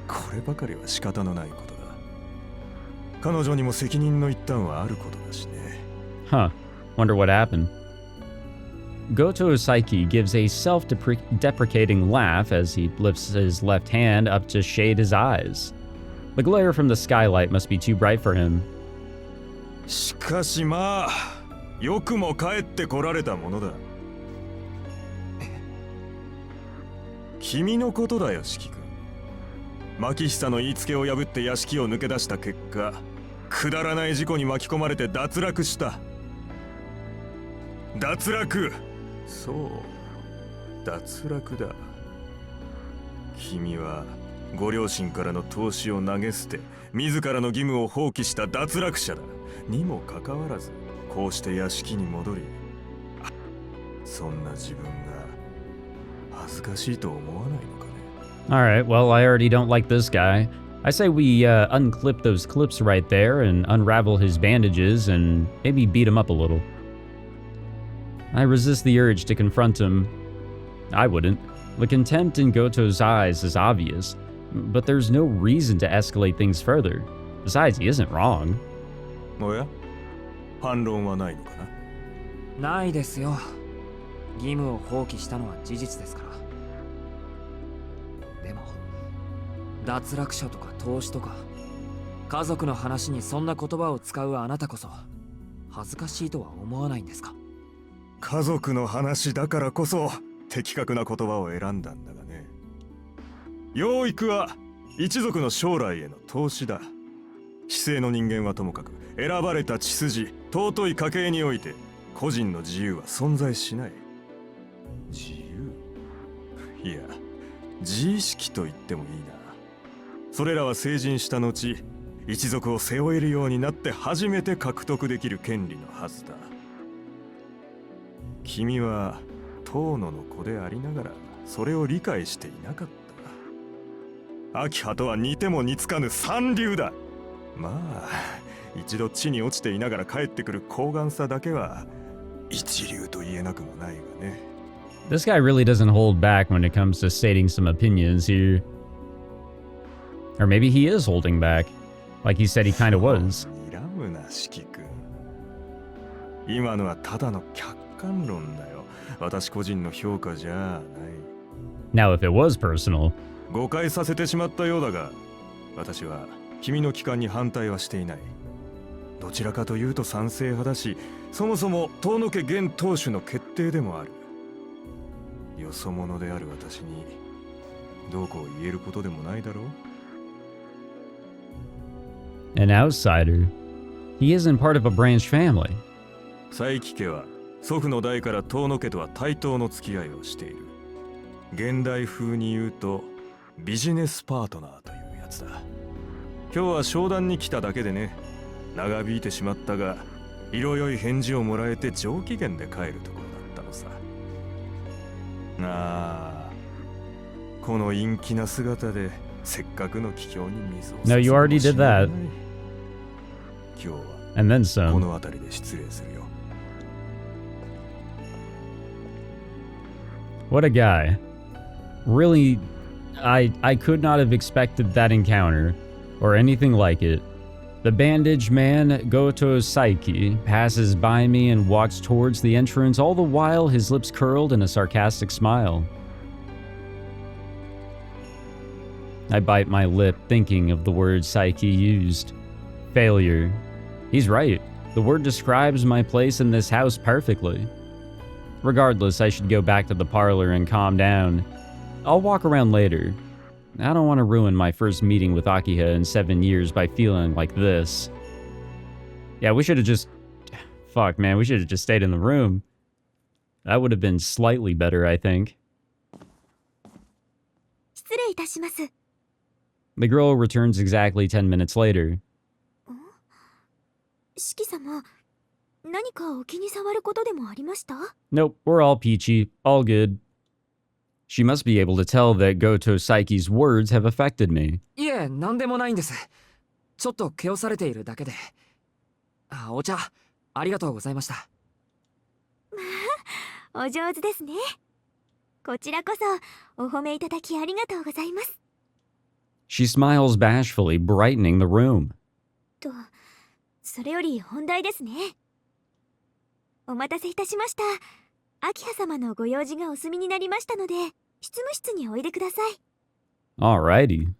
が、こればかりは仕方のないことだ。彼女にも責任の一端はあることだしね。 Huh. Wonder what happened. Goto Saiki gives a self-deprecating laugh as he lifts his left hand up to shade his eyes. The glare from the skylight must be too bright for him. しかしまあ、よくも帰ってこられたものだ。君のことだよ、四季君。牧久の言いつけを破って屋敷を抜け出した結果、くだらない事故に巻き込まれて脱落した。脱落。そう、脱落だ。君はご両親からの投資を投げ捨て、自らの義務を放棄した脱落者だ。にもかかわらず、こうして屋敷に戻り、そんな自分が恥ずかしいと思わないのかね。 Alright, well, I already don't like this guy. I say we unclip those clips right there and unravel his bandages and maybe beat him up a little. I resist the urge to confront him. I wouldn't. The contempt in Goto's eyes is obvious, but there's no reason to escalate things further. Besides, he isn't wrong. おや、反論はないのかな。ないですよ。義務を放棄したのは事実ですから。でも脱落者とか投資とか家族の話にそんな言葉を使うあなたこそ恥ずかしいとは思わないんですか。家族の話だからこそ的確な言葉を選んだんだがね。養育は一族の将来への投資だ。市井の人間はともかく選ばれた血筋、尊い家系において個人の自由は存在しない。自由？いや、自意識と言ってもいいな。それらは成人した後、一族を背負えるようになって初めて獲得できる権利のはずだ。君は遠野の子でありながらそれを理解していなかった。秋葉とは似ても似つかぬ三流だ。まあ一度地に落ちていながら帰ってくる高顔さだけは一流と言えなくもないがね。 This guy really doesn't hold back when it comes to stating some opinions here. Or maybe he is holding back, like he said he kind of was. 睨むな、四季君。今のはただの客観論だよ。私個人の評価じゃない。 Now, if it was personal, 誤解させてしまったようだが、私は君の帰還に反対はしていない。どちらかというと賛成派だし、そもそも遠野家現当主の決定でもある。よそ者である私にどうこう言えることでもないだろう。 an outsider. He isn't part of a branch family. 佐伯家は祖父の代から遠野家とは対等の付き合いをしている。現代風に言うとビジネスパートナーというやつだ。今日は商談に来ただけでね。長引いてしまったが、色良い返事をもらえて上機嫌で帰るところだったのさ。ああ、この陰気な姿でせっかくの帰郷に水を注ぐ No, you already did that. 今日は And then こ some. の辺りで失礼するよ。 What a guy. Really, I could not have expected that encounter or anything like it. The bandaged man, Goto Saiki, passes by me and walks towards the entrance, all the while his lips curled in a sarcastic smile. I bite my lip, thinking of the word Saiki used. Failure. He's right. The word describes my place in this house perfectly. Regardless, I should go back to the parlor and calm down. I'll walk around later. I don't want to ruin my first meeting with Akiha in 7 years by feeling like this. Yeah, we should have just... Fuck, man, we should have just stayed in the room. That would have been slightly better, I think. 失礼いたします。 The girl returns exactly 10 minutes later. 四季様、何かお気に障ることでもありました？ Nope, we're all peachy, all good. She must be able to tell that Goto Saiki's words have affected me. いえ、なんでもないんです。ちょっと気をされているだけで。あ、お茶、ありがとうございました。まあ、お上手ですね。こちらこそ、お褒めいただきありがとうございます。 She smiles bashfully, brightening the room. と、それより本題ですね。お待たせいたしました。秋葉様のご用事がお済みになりましたので、執務室においでください。 Alrighty.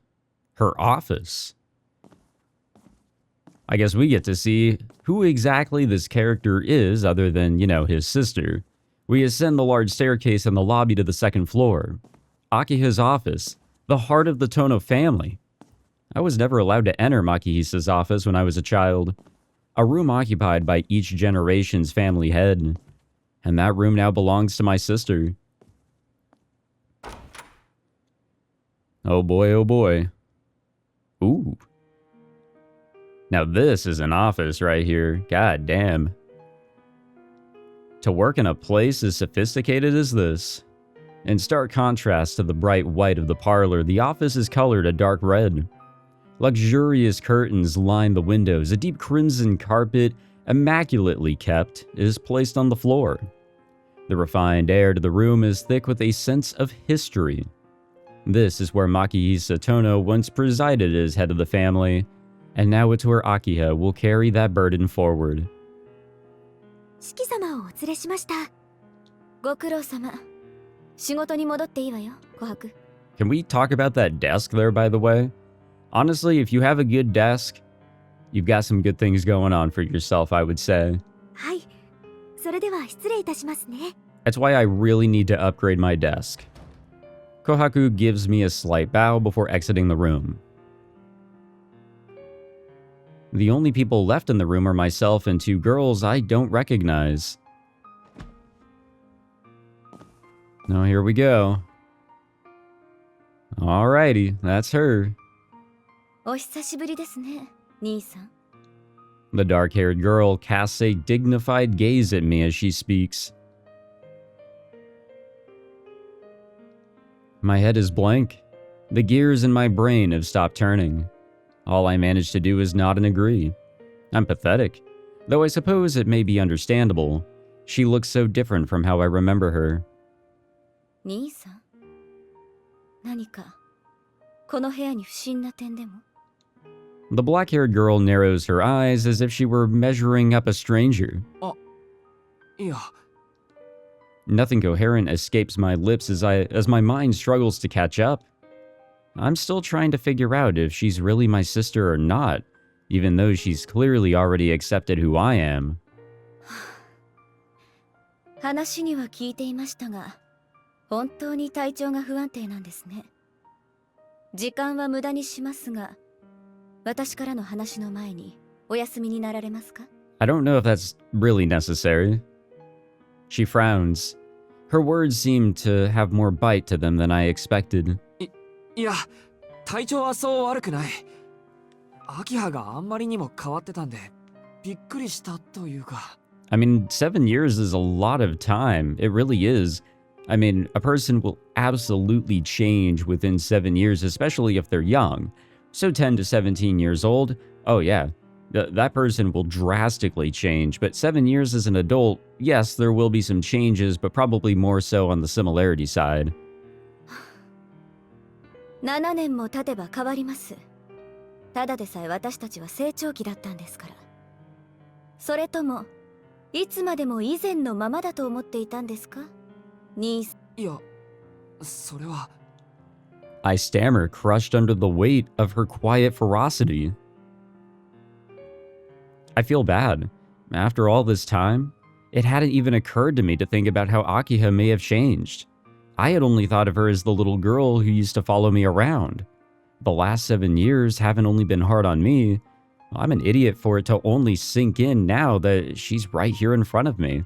Her office. I guess we get to see who exactly this character is other than, you know, his sister. We ascend the large staircase in the lobby to the second floor. Akiha's office, the heart of the Tohno family. I was never allowed to enter Makihisa's office when I was a child. A room occupied by each generation's family head. And that room now belongs to my sister. Oh boy, oh boy. Ooh. Now this is an office right here. God damn. To work in a place as sophisticated as this. In stark contrast to the bright white of the parlor, the office is colored a dark red. Luxurious curtains line the windows. A deep crimson carpet, immaculately kept, is placed on the floor. The refined air to the room is thick with a sense of history. This is where Makihisa Tohno once presided as head of the family, and now it's where Akiha will carry that burden forward. 四季様をお連れしました。ご苦労様。仕事に戻っていいわよ、琥珀。 Can we talk about that desk there, by the way? Honestly, if you have a good desk, you've got some good things going on for yourself, I would say. はい。それでは失礼いたしますね。 That's why I really need to upgrade my desk. Kohaku gives me a slight bow before exiting the room. The only people left in the room are myself and two girls I don't recognize. Oh, here we go. Alrighty, that's her. お久しぶりですね、兄さん。 The dark-haired girl casts a dignified gaze at me as she speaks. My head is blank. The gears in my brain have stopped turning. All I manage to do is nod and agree. I'm pathetic, though I suppose it may be understandable. She looks so different from how I remember her. 兄さん、何かこの部屋に不審な点でも？ The black-haired girl narrows her eyes as if she were measuring up a stranger. いや、 Nothing coherent escapes my lips as my mind struggles to catch up. I'm still trying to figure out if she's really my sister or not, even though she's clearly already accepted who I am. 話には聞いていましたが、本当に体調が不安定なんですね。時間は無駄にしますが、私からの話の前にお休みになられますか？ I don't know if that's really necessary. She frowns. Her words seem to have more bite to them than I expected. いや、体調はそう悪くない。秋葉があんまりにも変わってたんで、びっくりしたというか。I mean, 7 years is a lot of time. It really is. I mean, a person will absolutely change within 7 years, especially if they're young. So 10 to 17 years old, oh yeah, that person will drastically change. But 7 years as an adult, yes, there will be some changes, but probably more so on the similarity side. 7年も経てば変わります。ただでさえ私たちは成長期だったんですから。それともいつまでも以前のままだと思っていたんですか、兄さん。いや、それは。 I stammer, crushed under the weight of her quiet ferocity. I feel bad. After all this time, it hadn't even occurred to me to think about how Akiha may have changed. I had only thought of her as the little girl who used to follow me around. The last 7 years haven't only been hard on me. I'm an idiot for it to only sink in now that she's right here in front of me.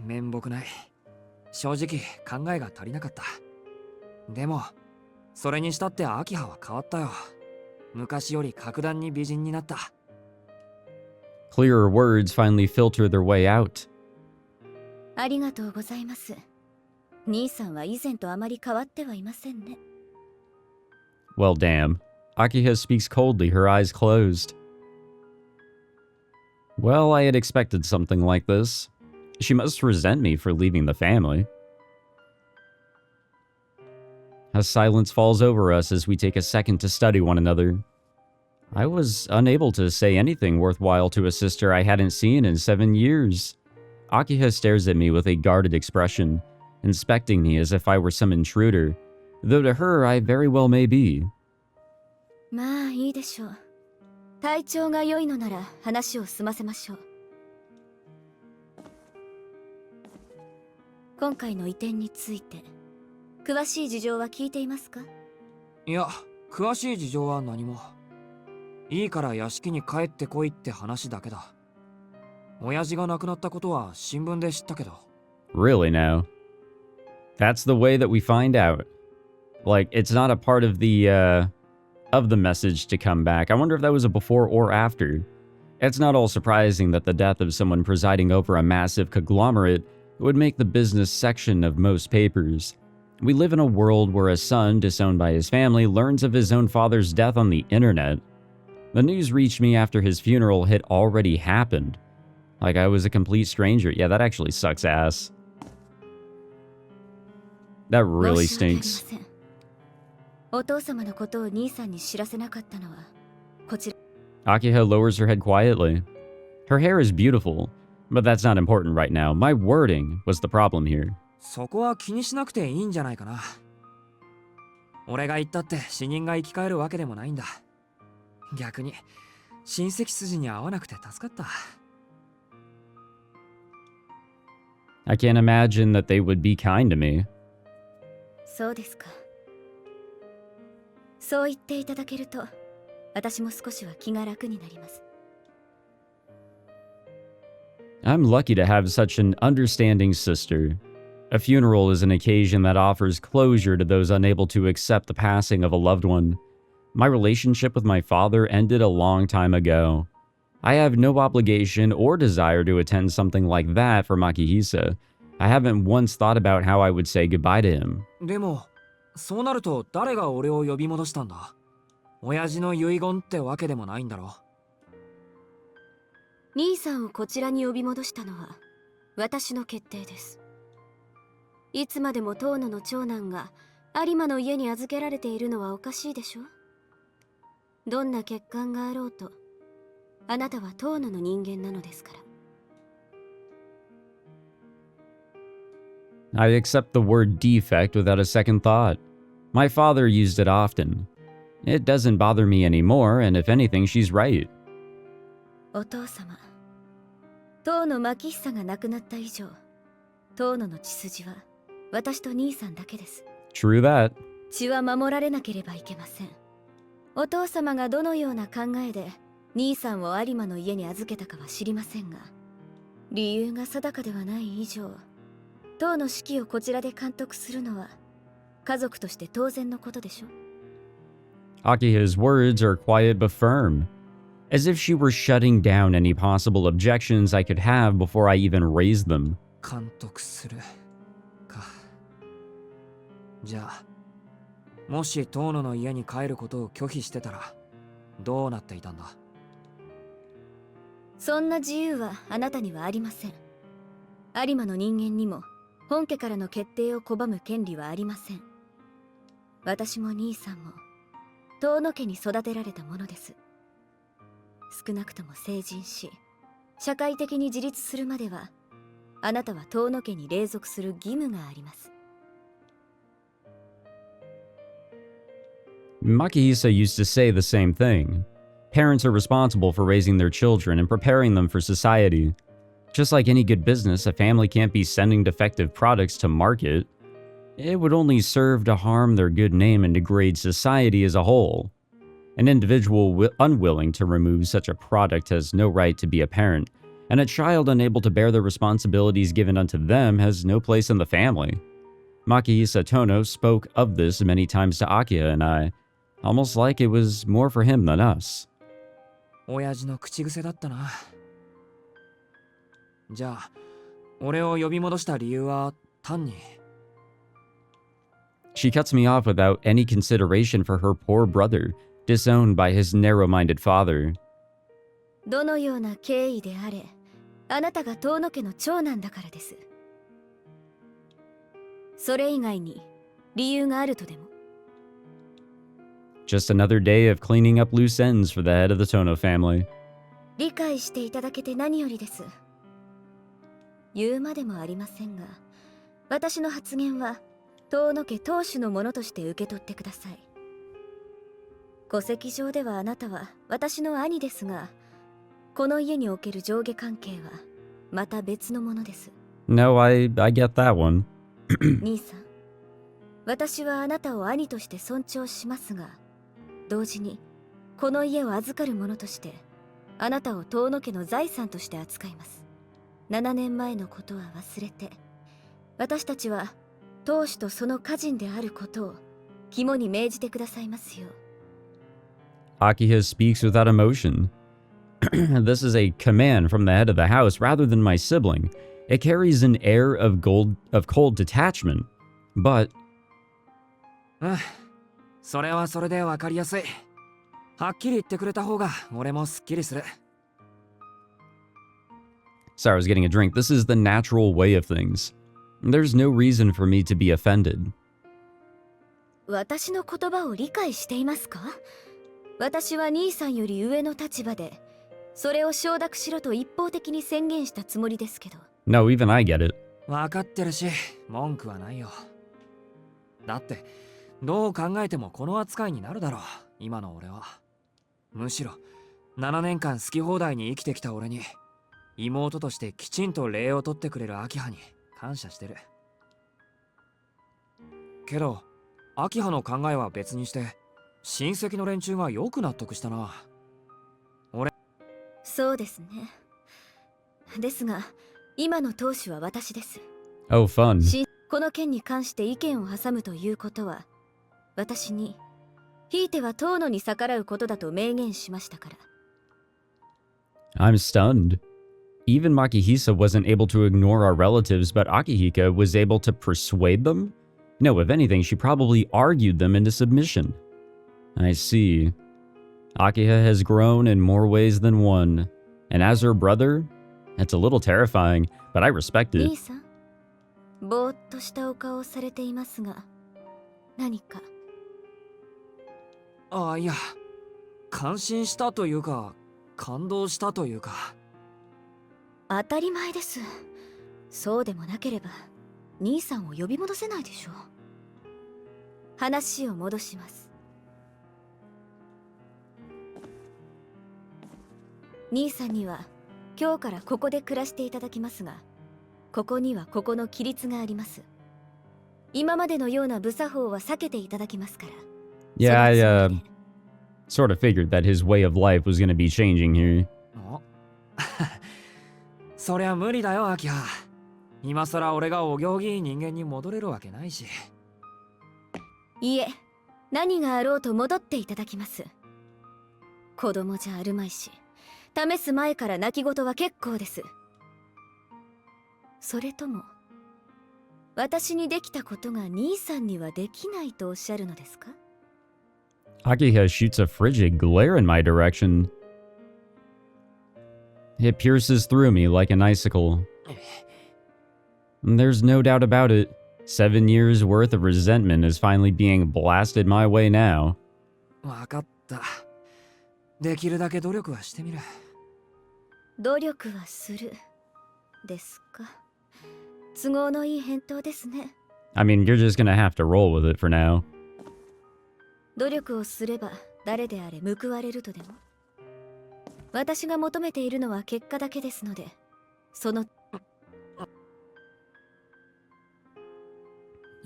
面目ない。正直考えが足りなかった。でもそれにしたってアキハは変わったよ。昔より格段に美人になった。Clearer words finally filter their way out. ありがとうございます。兄さんは以前とあまり変わってはいませんね。Well, damn. Akiha speaks coldly, her eyes closed. Well, I had expected something like this. She must resent me for leaving the family. A silence falls over us as we take a second to study one another. I was unable to say anything worthwhile to a sister I hadn't seen in 7 years. Akiha stares at me with a guarded expression, inspecting me as if I were some intruder, though to her I very well may be. まあいいでしょう。体調が良いのなら話を済ませましょう。今回の移転について詳しい事情は聞いていますか？いや、詳しい事情は何も。いいから屋敷に帰ってこいって話だけだ。親父が亡くなったことは新聞で知ったけど。Really now? That's the way that we find out. Like, it's not a part of the message to come back. I wonder if that was a before or after. It's not all surprising that the death of someone presiding over a massive conglomerate would make the business section of most papers. We live in a world where a son disowned by his family learns of his own father's death on the internet. The news reached me after his funeral had already happened. Like I was a complete stranger. Yeah, that actually sucks ass. That really stinks. お父様のことを兄さんに知らせなかったのはこちら。 Akiha lowers her head quietly. Her hair is beautiful, but that's not important right now. My wording was the problem here. そこは気にしなくていいんじゃないかな。俺が言ったって死人が生き返るわけでもないんだ。逆に親戚筋に合わなくて助かった。I can't imagine that they would be kind to me. そうですか。そう言っていただけると私も少しは気が楽になります。 I'm lucky to have such an understanding sister. A funeral is an occasion that offers closure to those unable to accept the passing of a loved one. My relationship with my father ended a long time ago. I have no obligation or desire to attend something like that for Makihisa. I haven't once thought about how I would say goodbye to him. でもそうなると誰が俺を呼び戻したんだ？親父の遺言ってわけでもないんだろ。兄さんをこちらに呼び戻したのは私の決定です。いつまでも遠野の長男が有馬の家に預けられているのはおかしいでしょ。どんな欠陥があろうとあなたは遠野の人間なのですから。 I accept the word defect without a second thought. My father used it often. It doesn't bother me anymore, and if anything, she's right. お父様、遠野牧久が亡くなった以上、遠野の血筋は私と兄さんだけです。 True that. 血は守られなければいけません。お父様がどのような考えで兄さんを有馬の家に預けたかは知りませんが、理由が定かではない以上、当の指揮をこちらで監督するのは家族として当然のことでしょ。 Akiha's words are quiet but firm, as if she were shutting down any possible objections I could have before I even raised them. 監督するか。じゃあもし遠野の家に帰ることを拒否してたらどうなっていたんだ？そんな自由はあなたにはありません。有馬の人間にも本家からの決定を拒む権利はありません。私も兄さんも遠野家に育てられたものです。少なくとも成人し社会的に自立するまではあなたは遠野家に隷属する義務があります。 Makihisa used to say the same thing. Parents are responsible for raising their children and preparing them for society. Just like any good business, a family can't be sending defective products to market. It would only serve to harm their good name and degrade society as a whole. An individual unwilling to remove such a product has no right to be a parent, and a child unable to bear the responsibilities given unto them has no place in the family. Makihisa Tohno spoke of this many times to Akiha and I, almost like it was more for him than us. 親父の口癖だったな。じゃあ、俺を呼び戻した理由は単に。She cuts me off without any consideration for her poor brother, disowned by his narrow-minded father. どのような経緯であれ、あなたが遠野家の長男だからです。それ以外に理由があるとでも。Just another day of cleaning up loose ends for the head of the Tohno family. 理解していただけて何よりです。言うまでもありませんが、私の発言は遠野家当主のものとして受け取ってください。戸籍上ではあなたは私の兄ですが、この家における上下関係はまた別のものです。No, I get that one. 兄さん、私はあなたを兄として尊重しますが、同時にこの家を預かる者としてあなたを遠野家の財産として扱います。7年前のことは忘れて、私たちは当主とその家人であることを肝に銘じてくださいますよ。Akiha speaks without emotion. This is a command from the head of the house rather than my sibling. It carries an air of cold detachment, but... それはそれでわかりやすい。はっきり言ってくれた方が俺もすっきりする。Sorry, I was getting a drink. This is the natural way of things. There's no reason for me to be offended. 私の言葉を理解していますか？私は兄さんより上の立場で、それを承諾しろと一方的に宣言したつもりですけど。No, even I get it. わかってるし、文句はないよ。だって、どう考えてもこの扱いになるだろう、今の俺は。むしろ、7年間好き放題に生きてきた俺に、妹としてきちんと礼を取ってくれる明葉に感謝してる。けど、明葉の考えは別にして、親戚の連中がよく納得したな。俺。そうですね。ですが、今の当主は私です。Oh, fun. この件に関して意見を挟むということは、私に、ひいては遠野に逆らうことだと明言しましたから。I'm stunned. Even Makihisa wasn't able to ignore our relatives, but Akihika was able to persuade them? No, if anything, she probably argued them into submission. I see. Akiha has grown in more ways than one. And as her brother, it's a little terrifying, but I respect it. 兄さん、ぼーっとしたお顔をされていますが、何か。ああ、いや、感心したというか、感動したというか。当たり前です。そうでもなければ兄さんを呼び戻せないでしょう。話を戻します。兄さんには今日からここで暮らしていただきますが、ここにはここの規律があります。今までのような無作法は避けていただきますから。Yeah, I sort of figured that his way of life was going to be changing here. そりゃ無理だよ、アキハ。今更俺がお行儀いい人間に戻れるわけないし。いえ、何があろうと戻っていただきます。子供じゃあるまいし、試す前から泣き言は結構です。それとも、私にできたことが兄さんにはできないとおっしゃるのですか？ Akiha shoots a frigid glare in my direction. It pierces through me like an icicle. There's no doubt about it. 7 years worth of resentment is finally being blasted my way now. わかった。できるだけ努力はしてみる。努力はするですか。都合のいい返答ですね。 I mean, you're just gonna have to roll with it for now. 努力をすれば誰であれ報われるとでも。私が求めているのは結果だけですので、その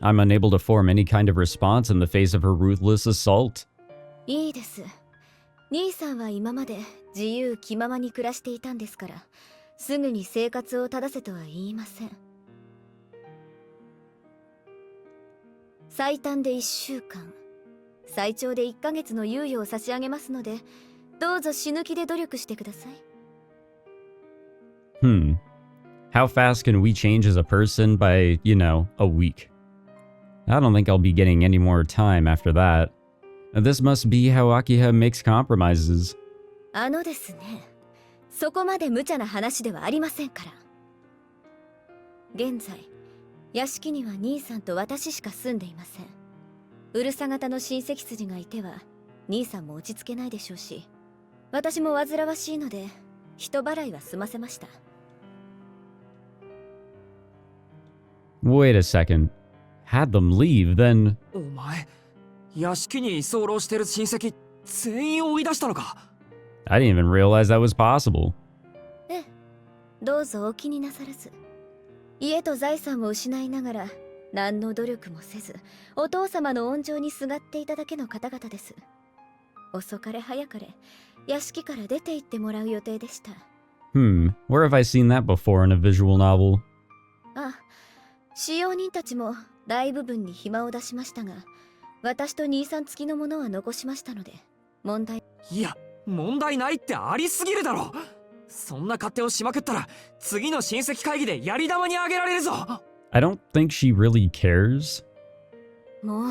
I'm unable to form any kind of response in the face of her ruthless assault. いいです。兄さんは今まで自由気ままに暮らしていたんですから、すぐに生活を正せとは言いません。最短で1週間、最長で1ヶ月の猶予を差し上げますので、どうぞ死ぬ気で努力してください。How fast can we change as a person by, you know, a week? I don't think I'll be getting any more time after that. This must be how Akiha makes compromises. ですね、そこまで無茶な話ではありませんから。現在、屋敷には兄さんと私しか住んでいません。うるさ型の親戚筋がいては、兄さんも落ち着けないでしょうし、私も煩わしいので、人払いは済ませました。Wait a second. Had them leave, then... お前、屋敷に居候してる親戚全員追い出したのか？ I didn't even realize that was possible. ええ、どうぞお気になさらず。家と財産を失いながら何の努力もせず、お父様の温情にすがっていただけの方々です。遅かれ早かれ屋敷から出て行ってもらう予定でした。Where have I seen that before in a visual novel? あ、使用人たちも大部分に暇を出しましたが、私と兄さん付きのものは残しましたので、問題。いや、問題ないってありすぎるだろ。そんな勝手をしまくったら次の親戚会議でやり玉にあげられるぞ。 I don't think she really cares. もう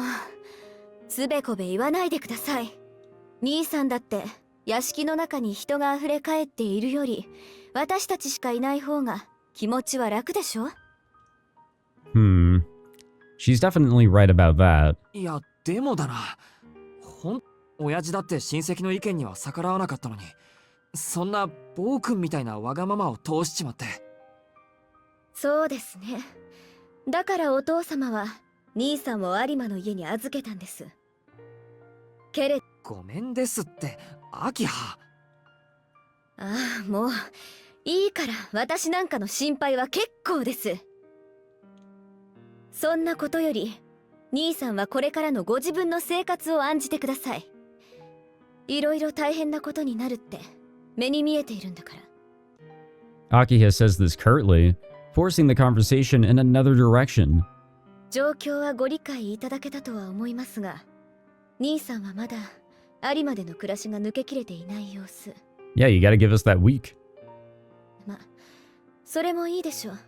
つべこべ言わないでください。兄さんだって屋敷の中に人があふれかえっているより、私たちしかいない方が気持ちは楽でしょ。She's definitely right about that. いや、でもだな。親父だって親戚の意見には逆らわなかったのに、そんな暴君みたいなわがままを通しちまって。そうですね。だからお父様は兄さんを有馬の家に預けたんです。けれごめんですって、秋葉。ああ、もういいから、私なんかの心配は結構です。そんなことより、兄さんはこれからのご自分の生活を案じてください。いろいろ大変なことになるって目に見えているんだから。Akiha says this curtly, forcing the conversation in another direction. 状況はご理解いただけたとは思いますが、兄さんはまだ有馬での暮らしが抜けきれていない様子。Yeah, you gotta give us that week. ま、それもいいでしょう。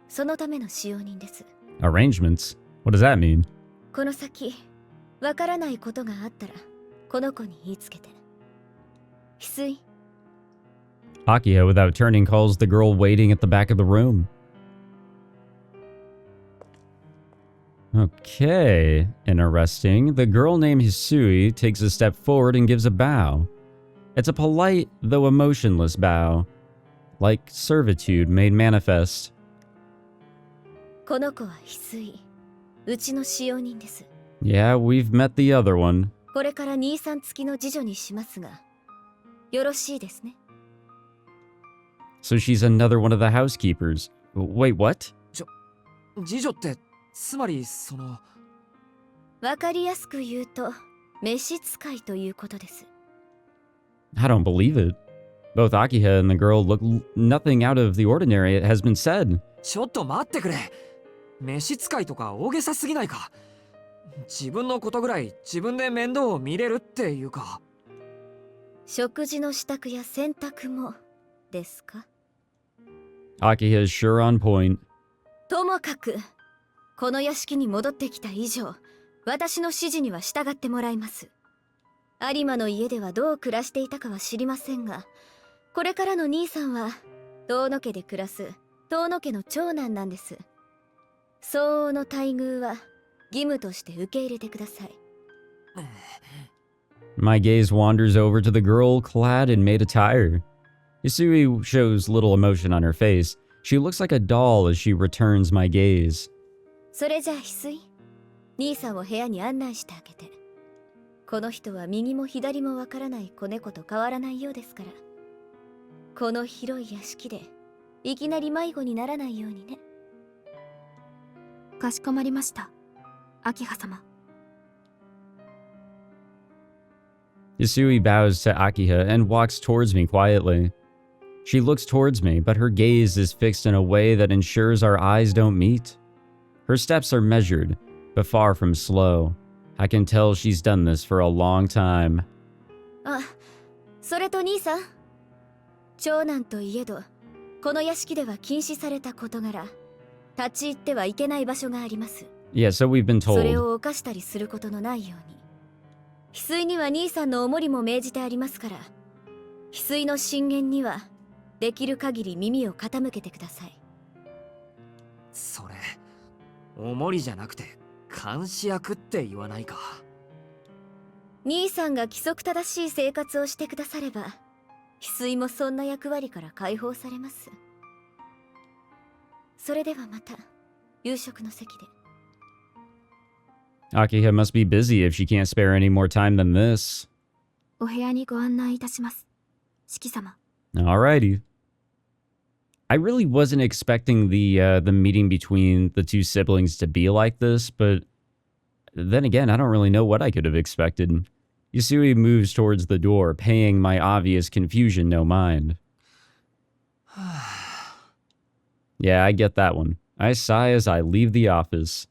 そのための使用人です。Arrangements? What does that mean? この先、わからないことがあったら、この子に言いつけて。翡翠。Akiha, without turning, calls the girl waiting at the back of the room. Okay, interesting. The girl named Hisui takes a step forward and gives a bow. It's a polite, though emotionless bow, like servitude made manifest. この子は翡翠。うちの使用人です。Yeah, we've met the other one. これから兄さん付きの次女にしますが、よろしいですね。So she's another one of the housekeepers. Wait, what? 次女って、つまりその。わかりやすく言うと、召使いということです。I don't believe it. Both Akiha and the girl look nothing out of the ordinary, it has been said. ちょっと待ってくれ。召使いとか大げさすぎないか。自分のことぐらい自分で面倒を見れるっていうか。食事の支度や洗濯もですか？ Akiha is sure on point. ともかく、この屋敷に戻ってきた以上、私の指示には従ってもらいます。有馬の家ではどう暮らしていたかは知りませんが、これからの兄さんは遠野家で暮らす遠野家の長男なんです。相応の待遇は義務として受け入れてください。My gaze wanders over to the girl clad in maid attire. Yasui shows little emotion on her face. She looks like a doll as she returns my gaze. それじゃあ翡翠、兄さんを部屋に案内してあげて。この人は右も左もわからない子猫と変わらないようですから。この広い屋敷でいきなり迷子にならないようにね。かしこまりました、秋葉様。Yasui bows to Akiha and walks towards me quietly. She looks towards me, but her gaze is fixed in a way that ensures our eyes don't meet. Her steps are measured, but far from slow. I can tell she's done this for a long time. あ、それと兄さん、長男といえど、この屋敷では禁止された事柄、立ち入ってはいけない場所があります。Yeah, so we've been それ told. を犯したりすることのないように。翡翠には兄さんのお守りも命じてありますから、翡翠の進言にはできる限り耳を傾けてください。それお守りじゃなくて監視役って言わないか。兄さんが規則正しい生活をしてくだされば、翡翠もそんな役割から解放されます。それではまた夕食の席で。Akiha must be busy if she can't spare any more time than this. お部屋にご案内いたします、四季様。 Alrighty. I really wasn't expecting the meeting between the two siblings to be like this, but then again, I don't really know what I could have expected. Yasui moves towards the door, paying my obvious confusion no mind. Yeah, I get that one. I sigh as I leave the office.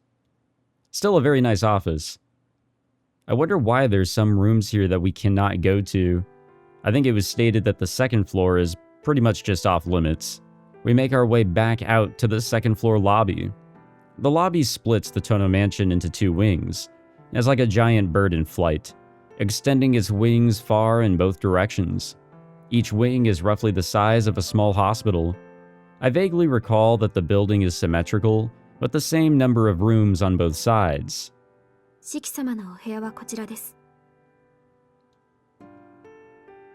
Still a very nice office. I wonder why there's some rooms here that we cannot go to. I think it was stated that the second floor is pretty much just off limits. We make our way back out to the second floor lobby. The lobby splits the Tohno mansion into two wings. It's like a giant bird in flight, extending its wings far in both directions. Each wing is roughly the size of a small hospital. I vaguely recall that the building is symmetrical, with the same number of rooms on both sides. 四季様のお部屋はこちらです。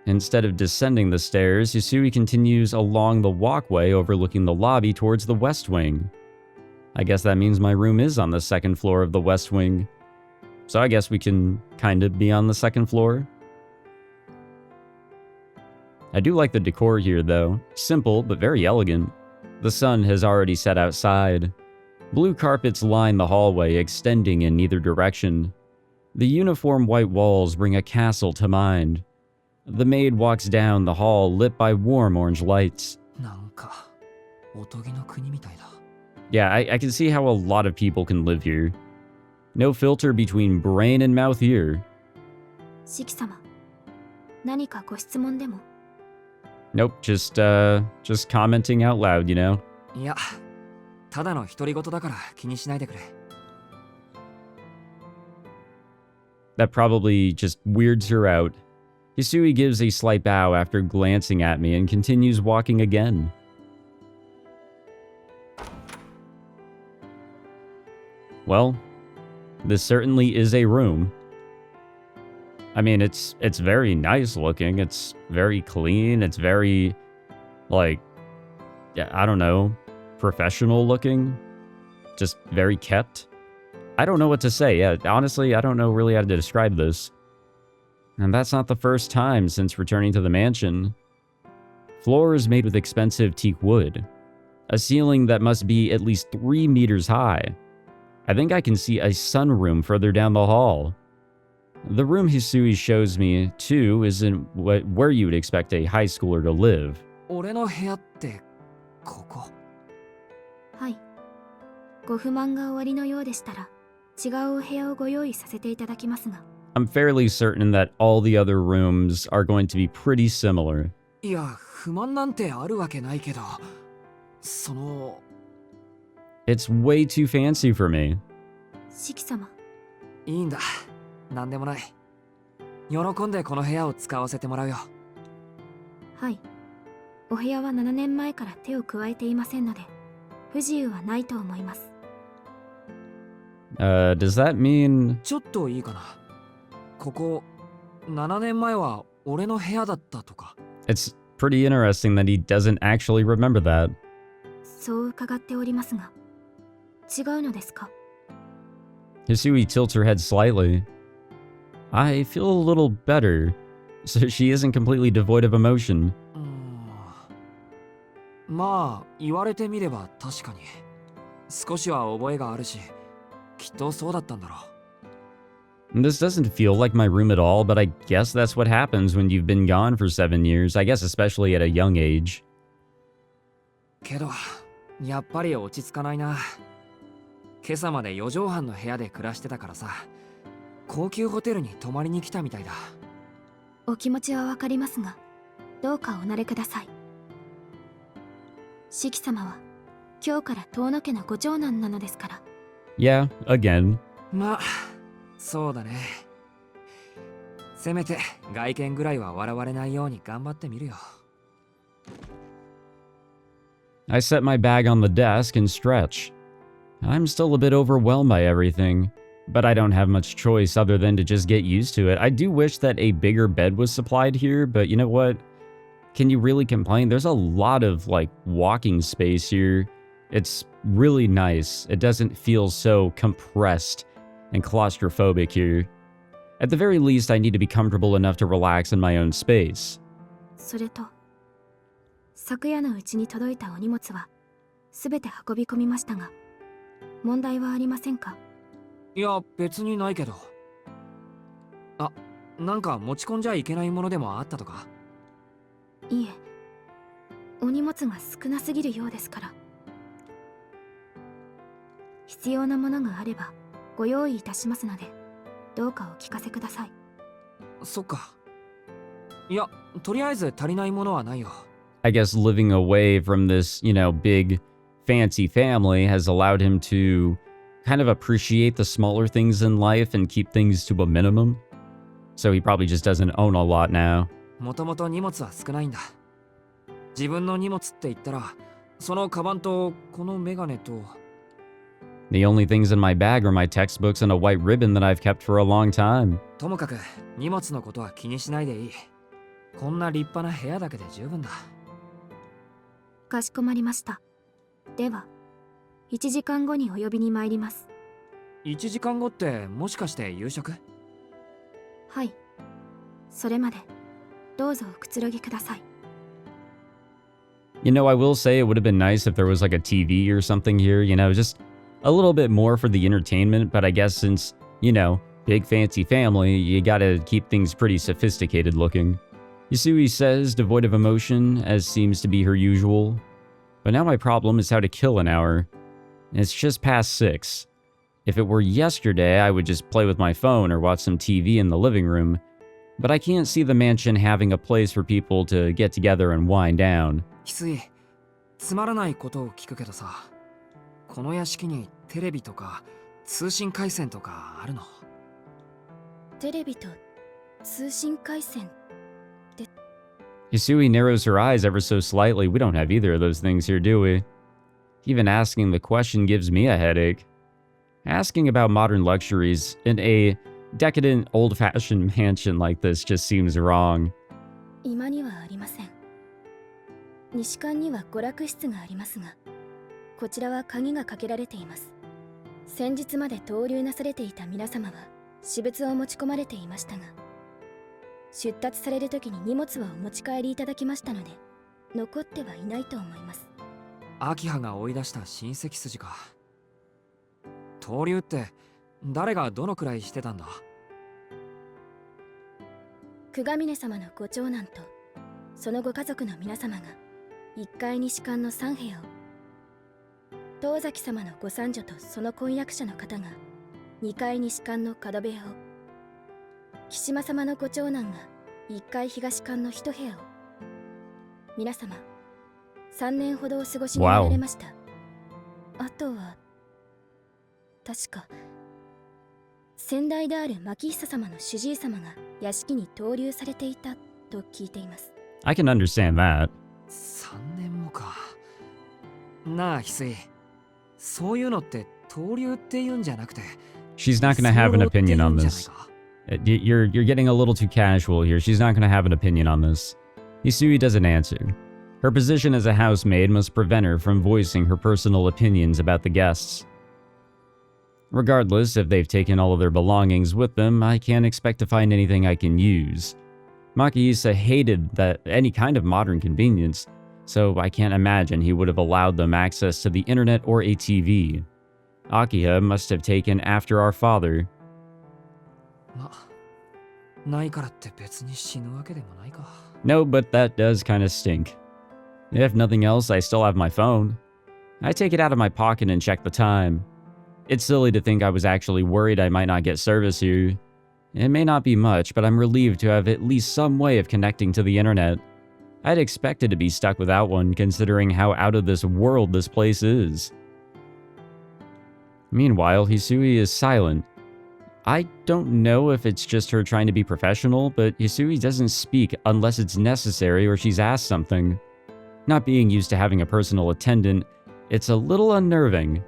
Instead of descending the stairs, Yasui continues along the walkway overlooking the lobby towards the west wing. I guess that means my room is on the second floor of the west wing. So I guess we can kind of be on the second floor. I do like the decor here though. Simple, but very elegant. The sun has already set outside. Blue carpets line the hallway, extending in either direction. The uniform white walls bring a castle to mind. The maid walks down the hall lit by warm orange lights. なんかおとぎの国みたいだ。 Yeah, I can see how a lot of people can live here. No filter between brain and mouth here. 四季様、何かご質問でも？ Nope, just commenting out loud, you know? いや、ただの独り言だから気にしないでくれ。 That probably just weirds her out. Yasui gives a slight bow after glancing at me and continues walking again. Well, this certainly is a room. I mean, it's very nice looking. It's very clean. It's very, like, yeah, I don't know, professional looking. Just very kept. I don't know what to say. Yeah, honestly, I don't know really how to describe this. And that's not the first time since returning to the mansion. Floors made with expensive teak wood. A ceiling that must be at least 3 meters high. I think I can see a sunroom further down the hall. The room Hisui shows me, too, isn't where you would expect a high schooler to live. 俺の部屋ってここ？はい。ご不満がおありのようでしたら、違うお部屋をご用意させていただきますが。 I'm fairly certain that all the other rooms are going to be pretty similar. いや、不満なんてあるわけないけど、その。 It's way too fancy for me. 四季様。いいんだ。なんでもない。喜んでこの部屋を使わせてもらうよ。はい。お部屋は7年前から手を加えていませんので、不自由はないと思います。Does that mean... ちょっといいかな。ここ、7年前は俺の部屋だったとか。 It's pretty interesting that he doesn't actually remember that. そう伺っておりますが、違うのですか？ Hisui tilts her head slightly. I feel a little better, so she isn't completely devoid of emotion. まあ言われてみれば確かに少しは覚えがあるし、きっとそうだったんだろう。 This doesn't feel like my room at all, but I guess that's what happens when you've been gone for 7 years, I guess especially at a young age. けどやっぱり落ち着かないな。今朝まで4畳半の部屋で暮らしてたからさ、高級ホテルに泊まりに来たみたいだ。お気持ちはわかりますが、どうかお慣れください。四季様は今日から遠野家のご長男なのですから。 Yeah, again. まあそうだね。せめて外見ぐらいは笑われないように頑張ってみるよ。 I set my bag on the desk and stretch. I'm still a bit overwhelmed by everything, but I don't have much choice other than to just get used to it. I do wish that a bigger bed was supplied here, but you know what? Can you really complain? There's a lot of like walking space here. It's really nice. It doesn't feel so compressed and claustrophobic here. At the very least, I need to be comfortable enough to relax in my own space. それと、昨夜のうちに届いたお荷物はすべて運び込みましたが、問題はありませんか？いや別にないけど。あ、なんか持ち込んじゃいけないものでもあったとか？いえ、お荷物が少なすぎるようですから。必要なものがあればご用意いたしますので、どうかお聞かせください。そっか。いや、とりあえず足りないものはないよ。 I guess living away from this, big fancy family has allowed him to kind of appreciate the smaller things in life and keep things to a minimum. So he probably just doesn't own a lot now. もともと荷物は少ないんだ。自分の荷物って言ったら、そのカバンとこのメガネと。 The only things in my bag are my textbooks and a white ribbon that I've kept for a long time. ともかく荷物のことは気にしないでいい。こんな立派な部屋だけで十分だ。かしこまりました。では、1時間後にお呼びに参ります。1時間後ってもしかして夕食？はい。それまでどうぞおくつろぎください。 I will say it would have been nice if there was like a TV or something here, just a little bit more for the entertainment, but I guess since, big fancy family, you gotta keep things pretty sophisticated looking. Yasui says, devoid of emotion, as seems to be her usual. But now my problem is how to kill an hour. It's just past 6. If it were yesterday, I would just play with my phone or watch some TV in the living room. But I can't see the mansion having a place for people to get together and wind down. 翡翠、つまらないことを聞くけどさ、この屋敷にテレビとか通信回線とかあるの？テレビと通信回線。 Hisui narrows her eyes ever so slightly. We don't have either of those things here, do we? Even asking the question gives me a headache. Asking about modern luxuries in a decadent, old-fashioned mansion like this just seems wrong. 今にはありません。西館には娯楽室がありますが、こちらは鍵がかけられています。先日まで逗留なされていた皆様は私物を持ち込まれていましたが、出立される時に荷物はお持ち帰りいただきましたので、残ってはいないと思います。秋葉が追い出した親戚筋か。逗留って誰がどのくらいしてたんだ？久我峰様のご長男とそのご家族の皆様が1階に士官の3部屋を、東崎様のご三女とその婚約者の方が2階に士官の角部屋を、木島様のご長男が1階東館の1部屋を、皆様3年ほどお過ごしになられました。あとは確か先代である牧久様の主治医様が屋敷に逗留されていたと聞いています。 I can understand that. 3年もか。なあ翡翠、そういうのって逗留って言うんじゃなくて、 She's not gonna have an opinion on this. You're getting a little too casual here. She's not going to have an opinion on this. Hisui doesn't answer. Her position as a housemaid must prevent her from voicing her personal opinions about the guests. Regardless, if they've taken all of their belongings with them, I can't expect to find anything I can use. Makihisa hated any kind of modern convenience, so I can't imagine he would have allowed them access to the internet or a TV. Akiha must have taken after our father. ないからって別に死ぬわけでもないか。 No, but that does kind of stink. If nothing else, I still have my phone. I take it out of my pocket and check the time. It's silly to think I was actually worried I might not get service here. It may not be much, but I'm relieved to have at least some way of connecting to the internet. I'd expected to be stuck without one, considering how out of this world this place is. Meanwhile, Hisui is silent. I don't know if it's just her trying to be professional, but Hisui doesn't speak unless it's necessary or she's asked something. Not being used to having a personal attendant, it's a little unnerving.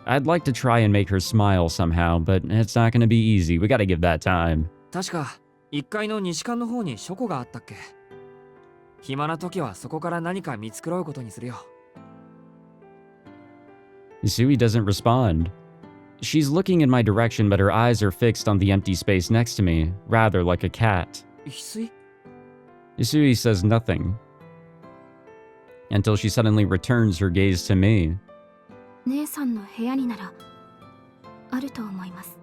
I'd like to try and make her smile somehow, but it's not going to be easy. We gotta give that time. 確か1階の西館の方に書庫があったっけ。暇な時はそこから何か見繕うことにするよ。 Hisui doesn't respond. She's looking in my direction, but her eyes are fixed on the empty space next to me, rather like a cat. 翡翠 Hisui says nothing, until she suddenly returns her gaze to me. 姉さんの部屋にならあると思います。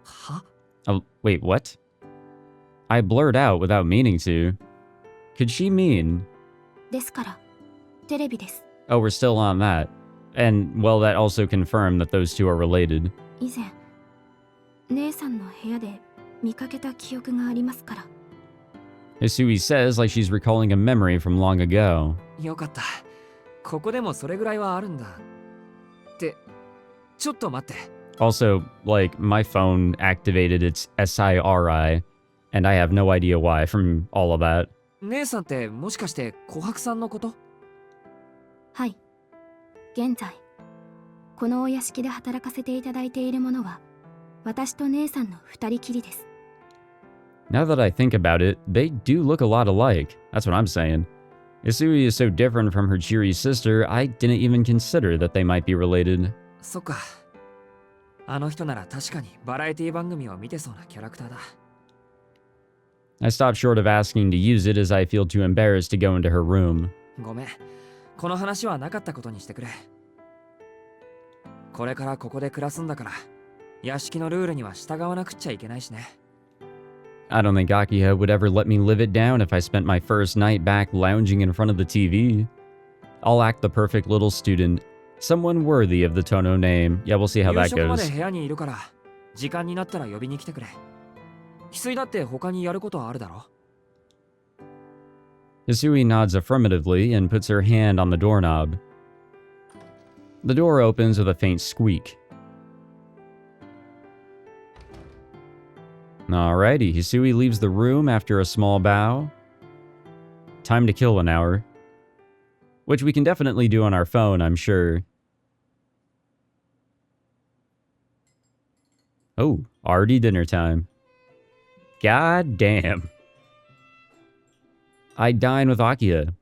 は Oh, wait, what? I blurred out without meaning to. Could she mean... ですからテレビです。 Oh, we're still on that. And, well, that also confirmed that those two are related. 以前姉さんの部屋で見かけた記憶がありますから。 Hisui says like she's recalling a memory from long ago. よかった。ここでもそれぐらいはあるんだ。ってちょっと待って。 Also, like, my phone activated its SIRI, and I have no idea why from all of that. 姉さんってもしかして琥珀さんのこと？はい。現在このお屋敷で働かせていただいているものは私と姉さんの二人きりです。 Now that I think about it, they do look a lot alike. That's what I'm saying. Hisui is so different from her cheery sister, I didn't even consider that they might be related. そっか。あの人なら確かにバラエティ番組を見てそうなキャラクターだ。 I stopped short of asking to use it as I feel too embarrassed to go into her room. ごめん。この話はなかったことにしてくれ。これからここで暮らすんだから、屋敷のルールには従わなくっちゃいけないしね。 I don't think Akiha would ever let me live it down if I spent my first night back lounging in front of the TV. I'll act the perfect little student, someone worthy of the Tohno name. Yeah, we'll see how that 夕食まで goes. 部屋にいるから、時間になったら呼びに来てくれ。翡翠だって他にやることはあるだろ。 Hisui nods affirmatively and puts her hand on the doorknob. The door opens with a faint squeak. Alrighty, Hisui leaves the room after a small bow. Time to kill an hour. Which we can definitely do on our phone, I'm sure. Oh, already dinner time. God damn. I dine with Akiha.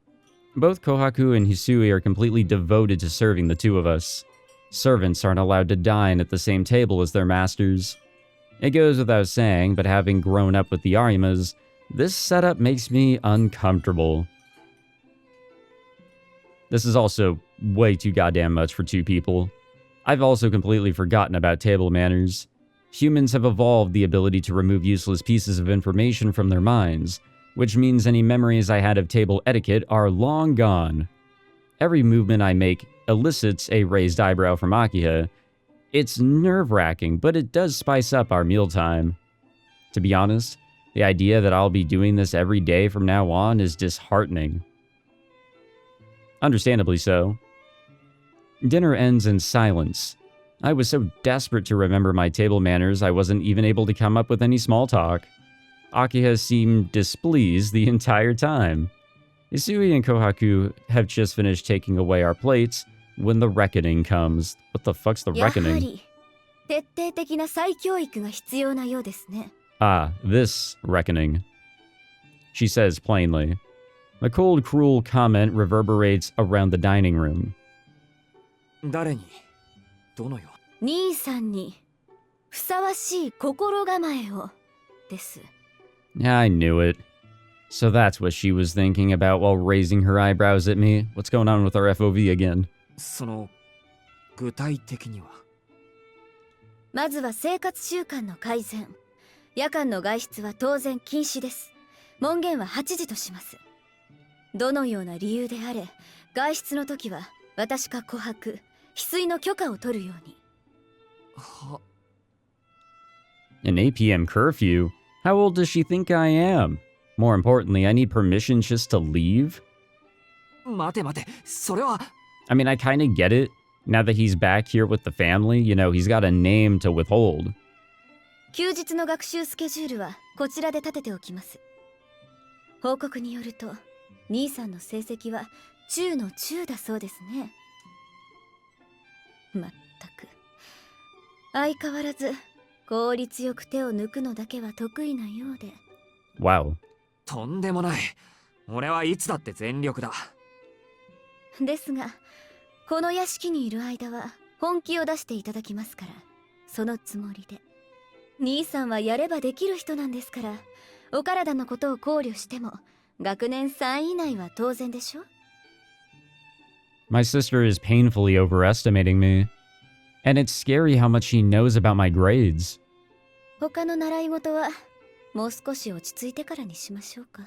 Both Kohaku and Hisui are completely devoted to serving the two of us. Servants aren't allowed to dine at the same table as their masters. It goes without saying, but having grown up with the Arimas, this setup makes me uncomfortable. This is also way too goddamn much for two people. I've also completely forgotten about table manners. Humans have evolved the ability to remove useless pieces of information from their minds, which means any memories I had of table etiquette are long gone. Every movement I make elicits a raised eyebrow from Akiha. It's nerve-wracking, but it does spice up our mealtime. To be honest, the idea that I'll be doing this every day from now on is disheartening. Understandably so. Dinner ends in silence. I was so desperate to remember my table manners I wasn't even able to come up with any small talk. Akiha seemed displeased the entire time. Hisui and Kohaku have just finished taking away our plates when the reckoning comes. What the fuck's the やは reckoning? り徹底的な再教育が必要なようですね。Ah, this reckoning. She says plainly. A cold, cruel comment reverberates around the dining room. 誰にどのよ兄さんにふさわしい心構えをです。 Yeah, I knew it. So that's what she was thinking about while raising her eyebrows at me. What's going on with our FOV again? その具体的にはまずは生活習慣の改善。夜間の外出は当然禁止です。門限は8時とします。どのような理由であれ、外出の時は私か琥珀、翡翠の許可を取るように。は An 8 p.m. curfew? How old does she think I am? More importantly, I need permission just to leave? 待て待て、それは I mean, I kind of get it. Now that he's back here with the family, you know, he's got a name to withhold. 休日の学習スケジュールはこちらで立てておきます。報告によると、兄さんの成績は中の中だそうですね。まったく。相変わらず効率よく手を抜くのだけは得意なようで。Wow. とんでもない。俺はいつだって全力だ。ですが、この屋敷にいる間は本気を出していただきますから、そのつもりで。兄さんはやればできる人なんですから、お体のことを考慮しても学年3位以内は当然でしょ。 My sister is painfully overestimating me. And it's scary how much she knows about my grades. 他の習い事はもう少し落ち着いてからにしましょうか。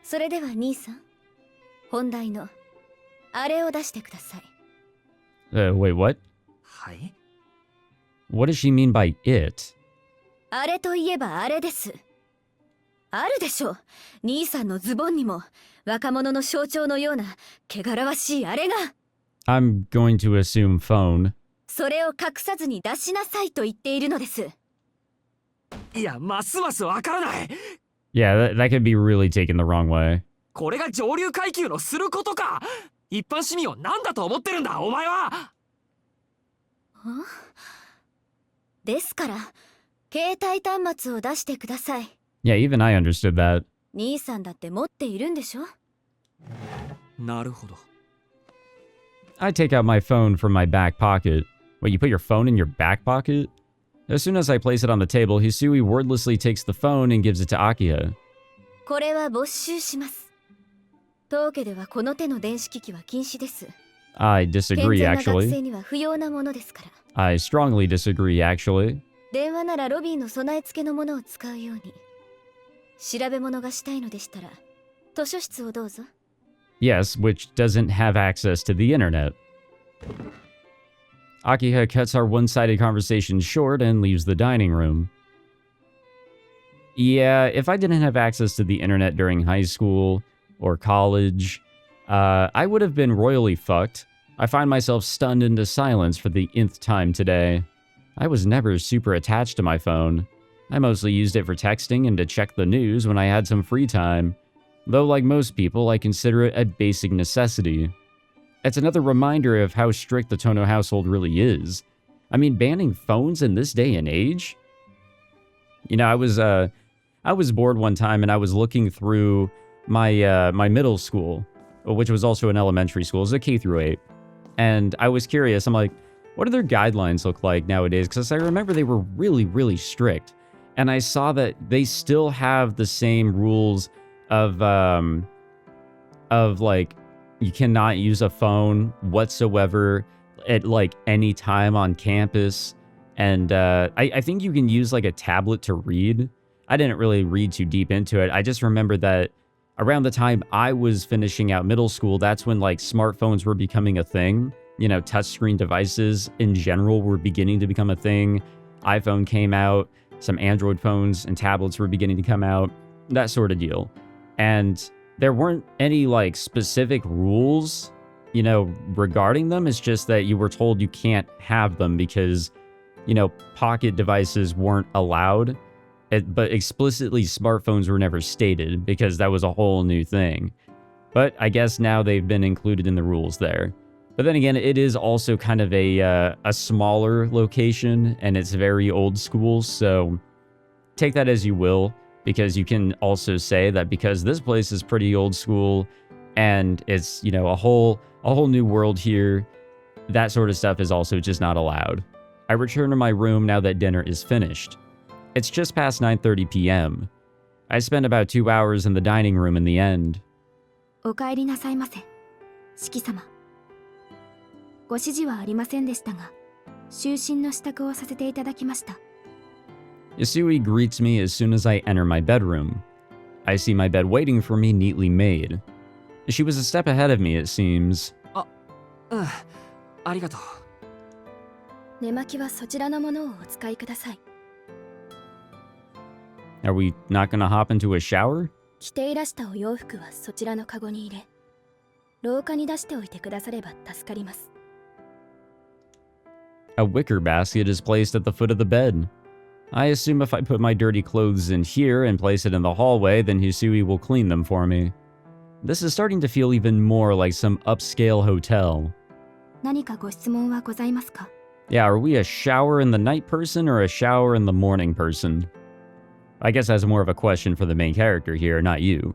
それでは兄さん、本題のあれを出してください。Wait, what? はい What does she mean by it? あれといえばあれです。あるでしょう。兄さんのズボンにも若者の象徴のような汚らわしいあれが。I'm going to assume phone. それを隠さずに出しなさいと言っているのです。いや、ますますわからない。 Yeah, that could be really taken the wrong way. これが上流階級のすることか。一般市民を何だと思ってるんだ、お前は。ですから、携帯端末を出してください。 Yeah, even I understood that. 兄さんだって持っているんでしょ。なるほど。 I take out my phone from my back pocket. Wait, you put your phone in your back pocket? As soon as I place it on the table, Hisui wordlessly takes the phone and gives it to Akiha. これは没収します。当家ではこの手の電子機器は禁止です。 I 健 disagree, 全な学 actually. 生には不要なものですから。 I strongly disagree, actually. 電話ならロビーの備え付けのものを使うように。調べ物がしたいのでしたら、図書室をどうぞ。 Yes, which doesn't have access to the internet. Akiha cuts our one-sided conversation short and leaves the dining room. Yeah, if I didn't have access to the internet during high school or college, I would have been royally fucked. I find myself stunned into silence for the nth time today. I was never super attached to my phone. I mostly used it for texting and to check the news when I had some free time. Though like most people, I consider it a basic necessity. It's another reminder of how strict the Tohno household really is. I mean, banning phones in this day and age? You know, I was bored one time and I was looking through my my middle school, which was also an elementary school. It was a K through 8. And I was curious. I'm like, what do their guidelines look like nowadays? Because I remember they were really, really strict. And I saw that they still have the same rules of like, you cannot use a phone whatsoever at like any time on campus. And I think you can use like a tablet to read. I didn't really read too deep into it. I just remember that around the time I was finishing out middle school, that's when like smartphones were becoming a thing. You know, touchscreen devices in general were beginning to become a thing. iPhone came out, some Android phones and tablets were beginning to come out, that sort of deal. And there weren't any like specific rules, you know, regarding them. It's just that you were told you can't have them because, you know, pocket devices weren't allowed. But explicitly smartphones were never stated because that was a whole new thing. But I guess now they've been included in the rules there. But then again, it is also kind of a smaller location and it's very old school. So take that as you will, because you can also say that because this place is pretty old school and it's, you know, a whole new world here, that sort of stuff is also just not allowed. I return to my room now that dinner is finished. It's just past 9:30 p.m. I spent about 2 hours in the dining room in the end. お帰りなさいませ、四季様。ご指示はありませんでしたが、就寝の支度をさせていただきました。Yasui greets me as soon as I enter my bedroom. I see my bed waiting for me, neatly made. She was a step ahead of me, it seems. うん、ありがとう。寝巻きはそちらのものをお使いください。Are we not gonna hop into a shower? 着ていらしたお洋服はそちらのカゴに入れ、廊下に出しておいてくだされば助かります。A wicker basket is placed at the foot of the bed. I assume if I put my dirty clothes in here and place it in the hallway, then Hisui will clean them for me. This is starting to feel even more like some upscale hotel. 何かご質問はございますか？ Yeah, are we a shower in the night person or a shower in the morning person? I guess that's more of a question for the main character here, not you.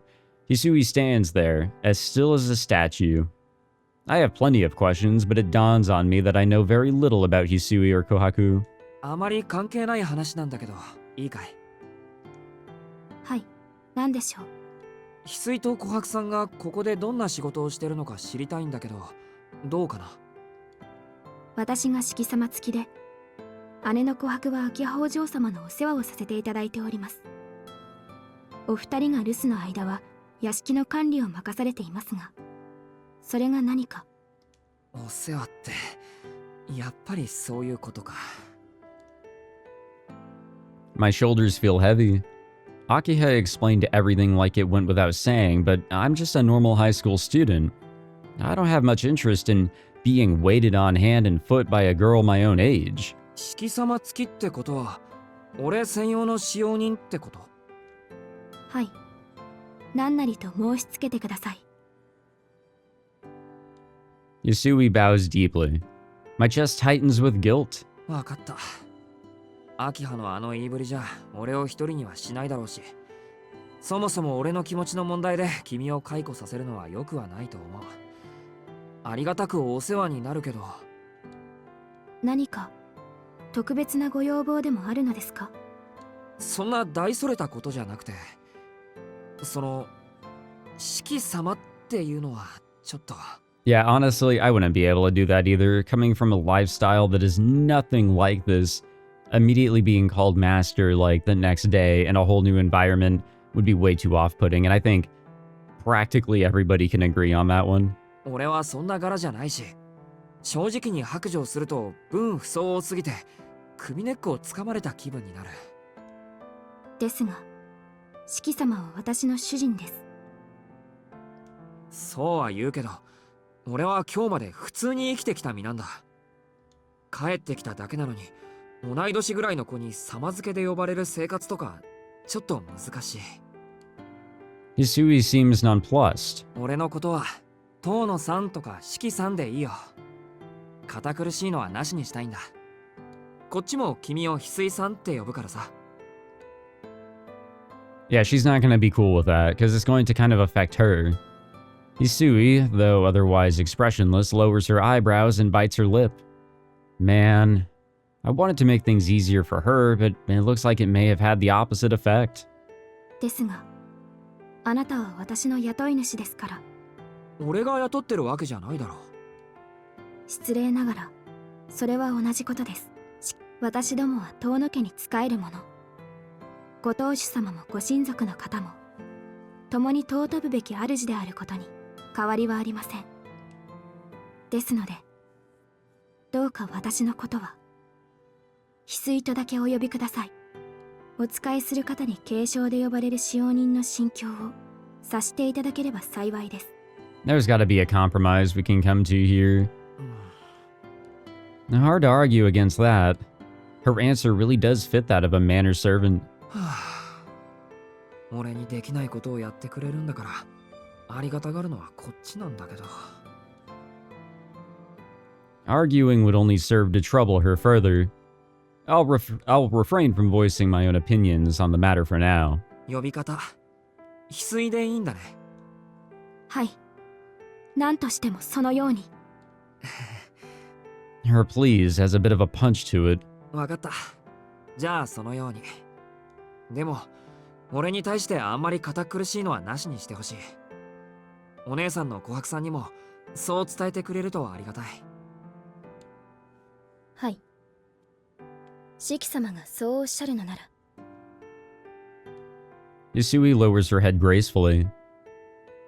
Hisui stands there, as still as a statue. I have plenty of questions, but it dawns on me that I know very little about Hisui or Kohaku. あまり関係ない話なんだけど、いいかい？はい、何でしょう？翡翠と琥珀さんがここでどんな仕事をしてるのか知りたいんだけど、どうかな？私が四季様付きで、姉の琥珀は秋葉お嬢様のお世話をさせていただいております。お二人が留守の間は屋敷の管理を任されていますが、それが何か？お世話って、やっぱりそういうことか。My shoulders feel heavy. Akiha explained everything like it went without saying, but I'm just a normal high school student. I don't have much interest in being waited on hand and foot by a girl my own age. 四季様付きってことは、俺専用の使用人ってこと？はい。何なりと申し付けてください。Yasui bows deeply. My chest tightens with guilt. わかった。秋葉のあの言いぶりじゃ、俺を一人にはしないだろうし、そもそも俺の気持ちの問題で君を解雇させるのは良くはないと思う。ありがたくお世話になるけど。何か特別なご要望でもあるのですか？そんな大それたことじゃなくて、その四季様っていうのはちょっと。Yeah, honestly, I wouldn't be able to do that either. Coming from a lifestyle that is nothing like this, immediately being called master like the next day in a whole new environment would be way too off-putting, and I think practically everybody can agree on that one. 俺はそんな柄じゃないし、正直に白状すると分不相応すぎて首根っこをつかまれた気分になる。ですが、四季様は私の主人です。そうは言うけど、俺は今日まで普通に生きてきた身なんだ。帰ってきただけなのに、同い年ぐらいの子に様付けで呼ばれる生活とかちょっと難しい。Hisui seems nonplussed. 俺のことは遠野さんとか四季さんでいいよ。堅苦しいのはなしにしたいんだ。こっちも君を翡翠さんって呼ぶからさ。Yeah, she's not gonna be cool with that, because it's going to kind of affect her. Hisui, though otherwise expressionless, lowers her eyebrows and bites her lip. Man, I wanted to make things easier for her, but it looks like it may have had the opposite effect. ですが、あなたは私の雇い主ですから。俺が雇ってるわけじゃないだろう。失礼ながら、それは同じことです。私どもは遠野家に仕える者。ご当主様もご親族の方も、共に尊ぶべき主であることに変わりはありません。ですので、どうか私のことは、翡翠とだけお呼びください。お仕えする方に継承で呼ばれる使用人の心境を察していただければ幸いです。There's gotta be a compromise we can come to here. Hard to argue against that. Her answer really does fit that of a manor servant. 俺にできないことをやってくれるんだから、ありがたがるのはこっちなんだけど。Arguing would only serve to trouble her further. I'll refrain from voicing my own opinions on the matter for now. 呼び方翡翠でいいんだね。はい。何としてもそのように。Her please has a bit of a punch to it. わかった。じゃあそのように。でも俺に対してあんまり堅苦しいのはなしにしてほしい。お姉さんの琥珀さんにもそう伝えてくれるとありがたい。はい。シキ様がそうおっしゃるのなら。Yusui lowers her head gracefully.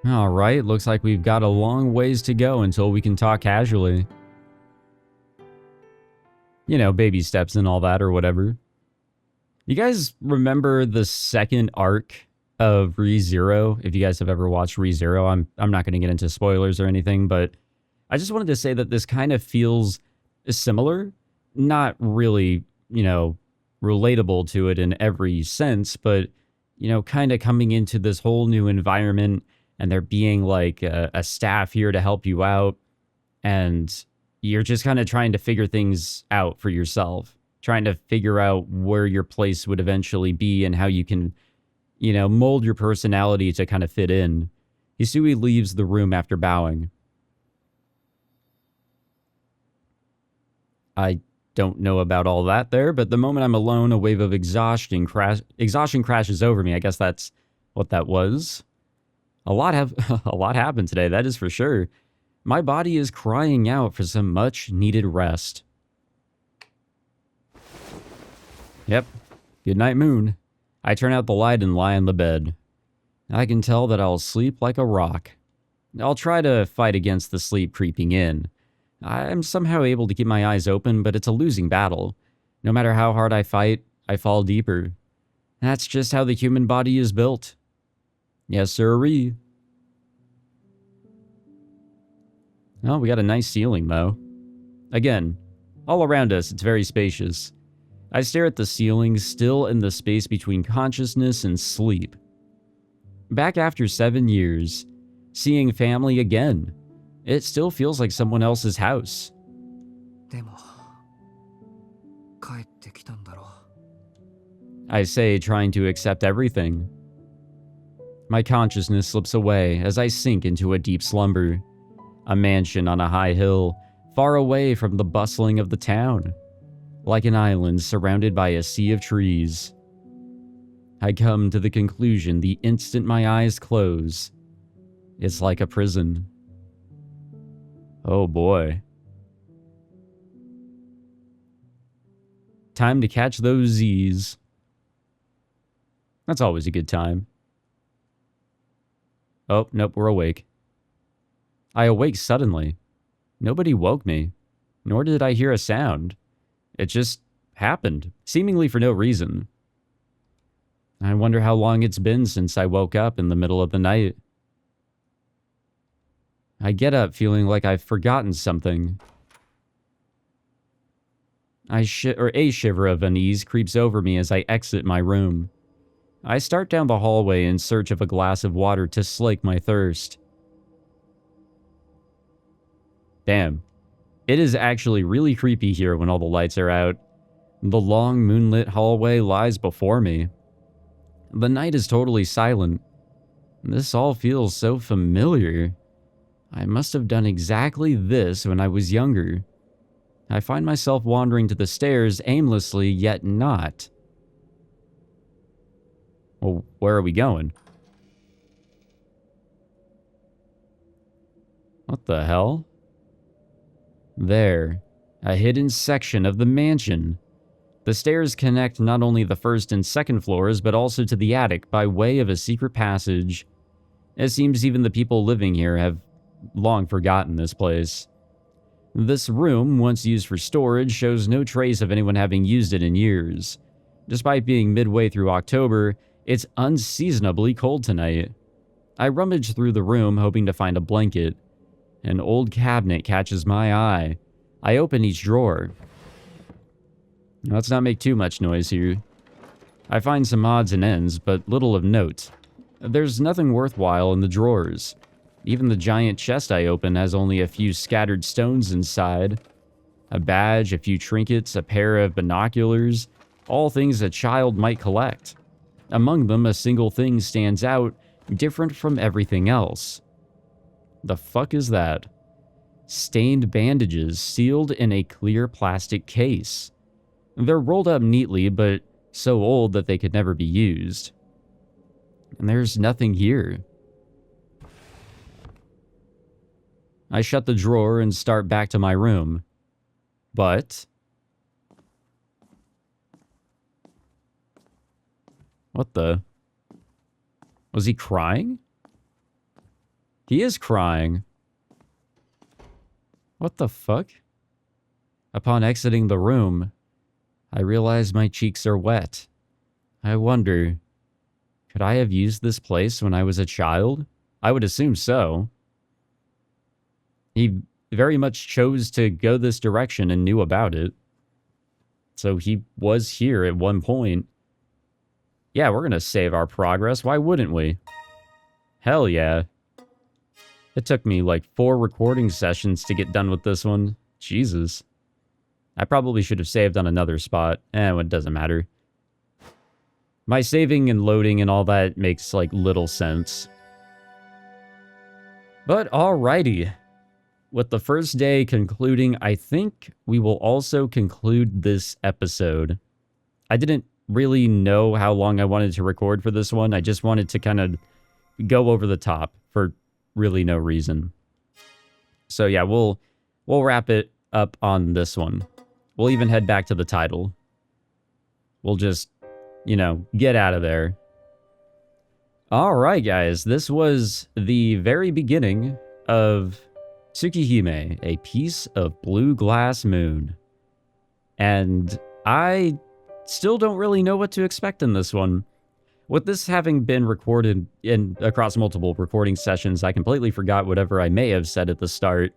Alright, looks like we've got a long ways to go until we can talk casually. You know, baby steps and all that or whatever. You guys remember the second arc of ReZero? If you guys have ever watched ReZero, I'm not going to get into spoilers or anything, but I just wanted to say that this kind of feels similar. Not really, you know, relatable to it in every sense, but, you know, kind of coming into this whole new environment and there being like a staff here to help you out, and you're just kind of trying to figure things out for yourself, trying to figure out where your place would eventually be and how you can, you know, mold your personality to kind of fit in. Hisui leaves the room after bowing. I don't know about all that there, but the moment I'm alone, a wave of exhaustion crashes over me. I guess that's what that was. A lot happened today, that is for sure. My body is crying out for some much-needed rest. Yep. Good night, moon. I turn out the light and lie on the bed. I can tell that I'll sleep like a rock. I'll try to fight against the sleep creeping in. I'm somehow able to keep my eyes open, but it's a losing battle. No matter how hard I fight, I fall deeper. That's just how the human body is built. Yes, sirree. Oh, we got a nice ceiling, though. Again, all around us, it's very spacious. I stare at the ceiling, still in the space between consciousness and sleep. Back after 7 years, seeing family again. It still feels like someone else's house. でも帰ってきたんだろう。 I say, trying to accept everything. My consciousness slips away as I sink into a deep slumber. A mansion on a high hill, far away from the bustling of the town. Like an island surrounded by a sea of trees. I come to the conclusion the instant my eyes close. It's like a prison. Oh boy. Time to catch those Z's. That's always a good time. Oh, nope, we're awake. I awake suddenly. Nobody woke me, nor did I hear a sound. It just happened, seemingly for no reason. I wonder how long it's been since I woke up in the middle of the night. I get up feeling like I've forgotten something. A shiver of unease creeps over me as I exit my room. I start down the hallway in search of a glass of water to slake my thirst. Damn. It is actually really creepy here when all the lights are out. The long moonlit hallway lies before me. The night is totally silent. This all feels so familiar. I must have done exactly this when I was younger. I find myself wandering to the stairs aimlessly, yet not. Well, where are we going? What the hell? There, a hidden section of the mansion. The stairs connect not only the first and second floors, but also to the attic by way of a secret passage. It seems even the people living here have long forgotten this place. This room, once used for storage, shows no trace of anyone having used it in years. Despite being midway through October, it's unseasonably cold tonight. I rummage through the room hoping to find a blanket. An old cabinet catches my eye. I open each drawer. Let's not make too much noise here. I find some odds and ends, but little of note. There's nothing worthwhile in the drawers. Even the giant chest I open has only a few scattered stones inside. a badge, a few trinkets, a pair of binoculars, all things a child might collect. Among them, a single thing stands out, different from everything else. The fuck is that? Stained bandages sealed in a clear plastic case. They're rolled up neatly, but so old that they could never be used. And there's nothing here. I shut the drawer and start back to my room. But... what the... was he crying? He is crying. What the fuck? Upon exiting the room, I realize my cheeks are wet. I wonder, could I have used this place when I was a child? I would assume so. He very much chose to go this direction and knew about it. So he was here at one point. Yeah, we're gonna save our progress. Why wouldn't we? Hell yeah. It took me like 4 recording sessions to get done with this one. Jesus. I probably should have saved on another spot. It doesn't matter. My saving and loading and all that makes like little sense. But alrighty. With the first day concluding, I think we will also conclude this episode. I didn't really know how long I wanted to record for this one. I just wanted to kind of go over the top for really no reason. So yeah, we'll wrap it up on this one. We'll even head back to the title. We'll just, you know, get out of there. Alright guys, this was the very beginning of TSUKIHIME, a piece of blue glass moon. And I still don't really know what to expect in this one. With this having been recorded across multiple recording sessions, I completely forgot whatever I may have said at the start.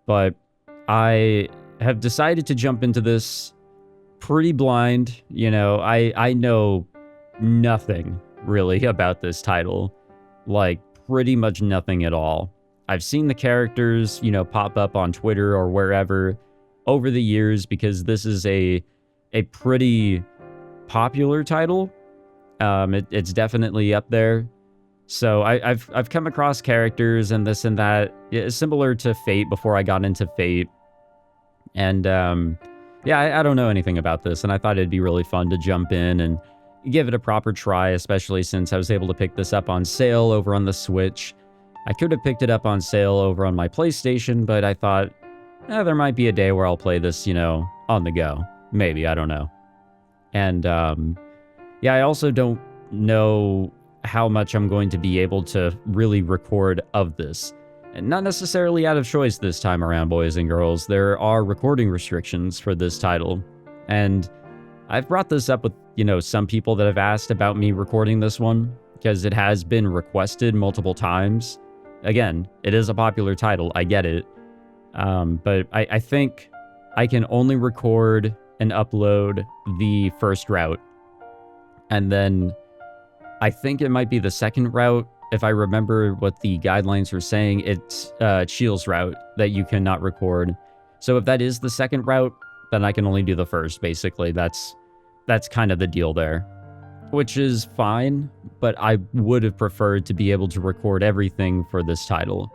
But I have decided to jump into this pretty blind. You know, I know nothing really about this title. Like, pretty much nothing at all. I've seen the characters, you know, pop up on Twitter or wherever over the years because this is a pretty popular title. It's definitely up there. So I've come across characters and this and that, similar to Fate before I got into Fate. And yeah, I don't know anything about this, and I thought it'd be really fun to jump in and give it a proper try, especially since I was able to pick this up on sale over on the Switch. I could have picked it up on sale over on my PlayStation, but I thought, there might be a day where I'll play this, you know, on the go. Maybe, I don't know. And yeah, I also don't know how much I'm going to be able to really record of this. And not necessarily out of choice this time around, boys and girls. There are recording restrictions for this title. And I've brought this up with, you know, some people that have asked about me recording this one, because it has been requested multiple times. Again, it is a popular title, I get it. But I think I can only record and upload the first route. And then I think it might be the second route. If I remember what the guidelines were saying, it's Shields route that you cannot record. So if that is the second route, then I can only do the first, basically. That's kind of the deal there. Which is fine, but I would have preferred to be able to record everything for this title.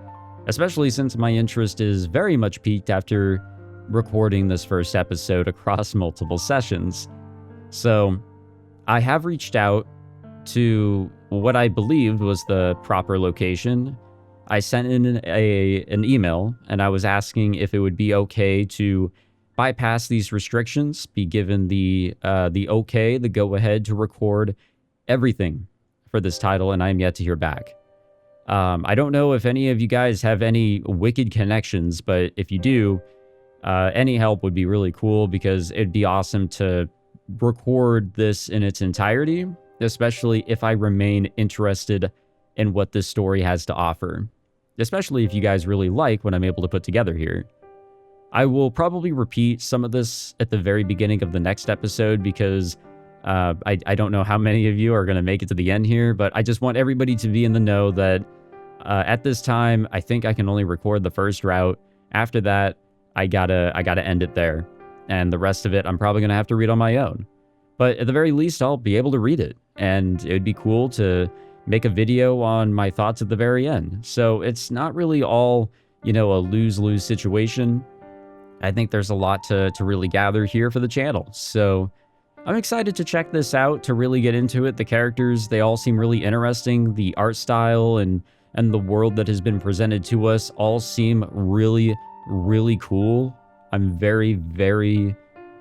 Especially since my interest is very much piqued after recording this first episode across multiple sessions. So I have reached out to what I believed was the proper location. I sent in an email, and I was asking if it would be okay to bypass these restrictions, be given the okay, the go-ahead to record everything for this title, and I am yet to hear back. I don't know if any of you guys have any wicked connections, but if you do, any help would be really cool, because it'd be awesome to record this in its entirety, especially if I remain interested in what this story has to offer. Especially if you guys really like what I'm able to put together here. I will probably repeat some of this at the very beginning of the next episode, because I don't know how many of you are going to make it to the end here, but I just want everybody to be in the know that at this time, I think I can only record the first route. After that, I gotta end it there. And the rest of it, I'm probably gonna have to read on my own. But at the very least, I'll be able to read it. And it would be cool to make a video on my thoughts at the very end. So it's not really all, a lose-lose situation. I think there's a lot to really gather here for the channel. So I'm excited to check this out, to really get into it. The characters, they all seem really interesting. The art style and the world that has been presented to us all seem really, really cool. I'm very, very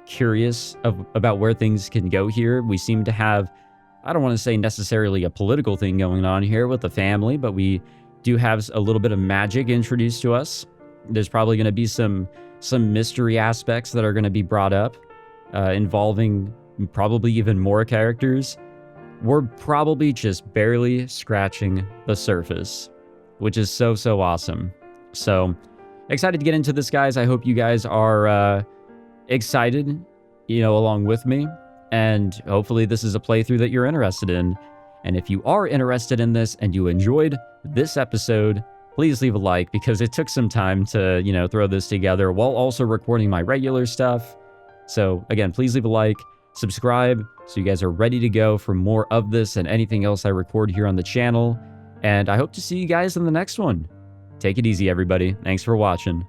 curious about where things can go here. We seem to have, I don't want to say necessarily a political thing going on here with the family, but we do have a little bit of magic introduced to us. There's probably going to be some mystery aspects that are going to be brought up, involving probably even more characters. We're probably just barely scratching the surface, which is so awesome. So excited to get into this, guys. I hope you guys are excited, along with me. And hopefully this is a playthrough that you're interested in. And if you are interested in this and you enjoyed this episode, please leave a like, because it took some time to, throw this together while also recording my regular stuff. So again, please leave a like, subscribe, so you guys are ready to go for more of this and anything else I record here on the channel. And I hope to see you guys in the next one. Take it easy, everybody. Thanks for watching.